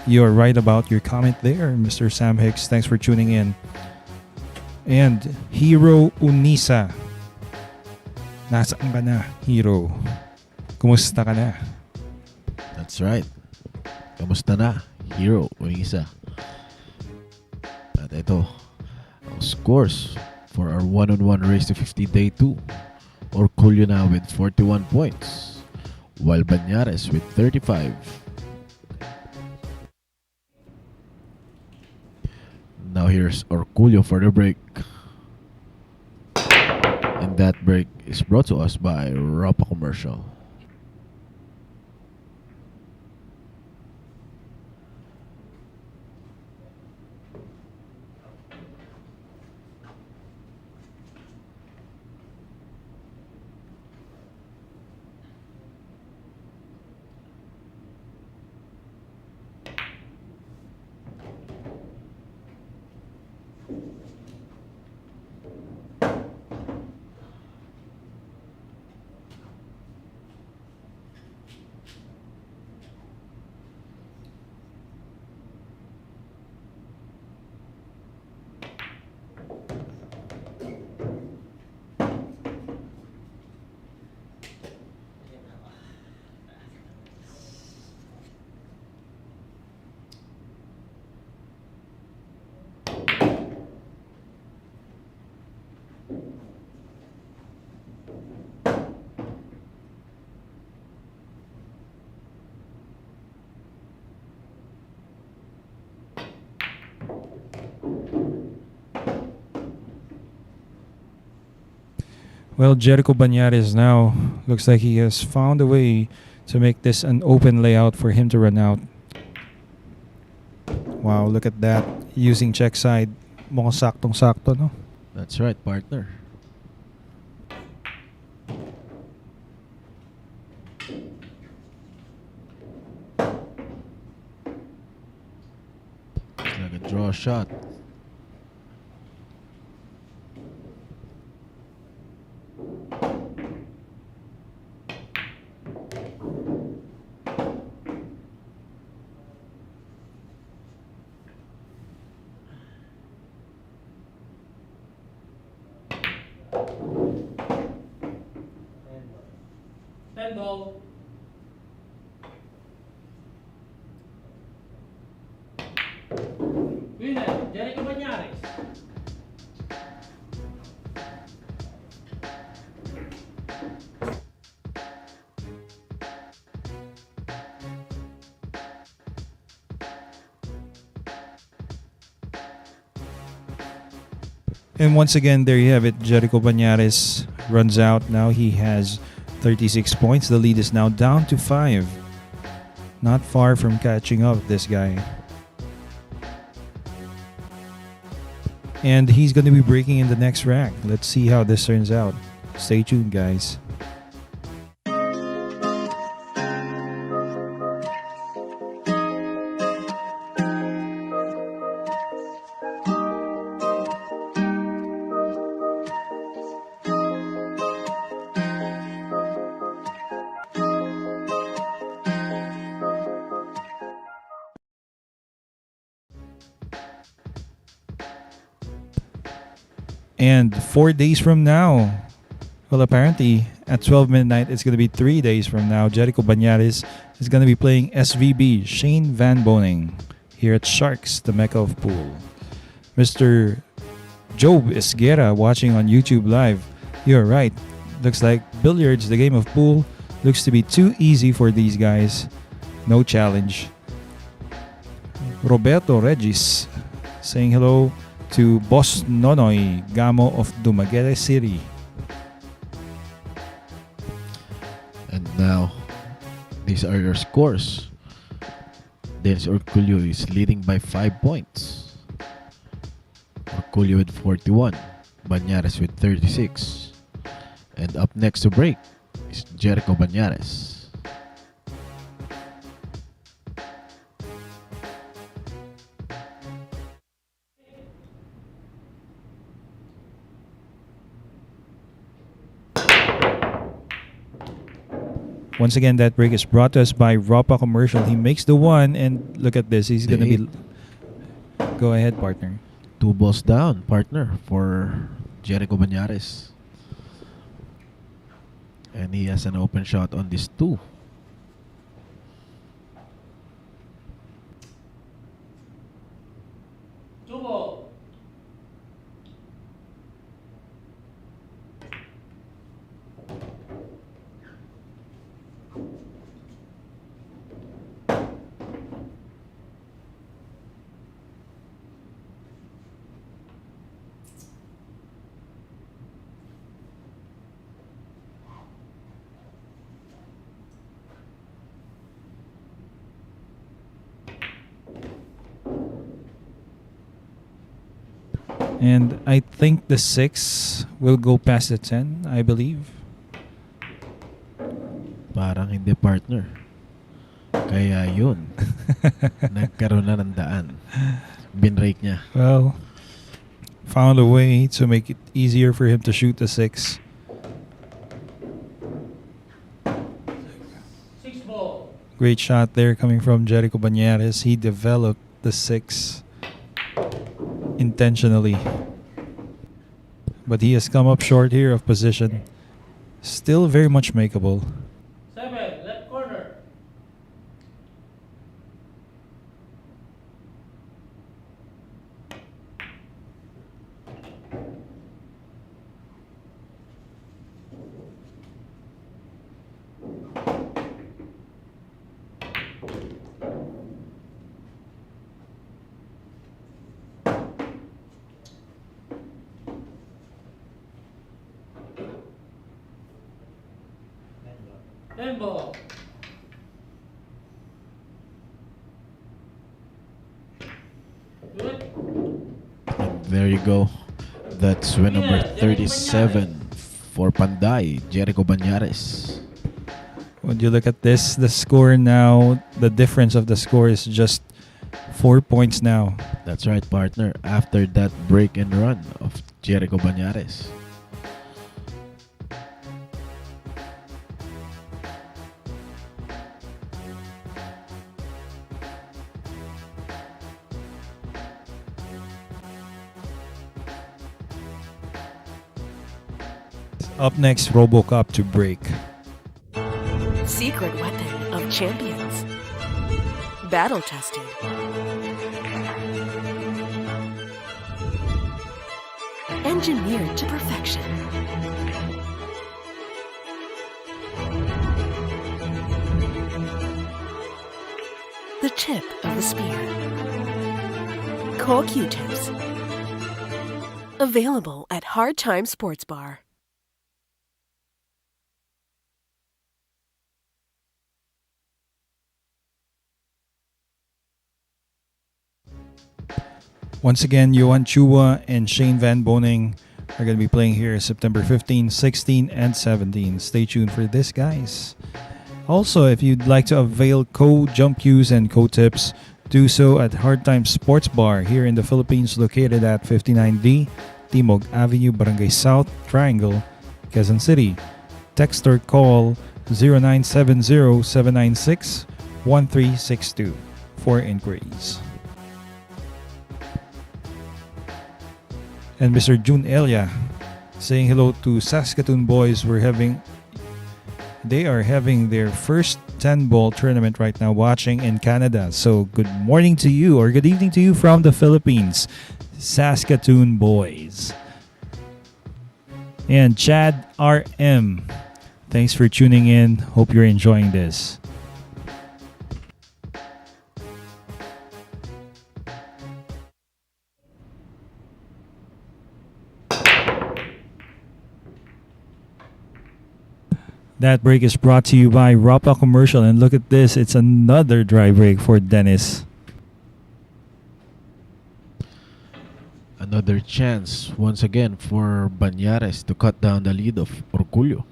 you're right about your comment there, Mr. Sam Hicks. Thanks for tuning in. And Hero Unisa. Nasaan ka na, Hero? Kumusta ka na? That's right. Kamusta na, Hero Unisa? At ito, ang scores for our one-on-one race to 50 day 2. Orcollo na with 41 points, while Bañares with 35. Now here's Orcollo for the break. And that break is brought to us by Rapa Commercial. Well, Jerico Bañares now looks like he has found a way to make this an open layout for him to run out. Wow, look at that. Using check side. Mukhang saktong-sakto, no? That's right, partner. It's like a draw shot. Ten ball. Winner, Jerico Bañares. And once again, there you have it. Jerico Bañares runs out. Now he has 36 points. The lead is now down to 5. Not far from catching up this guy. And he's going to be breaking in the next rank. Let's see how this turns out. Stay tuned, guys. And 4 days from now, well, apparently at 12 midnight, it's going to be 3 days from now. Jerico Bañares is going to be playing SVB, Shane Van Boning, here at Sharks, the Mecca of Pool. Mr. Job Esguerra watching on YouTube Live. You're right. Looks like Billiards, the game of pool, looks to be too easy for these guys. No challenge. Roberto Regis saying hello to Boss Nonoy Gamo of Dumaguete City. And now, these are your scores. Dennis Orcollo is leading by 5 points. Orcollo with 41. Bañares with 36. And up next to break is Jerico Bañares. Once again, that break is brought to us by Ropa Commercial. He makes the one, and look at this. He's going to be... Go ahead, partner. 2 balls down, partner, for Jerico Bañares. And he has an open shot on this 2. Two ball. And I think the 6 will go past the 10, I believe. Parang hindi, partner. Kaya yun. Nagkaroon na ng daan. Binrake niya. Well, found a way to make it easier for him to shoot the 6. 6 ball. Great shot there coming from Jerico Bañares. He developed the 6 intentionally. But he has come up short here of position. Still very much makeable. 7, left corner. Ten ball. Good. And there you go. That's win number 37 for Panday, Jerico Bañares. When you look at this, the score now, the difference of the score is just 4 points now. That's right, partner. After that break and run of Jerico Bañares. Up next, RoboCop to break. Secret weapon of champions. Battle tested. Engineered to perfection. The tip of the spear. Core Q-tips. Available at Hard Time Sports Bar. Once again, Johan Chua and Shane Van Boning are going to be playing here September 15, 16, and 17. Stay tuned for this, guys. Also, if you'd like to avail co-jump cues and co-tips, do so at Hard Time Sports Bar here in the Philippines, located at 59D Timog Avenue, Barangay South, Triangle, Quezon City. Text or call 0970-796-1362 for inquiries. And Mr. June Elia saying hello to Saskatoon boys. They are having their first 10-ball tournament right now, watching in Canada. So good morning to you, or good evening to you from the Philippines, Saskatoon boys. And Chad RM, thanks for tuning in. Hope you're enjoying this. That break is brought to you by Rapa Commercial. And look at this, it's another dry break for Dennis. Another chance once again for Bañares to cut down the lead of Orcollo.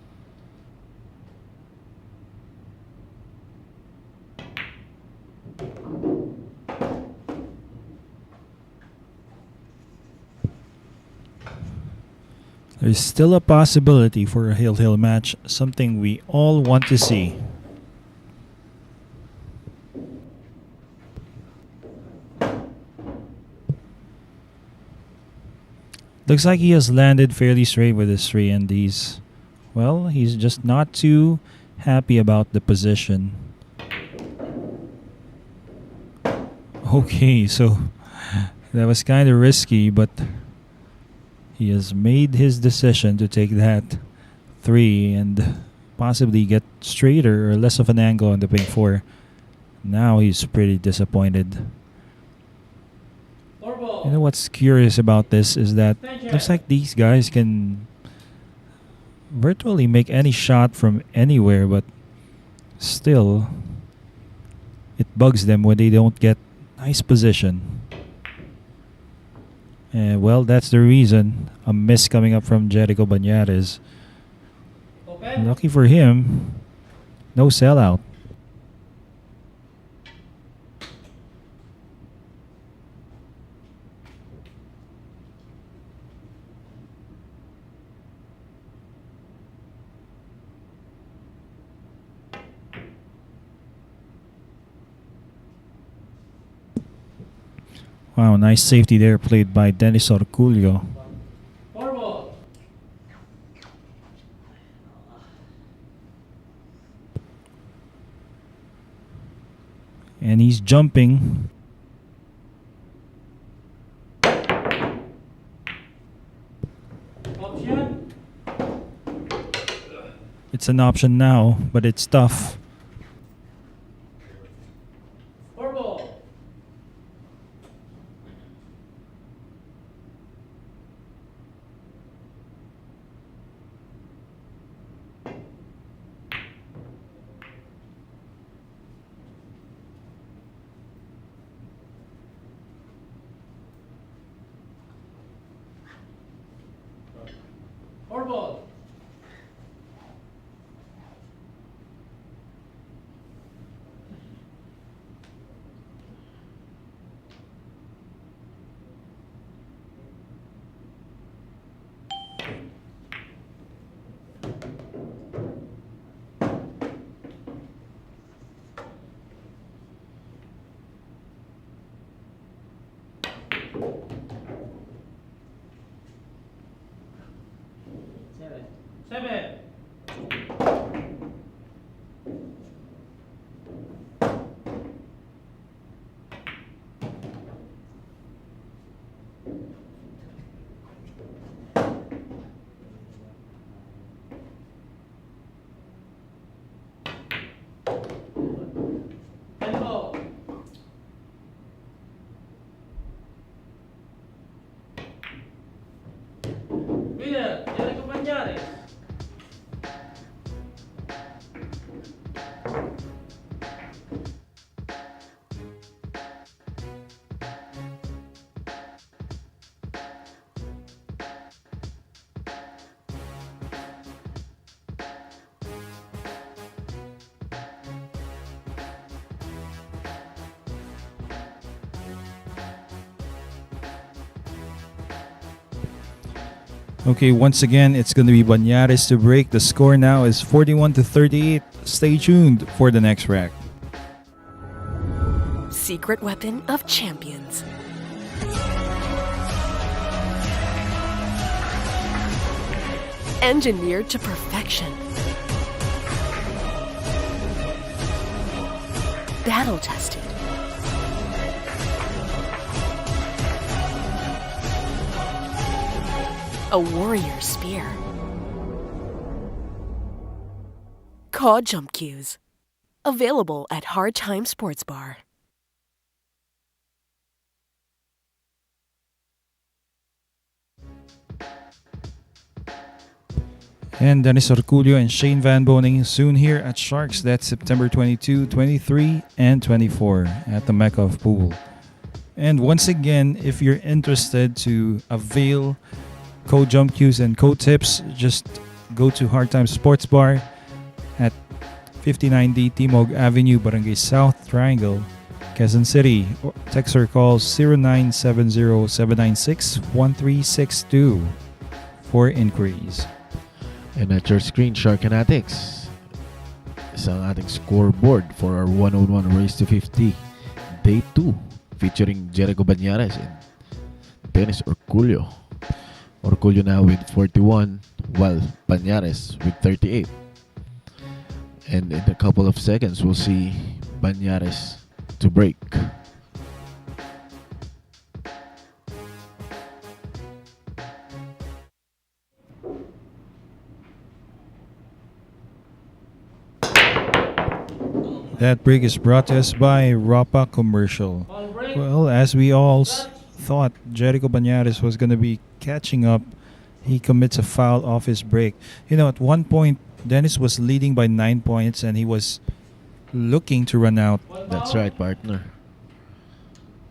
There's still a possibility for a hill-hill match, something we all want to see. Looks like he has landed fairly straight with his 3 and Ds. Well, he's just not too happy about the position. Okay, so that was kind of risky, but he has made his decision to take that 3 and possibly get straighter or less of an angle on the pink 4. Now he's pretty disappointed. You know what's curious about this is that looks like these guys can virtually make any shot from anywhere, but still it bugs them when they don't get nice position. Well, that's the reason. A miss coming up from Jerico Bañares. Lucky for him, no sellout. Wow, nice safety there played by Dennis Orcollo. And he's jumping. Option. It's an option now, but it's tough. 4 ball. Four ball. Okay, once again, it's going to be Bañares to break. The score now is 41-38. Stay tuned for the next rack. Secret weapon of champions. Engineered to perfection. Battle tested. A warrior spear. Caw Jump Cues. Available at Hard Time Sports Bar. And Dennis Orcollo and Shane Van Boning soon here at Sharks. That's September 22, 23, and 24 at the Mecca of Pool. And once again, if you're interested to avail code jump cues and code tips, just go to Hard Time Sports Bar at 59D Timog Avenue, Barangay South Triangle, Quezon City. Text or call 0970-796-1362 for inquiries. And at your screen, Shark Fanatics, isa ang ating scoreboard for our 1-on-1 Race to 50 Day 2 featuring Jerico Bañares and Dennis Orcollo. Orcollo now with 41 while Bañares with 38. And in a couple of seconds, we'll see Bañares to break. That break is brought to us by Rapa Commercial. Well, as we all thought Jerico Bañares was going to be catching up, he commits a foul off his break. You know, at one point, Dennis was leading by 9 points and he was looking to run out. That's right, partner.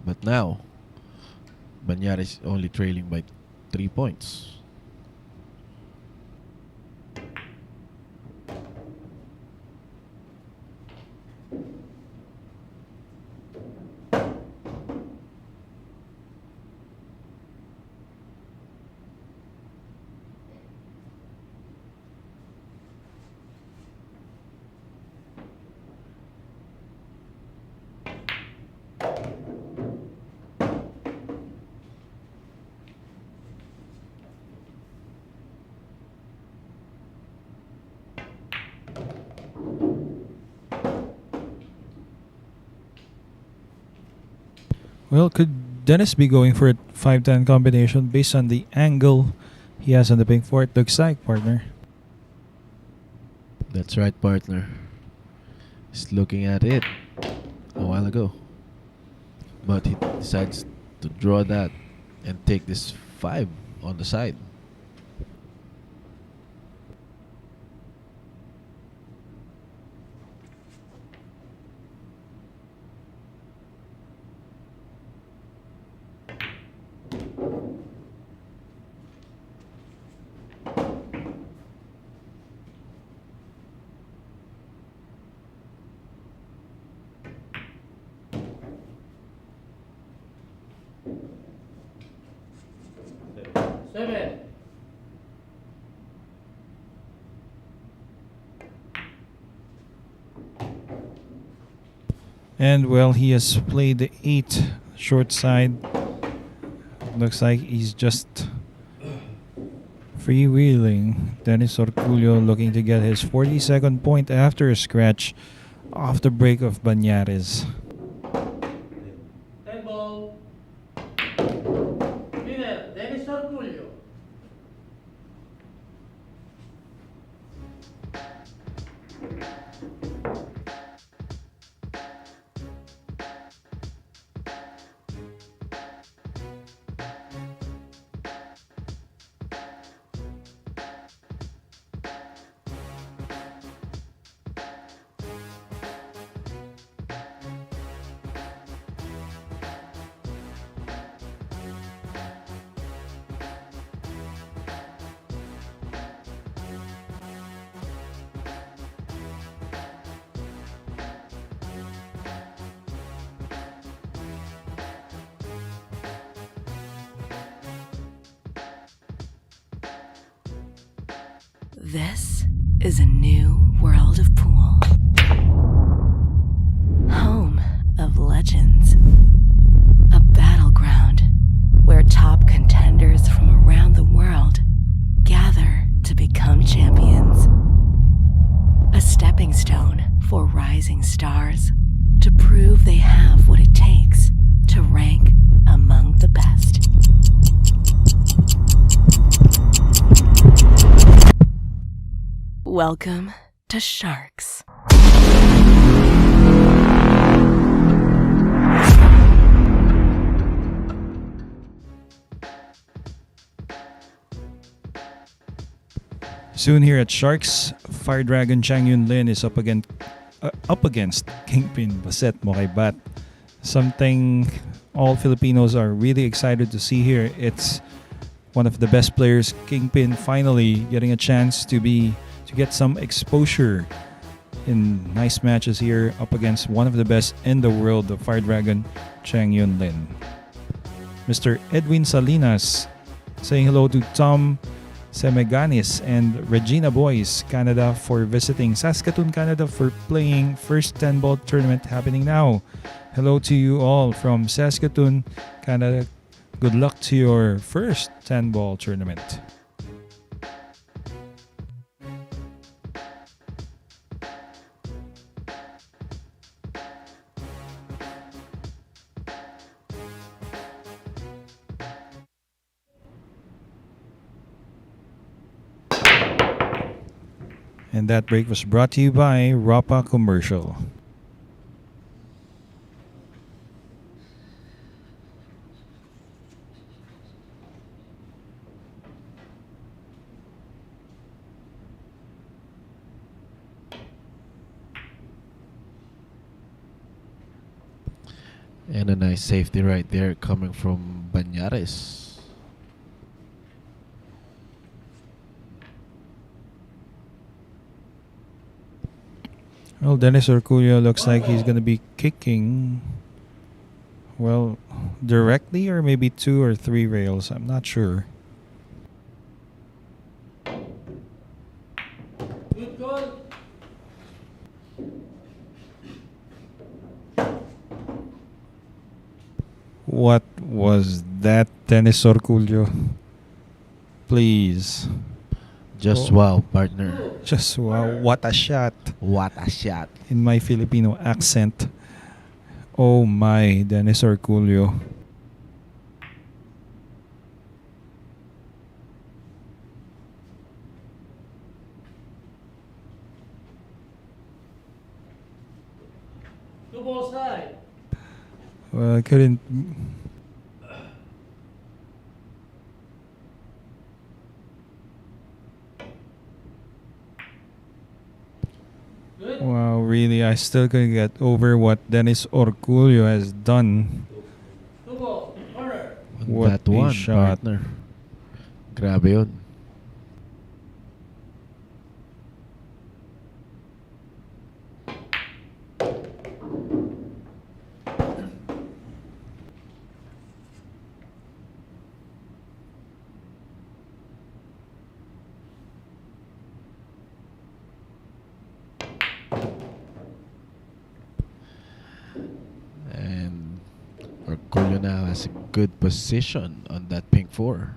But now, Bañares only trailing by 3 points. Well, could Dennis be going for a 5-10 combination based on the angle he has on the pink four? It looks like, partner. That's right, partner. He's looking at it a while ago. But he decides to draw that and take this 5 on the side. Seven. And well, he has played the 8 short side. Looks like he's just freewheeling. Dennis Orcollo looking to get his 42nd point after a scratch off the break of Bañares. 10 ball. Winner, Dennis Orcollo. This is a new world of pool. Home of legends. A battleground where top contenders from around the world gather to become champions. A stepping stone for rising stars to prove they have what it takes to rank among the best. Welcome to Sharks. Soon here at Sharks, Fire Dragon Chang Yun Lin is up against Kingpin Baset Mokaybat. Something all Filipinos are really excited to see here. It's one of the best players, Kingpin, finally getting a chance to get some exposure in nice matches here up against one of the best in the world, the Fire Dragon Chang Yun Lin. Mr. Edwin Salinas saying hello to Tom Semeganis and Regina Boys, Canada, for visiting Saskatoon, Canada, for playing first 10-ball tournament happening now. Hello to you all from Saskatoon, Canada. Good luck to your first 10-ball tournament. And that break was brought to you by Rapa Commercial. And a nice safety right there coming from Bañares. Well, Dennis Orcollo looks like he's going to be kicking, well, directly or maybe 2 or 3 rails. I'm not sure. Good call. What was that, Dennis Orcollo? Please. Just Oh. wow, partner. Just wow, what a shot. What a shot. In my Filipino accent. Oh my, Dennis Orcollo. Two ball side. Well, I couldn't. Good. Wow, really, I still couldn't get over what Dennis Orcollo has done. Two ball. Corner. What That a one, shot. partner. Grabe yun. And Orcollo now has a good position on that pink 4.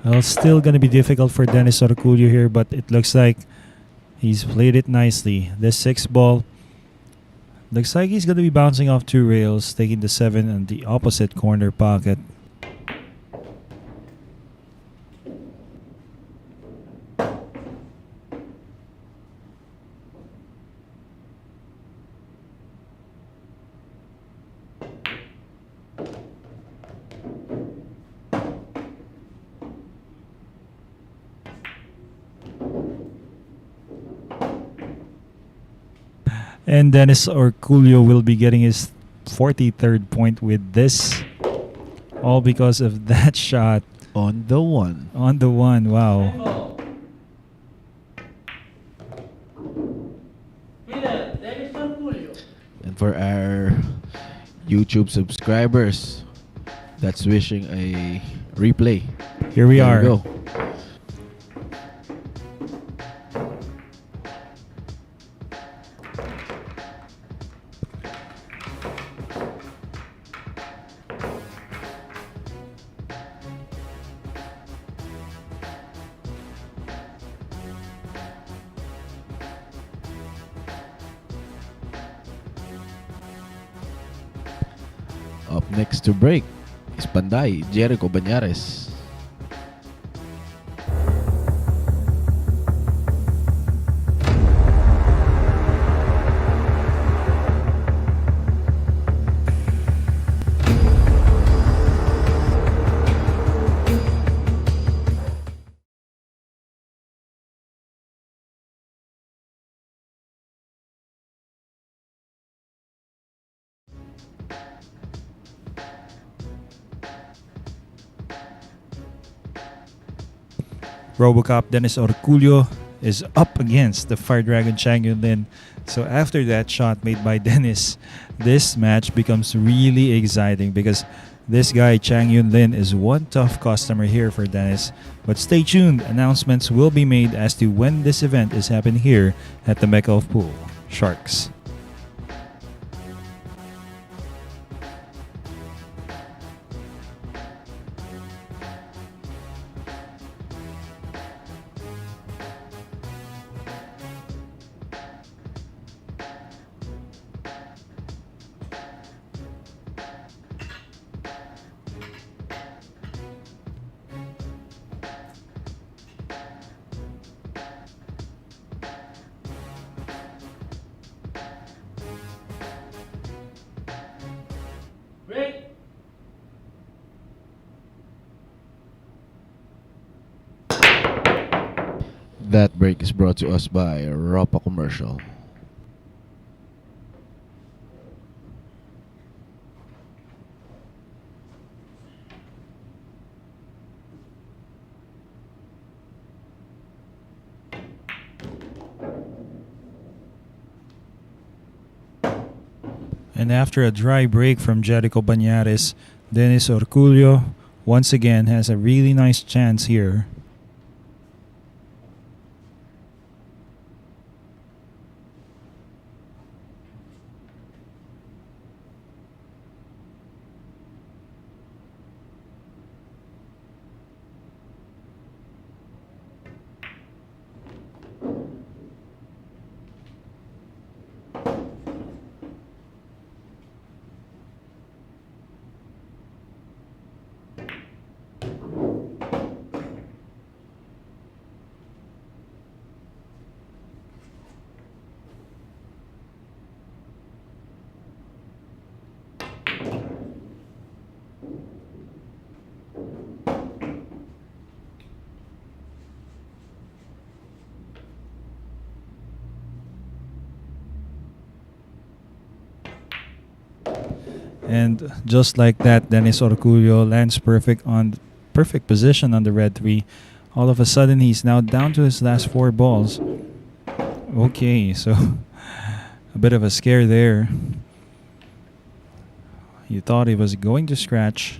Well, still going to be difficult for Dennis Orcollo here, but it looks like he's played it nicely. This 6 ball looks like he's going to be bouncing off 2 rails, taking the 7 on the opposite corner pocket. And Dennis Orcollo will be getting his 43rd point with this. All because of that shot On the one. on the one. Wow. Tempo. Winner, Dennis Orcollo. And for our YouTube subscribers that's wishing a replay, Here we there are. you go. Up next to break is Panday, Jerico, Bañares. RoboCop Dennis Orcollo is up against the Fire Dragon Chang Yun Lin. So after that shot made by Dennis, this match becomes really exciting because this guy Chang Yun Lin is one tough customer here for Dennis. But stay tuned, announcements will be made as to when this event is happening here at the Mecca of Pool, Sharks. Break. That break is brought to us by Ropa Commercial. And after a dry break from Jerico Bañares, Dennis Orcollo once again has a really nice chance here. And just like that, Dennis Orcollo lands perfect position on the red 3. All of a sudden, he's now down to his last 4 balls. Okay, so a bit of a scare there. You thought he was going to scratch.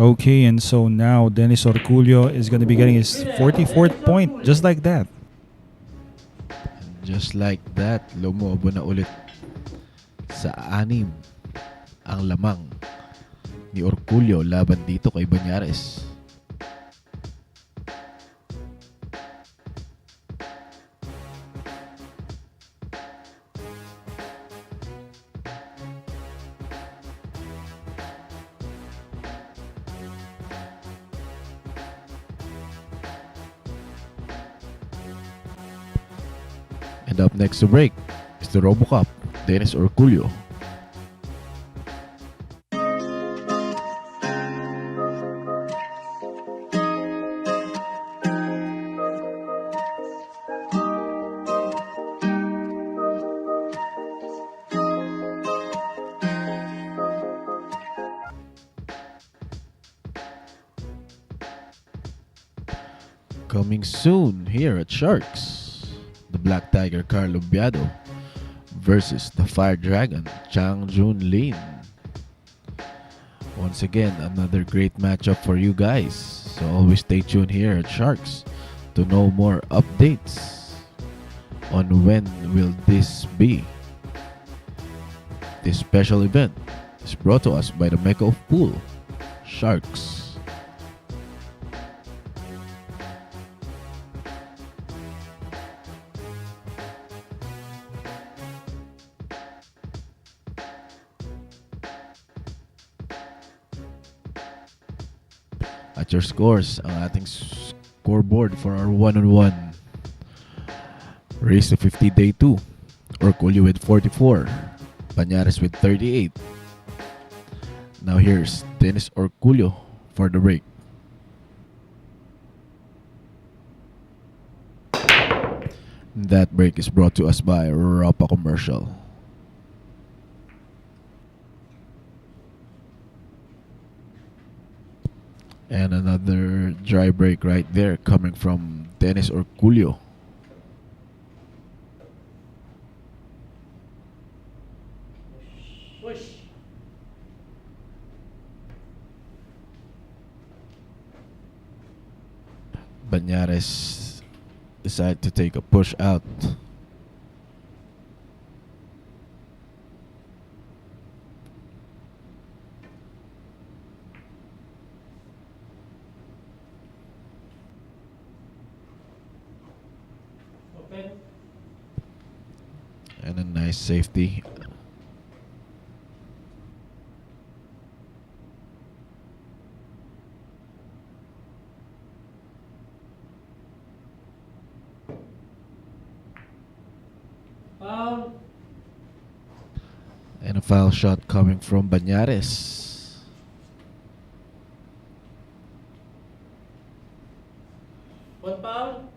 Okay, and so now Dennis Orcollo is going to be getting his 44th point, just like that. Just like that, lumobo na ulit sa 6 ang lamang ni Orcollo laban dito kay Bañares. And up next to break is the RoboCop, Dennis Orcollo. Coming soon here at Sharks, the Black Tiger Carlo Biado versus the Fire Dragon Chang Jun Lin. Once again, another great matchup for you guys. So always stay tuned here at Sharks to know more updates on when will this be. This special event is brought to us by the Mecca of Pool, Sharks. At your scores, ang ating scoreboard for our one-on-one. Race to 50 day 2. Orcollo with 44. Bañares with 38. Now here's Dennis Orcollo for the break. That break is brought to us by Rapa Commercial. And another dry break right there coming from Dennis Orcollo. Push. Bañares decided to take a push out. Open. And a nice safety. Foul. And a foul shot coming from Bañares. One foul.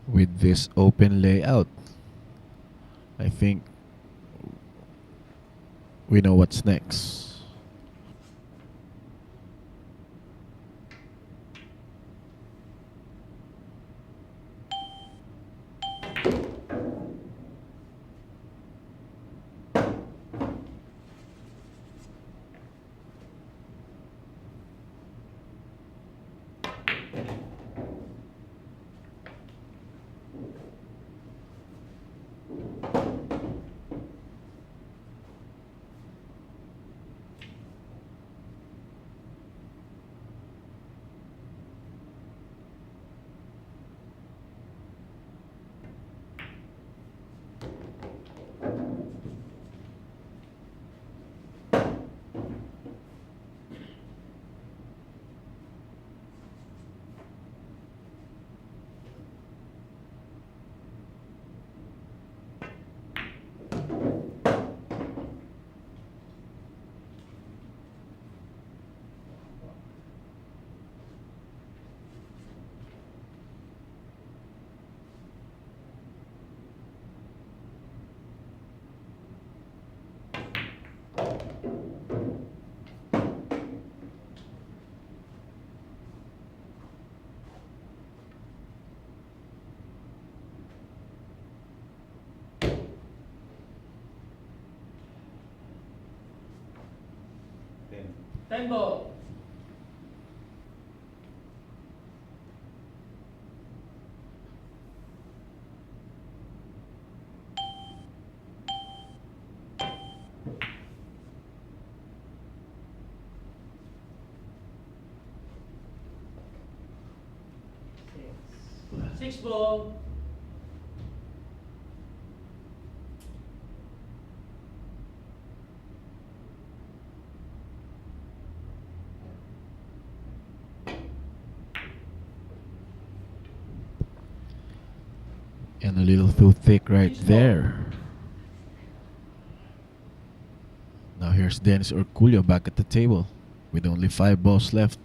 With this open layout, I think we know what's next. 10 ball. Six ball. And a little too thick right there. Now here's Dennis Orcollo back at the table with only 5 balls left.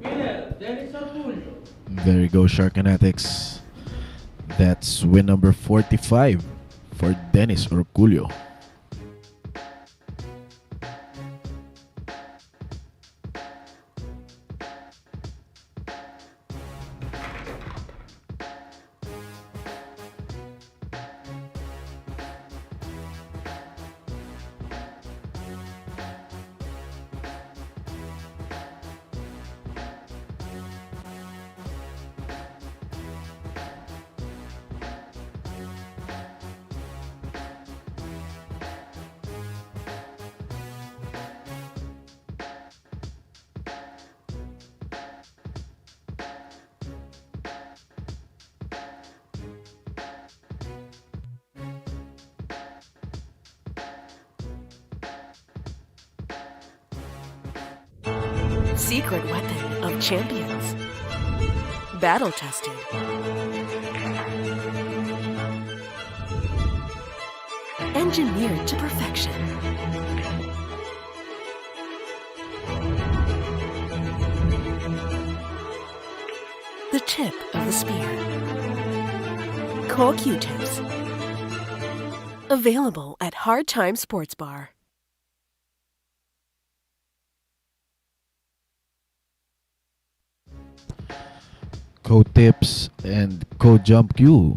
Winner, Dennis Orcollo. There you go, Sharkanatics. That's win number 45 for Dennis Orcollo. Secret weapon of champions. Battle tested. Engineered to perfection. The tip of the spear. Cool Q-tips. Available at Hard Time Sports Bar. Code Tips and Code Jump Q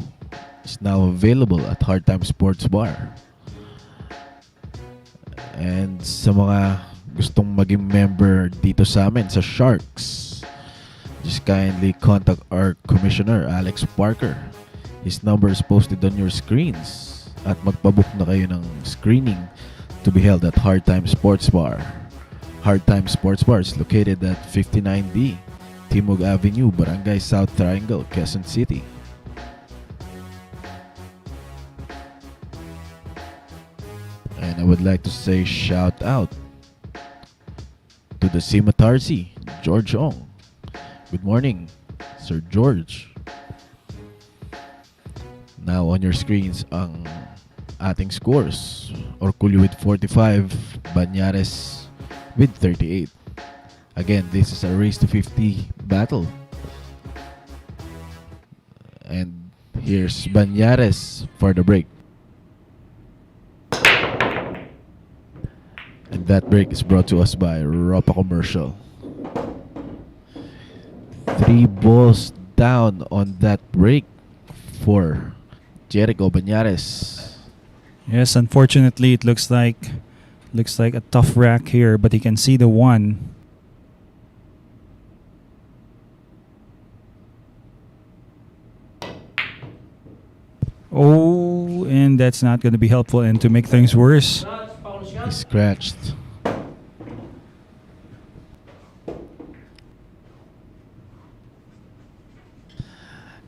is now available at Hard Time Sports Bar. And sa mga gustong maging member dito sa amin sa Sharks, just kindly contact our commissioner, Alex Parker. His number is posted on your screens. At magpabook na kayo ng screening to be held at Hard Time Sports Bar. Hard Time Sports Bar is located at 59D Timog Avenue, Barangay South Triangle, Quezon City. And I would like to say shout out to the Simatarsi, George Ong. Good morning, Sir George. Now on your screens ang ating scores. Orcollo with 45, Bañares with 38. Again, this is a race to 50 battle. And here's Bañares for the break. And that break is brought to us by Ropa Commercial. 3 balls down on that break for Jerico Bañares. Yes, unfortunately, it looks like a tough rack here, but he can see the one. Oh, and that's not going to be helpful, and to make things worse, He scratched.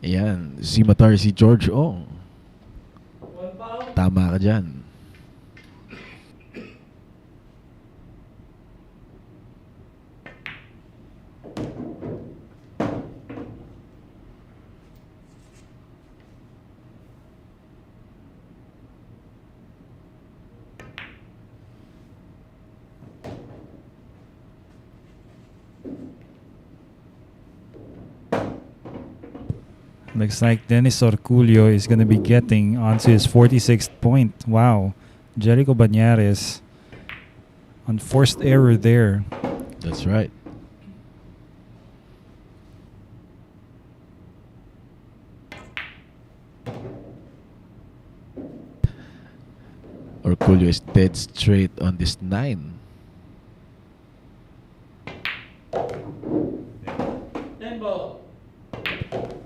Ayan, si Matar si George Ong. Tama ka dyan. Looks like Dennis Orcollo is going to be getting onto his 46th point. Wow. Jerico Bañares on forced error there. That's right. Orcollo is dead straight on this 9. 10 ball.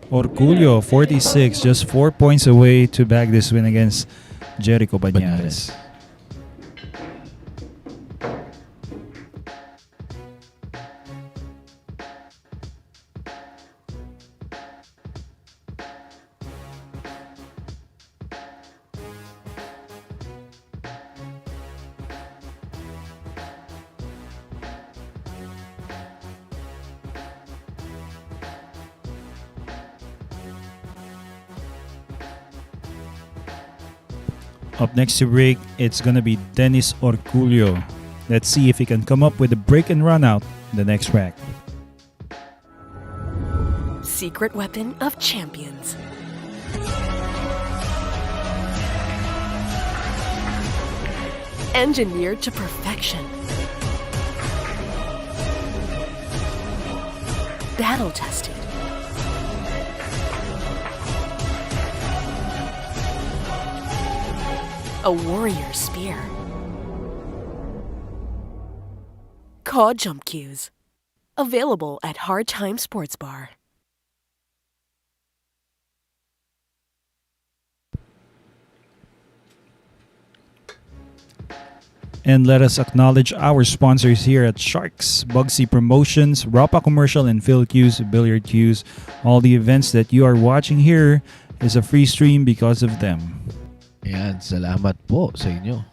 Orcollo, 46, just 4 points away to bag this win against Jerico Bañares. Up next to break, it's gonna be Dennis Orcollo. Let's see if he can come up with a break and run out in the next rack. Secret weapon of champions. Engineered to perfection. Battle tested. A warrior spear. Caw jump cues. Available at Hard Time Sports Bar. And let us acknowledge our sponsors here at Sharks, Bugsy Promotions, Rapa Commercial, and Phil Q's, Billiard Q's. All the events that you are watching here is a free stream because of them. Ayan, salamat po sa inyo.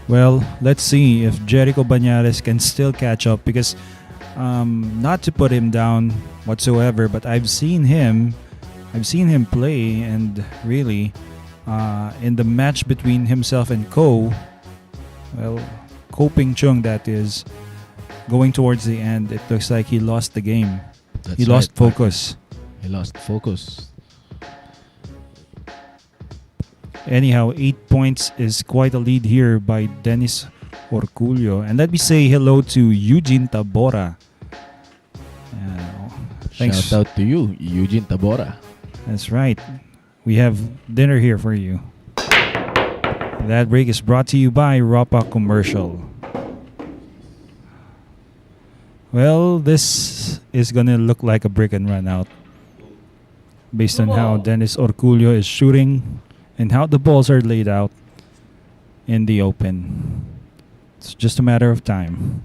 Well, let's see if Jerico Bañares can still catch up because not to put him down whatsoever, but I've seen him play, and really in the match between himself and Ko Ping Chung, that is, going towards the end, it looks like he lost the game. He lost focus. He lost focus. Anyhow, 8 points is quite a lead here by Dennis Orcollo. And let me say hello to Eugene Tabora. Thanks. Shout out to you, Eugene Tabora. That's right. We have dinner here for you. That break is brought to you by Rapa Commercial. Well, this is going to look like a break and run out based on how Dennis Orcollo is shooting and how the balls are laid out in the open. It's just a matter of time.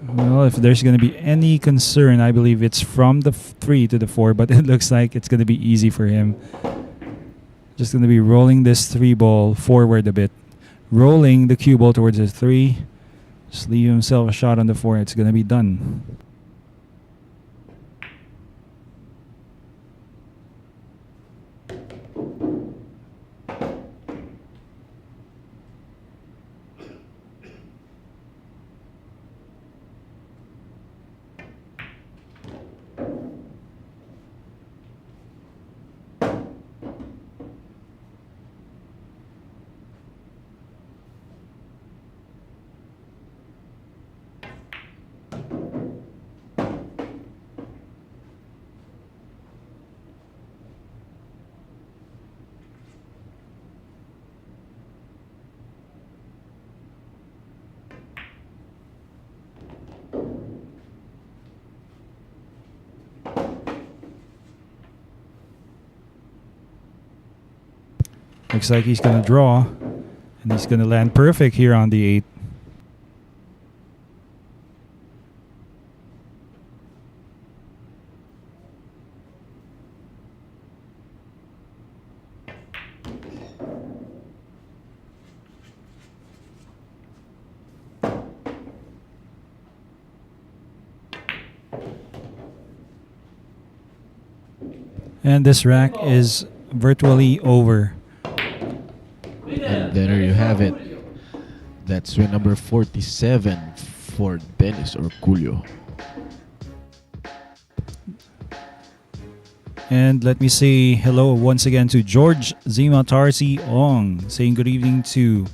Well, if there's going to be any concern, I believe it's from the 3 to the 4, but it looks like it's going to be easy for him. Just going to be rolling this 3 ball forward a bit. Rolling the cue ball towards the 3. Just leave himself a shot on the 4. It's going to be done. Looks like he's going to draw, and he's going to land perfect here on the 8. And this rack is virtually over. There you have it. That's win number 47 for Dennis Orcollo. And let me say hello once again to George Zima Tarsi Ong, saying good evening to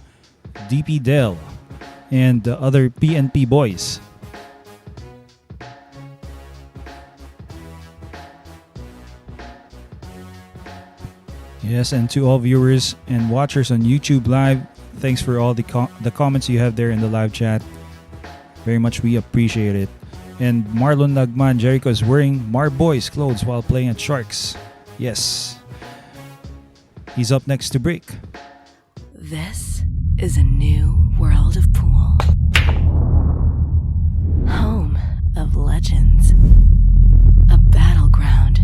DP Dell and the other PNP boys. Yes, and to all viewers and watchers on YouTube Live, thanks for all the comments you have there in the live chat. Very much we appreciate it. And Marlon Lagman, Jerico is wearing Marboy's clothes while playing at Sharks. Yes. He's up next to break. This is a new world of pool. Home of legends. A battleground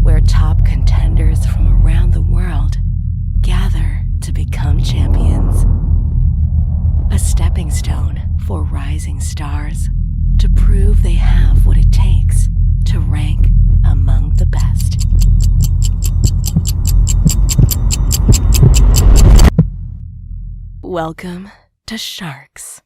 where top contenders from around the world gather to become champions. A stepping stone for rising stars to prove they have what it takes to rank among the best. Welcome to Sharks.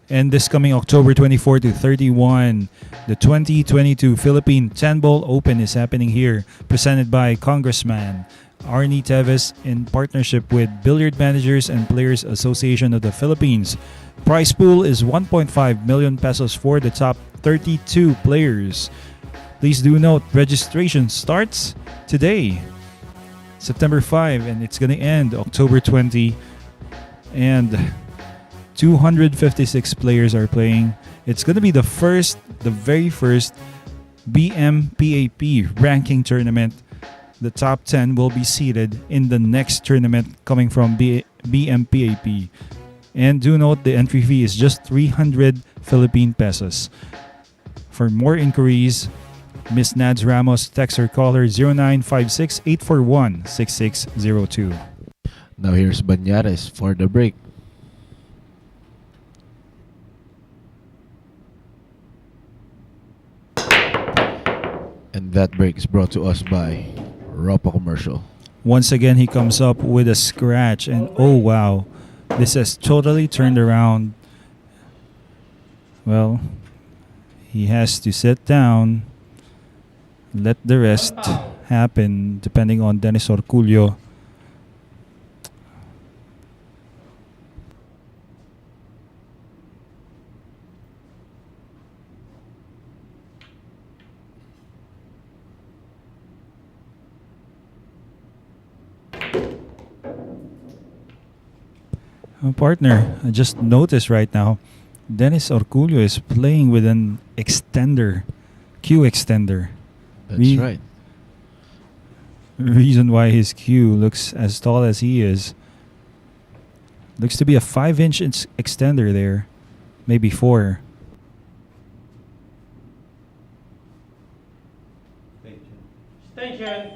And this coming October 24 to 31, the 2022 Philippine 10-Ball Open is happening here, presented by Congressman Arnie Teves in partnership with Billiard Managers and Players Association of the Philippines. Prize pool is 1.5 million pesos for the top 32 players. Please do note, registration starts today, September 5, and it's going to end October 20. And 256 players are playing. It's going to be the very first BMPAP ranking tournament. The top 10 will be seeded in the next tournament coming from BMPAP. And do note, the entry fee is just 300 Philippine pesos. For more inquiries, Miss Nads Ramos, text or call her 0956-841-6602. Now here's Bañares for the break. And that break is brought to us by Ropa Commercial. Once again, he comes up with a scratch, and oh wow, this has totally turned around. Well, he has to sit down, let the rest happen, depending on Dennis Orcollo. Partner, I just noticed right now, Dennis Orcollo is playing with an extender, Q extender. That's right. Reason why his Q looks as tall as he is. Looks to be a 5-inch extender there, maybe 4. Station.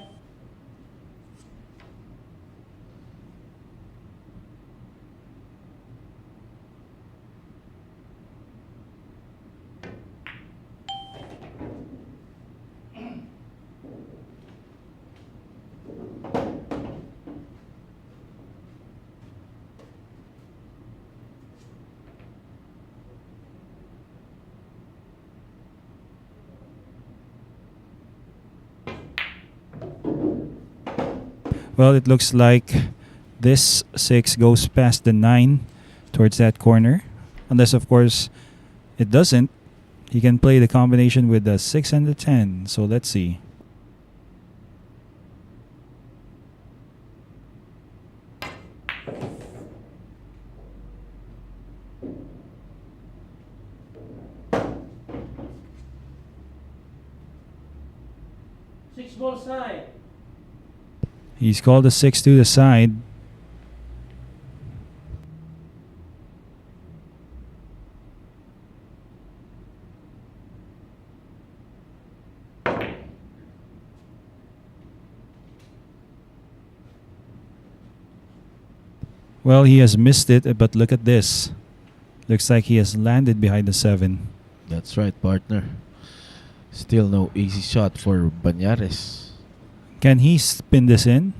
Well, it looks like this 6 goes past the 9 towards that corner. Unless, of course, it doesn't. He can play the combination with the 6 and the 10. So let's see. Six ball side. He's called a 6 to the side. Well, he has missed it, but look at this. Looks like he has landed behind the 7. That's right, partner. Still no easy shot for Bañares. Can he spin this in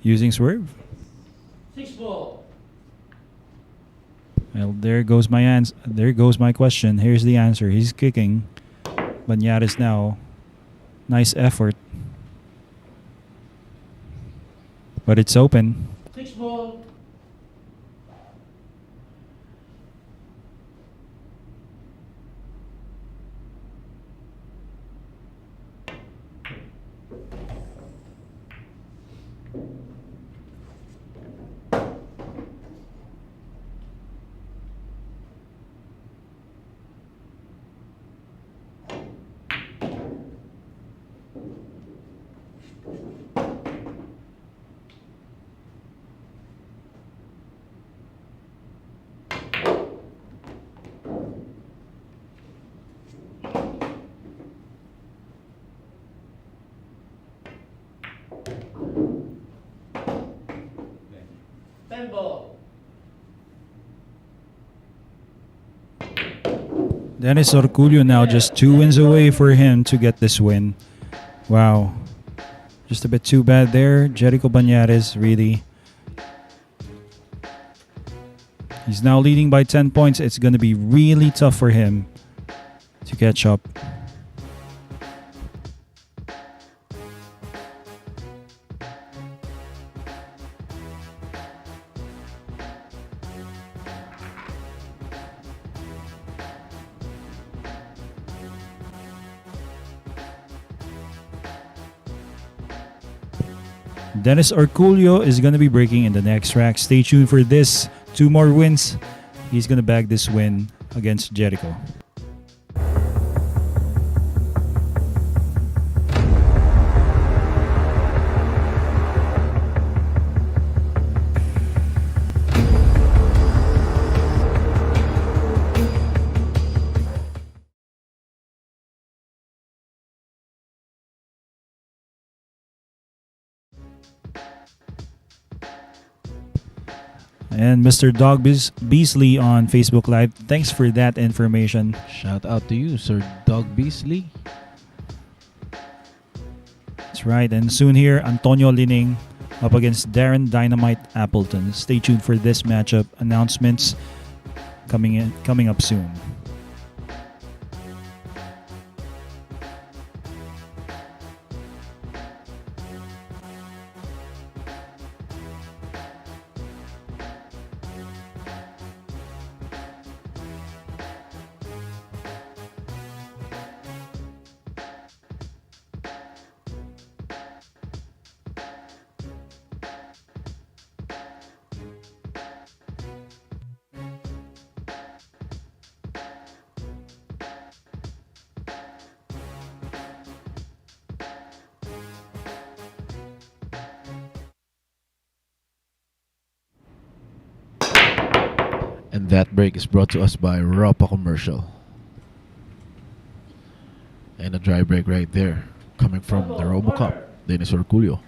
using swerve? 6 ball. Well, there goes my There goes my question. Here's the answer. He's kicking. Bañares now. Nice effort. But it's open. 6 ball. Ball. Dennis Orcollo now just 2 wins away for him to get this win. Wow. Just a bit too bad there. Jerico Bañares really. He's now leading by 10 points. It's going to be really tough for him to catch up. Dennis Orcollo is going to be breaking in the next rack. Stay tuned for this. 2 more wins. He's going to bag this win against Jerico. And Mr. Dog Beasley on Facebook Live. Thanks for that information. Shout out to you, Sir Dog Beasley. That's right. And soon here, Antonio Lining up against Darren Dynamite Appleton. Stay tuned for this matchup. Announcements coming up soon. And that break is brought to us by Rapa Commercial. And a dry break right there, coming from the RoboCop, Dennis Orcollo.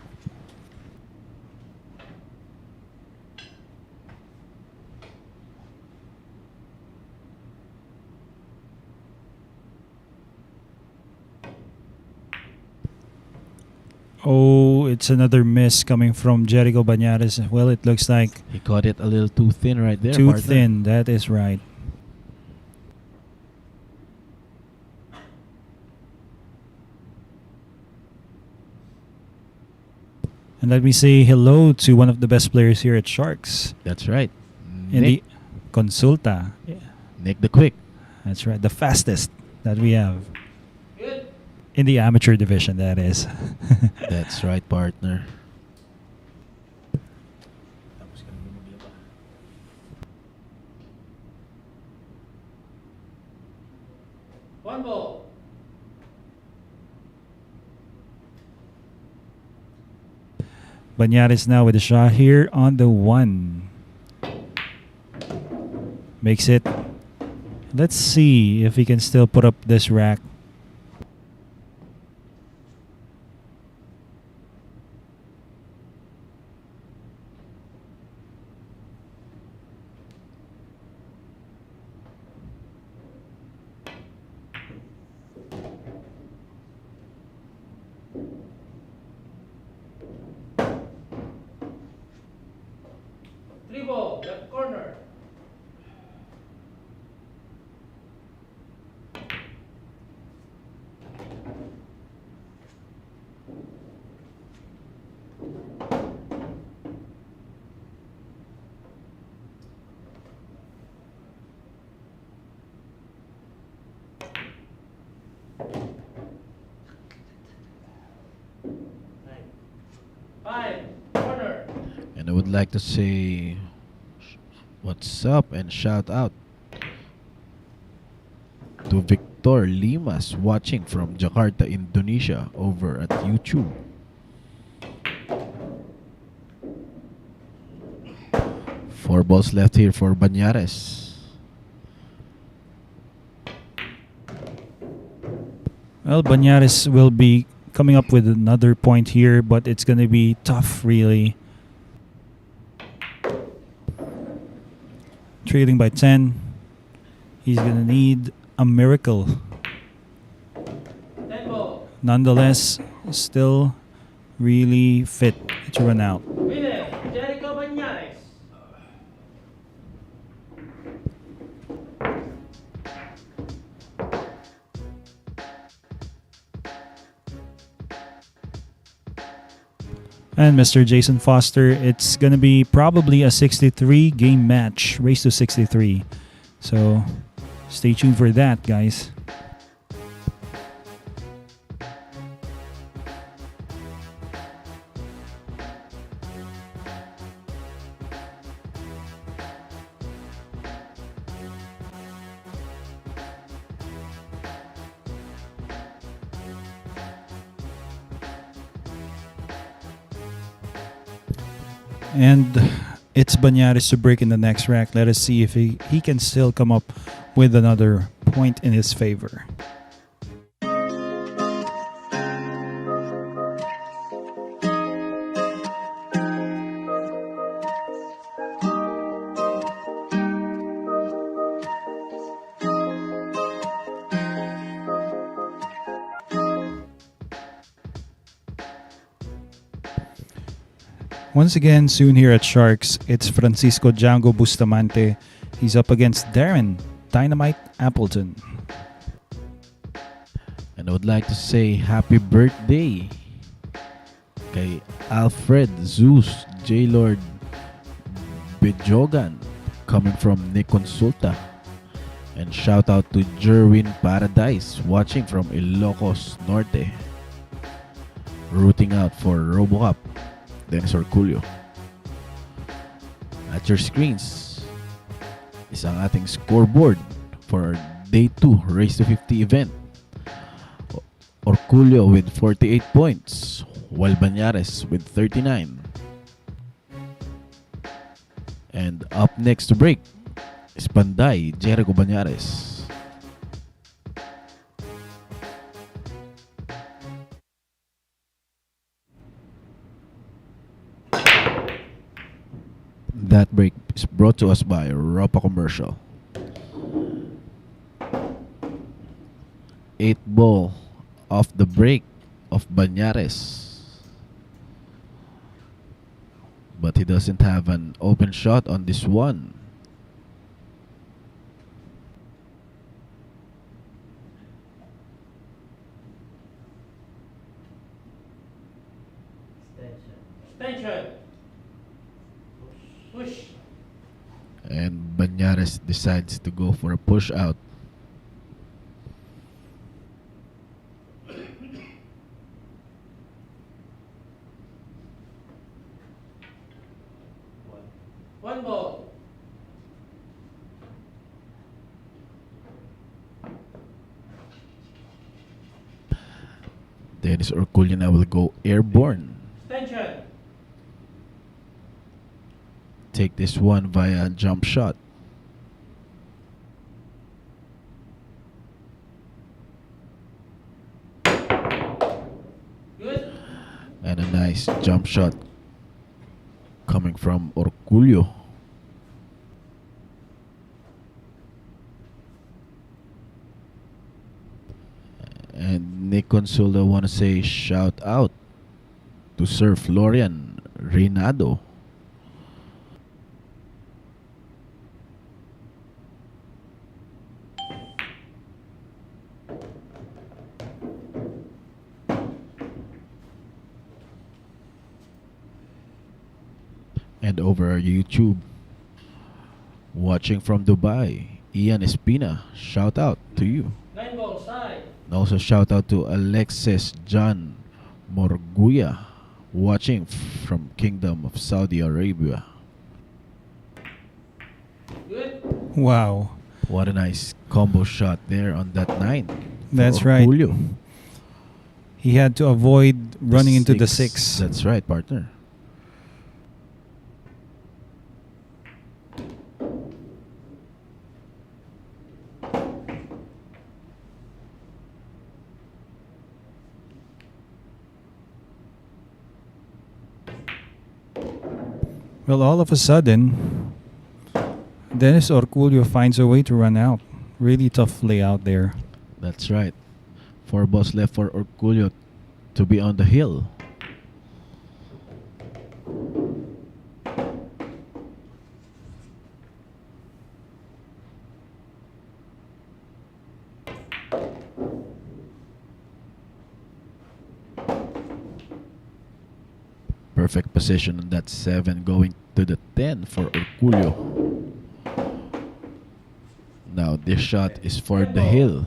Oh, it's another miss coming from Jerico Bañares. Well, it looks like He caught it a little too thin right there. too partner. thin. That is right. And let me say hello to one of the best players here at Sharks That's right. in Nick, the Consulta. Nick the Quick. That's right. The fastest that we have Good. in the amateur division, that is. That's right, partner. One ball. Bañares now with a shot here on the 1. Makes it. Let's see if he can still put up this rack. like to say what's up and shout out to Victor Limas watching from Jakarta, Indonesia over at YouTube. Four balls left here for Bañares. Well, Bañares will be coming up with another point here, but it's going to be tough, really. Trailing by 10. He's going to need a miracle. 10 ball. Nonetheless, still really fit to run out. Winner, Jerico Bañares. And Mr. Jason Foster, it's going to be probably a 63 game match, race to 63. So stay tuned for that, guys. And it's Bañares to break in the next rack. Let us see if he can still come up with another point in his favor. Once again, soon here at Sharks, it's Francisco Django Bustamante. He's up against Darren Dynamite Appleton. And I would like to say happy birthday kay Alfred Zeus J. Lord Bejogan coming from Nick Consulta. And shout out to Jerwin Paradise watching from Ilocos Norte. Rooting out for RoboCup. Dennis Orcollo. At your screens is ang ating scoreboard for our Day 2 Race to 50 event. Orcollo with 48 points, while Bañares with 39. And up next to break is Panday Jerico Bañares. That break is brought to us by Ropa Commercial. 8 ball off the break of Bañares. But he doesn't have an open shot on this one. Extension. Push. And Bañares decides to go for a push out. One ball. Dennis Orcollo now will go airborne. Extension. Take this one via jump shot. Good. And a nice jump shot coming from Orcollo. And Nick Consulta want to say shout out to Sir Florian Reynado. And over our YouTube, watching from Dubai, Ian Espina, shout out to you. 9 ball side. And also shout out to Alexis John Morguya watching from Kingdom of Saudi Arabia. Good. Wow. What a nice combo shot there on that 9. for That's right. Orcollo. He had to avoid running into the 6. That's right, partner. Well, all of a sudden, Dennis Orcollo finds a way to run out. Really tough layout there. That's right. 4 balls left for Orcollo to be on the hill. Perfect position on that 7 going to the 10 for Orcollo. Now this shot is for the hill.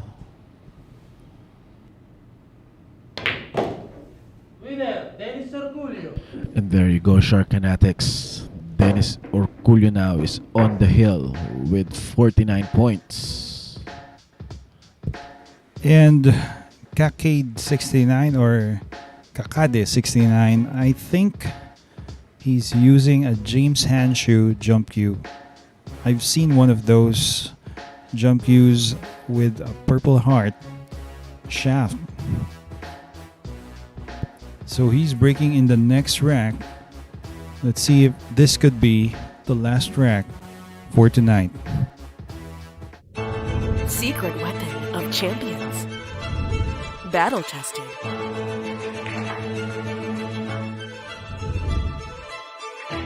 Winner, Dennis Orcollo. And there you go, Shark Fanatics. Dennis Orcollo now is on the hill with 49 points. And Kakade 69 or Kakade 69, I think he's using a James Handshoe jump cue. I've seen one of those jump cues with a purple heart shaft. So he's breaking in the next rack. Let's see if this could be the last rack for tonight. Secret weapon of champions. Battle tested.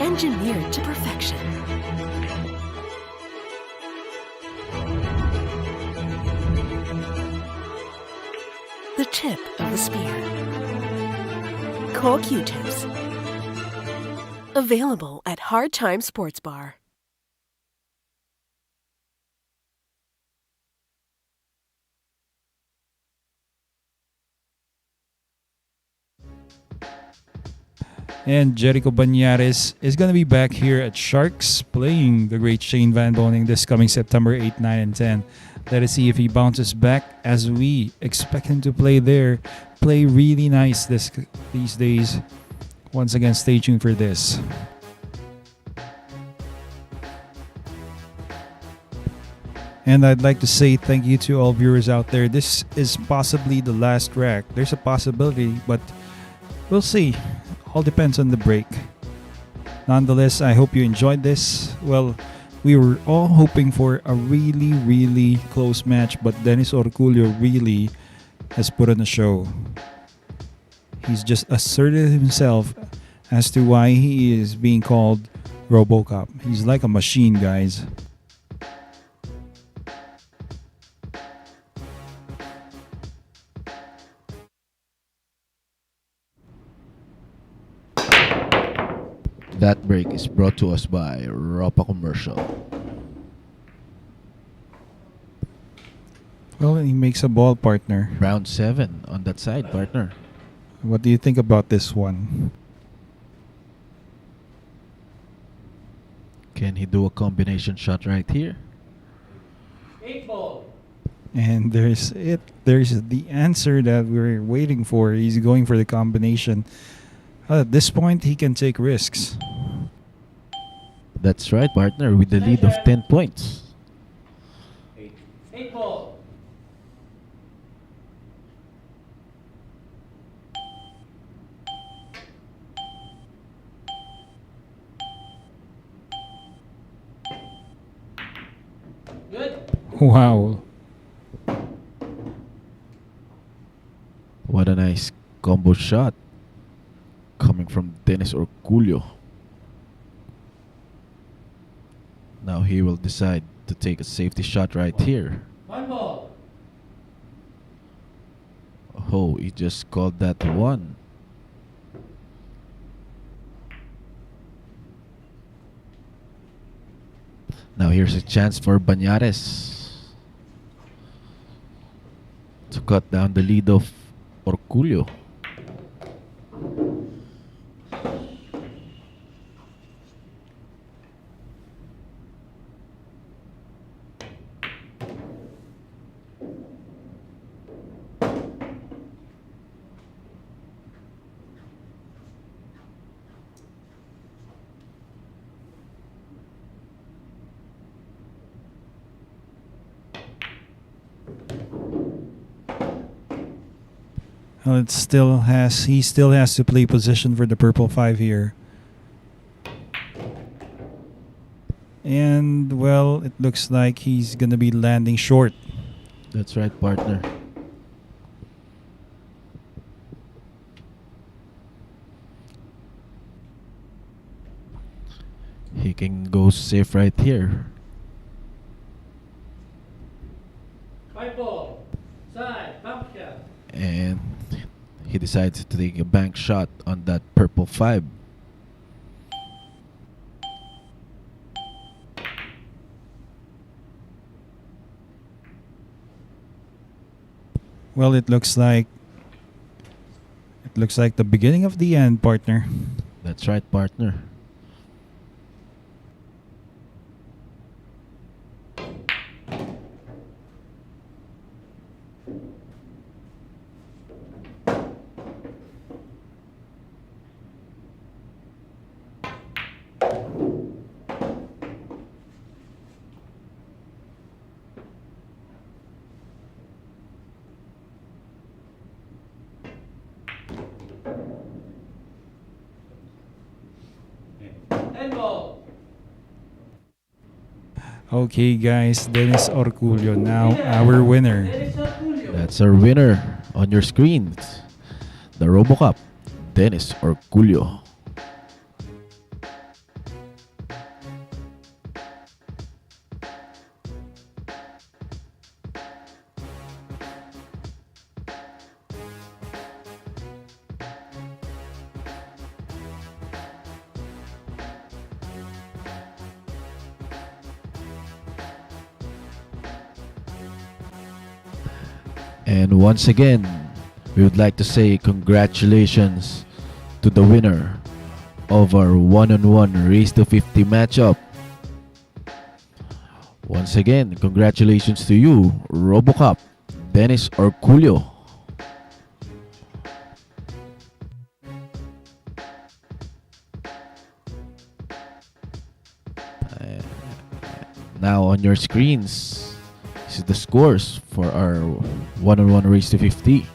Engineered to perfection. The tip of the spear. Cool Q-tips. Available at Hard Time Sports Bar. And Jerico Bañares is going to be back here at Sharks playing the great Shane Van Boning this coming September 8, 9, and 10. Let us see if he bounces back as we expect him to play there. Play really nice these days. Once again, stay tuned for this. And I'd like to say thank you to all viewers out there. This is possibly the last rack. There's a possibility, but we'll see. All depends on the break. Nonetheless, I hope you enjoyed this. Well, we were all hoping for a really, really close match, but Dennis Orcollo really has put on a show. He's just asserted himself as to why he is being called RoboCop. He's like a machine, guys. That break is brought to us by Ropa Commercial. Well, he makes a ball, partner. Round 7 on that side, partner. What do you think about this one? Can he do a combination shot right here? 8 ball. And there's it. There's the answer that we're waiting for. He's going for the combination. At this point, he can take risks. That's right, partner, with the lead of 10 points. 8 ball. Good. Wow. What a nice combo shot coming from Dennis Orcollo. Now he will decide to take a safety shot right here. 1 ball. Oh, he just called that 1. Now here's a chance for Bañares to cut down the lead of Orcollo. Well, he still has to play position for the purple 5 here. And well, it looks like he's gonna be landing short. That's right, partner. He can go safe right here. 5 ball. Side. Bank shot. And he decides to take a bank shot on that purple 5. Well, it looks like the beginning of the end, partner. That's right, partner. Ball. Okay, guys, Dennis Orcollo now our winner. Dennis Orcollo. That's our winner on your screens. The RoboCup, Dennis Orcollo. And once again, we would like to say congratulations to the winner of our one-on-one race to 50 matchup. Once again, congratulations to you, RoboCup, Dennis Orcollo. Now on your screens, this is the scores for our one-on-one race to 50.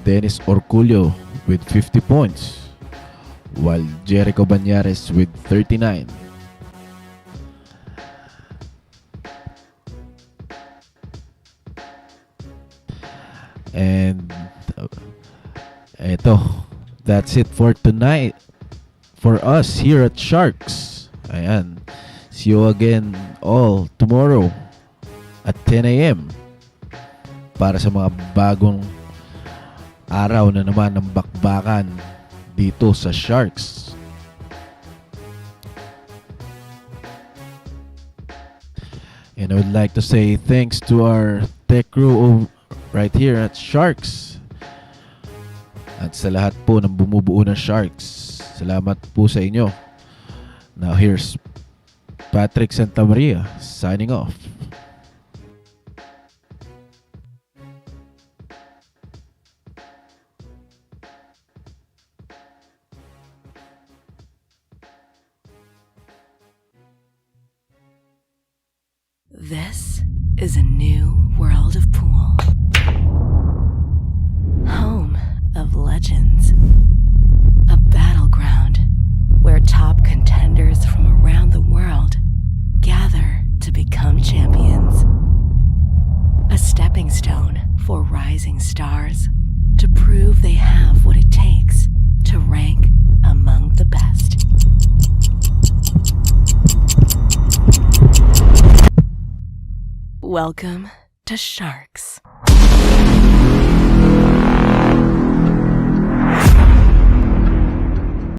Dennis Orcollo with 50 points, while Jerico Bañares with 39. And that's it for tonight for us here at Sharks. Ayan. See you again all tomorrow at 10 a.m. para sa mga bagong araw na naman ng bakbakan dito sa Sharks. And I would like to say thanks to our tech crew right here at Sharks. At sa lahat po ng bumubuo ng Sharks. Salamat po sa inyo. Now here's Patrick Santamaria signing off. This is a new world of pool. Home of legends. A battleground where top contenders from around the world gather to become champions. A stepping stone for rising stars to prove they have what it takes to rank among the best. Welcome to Sharks.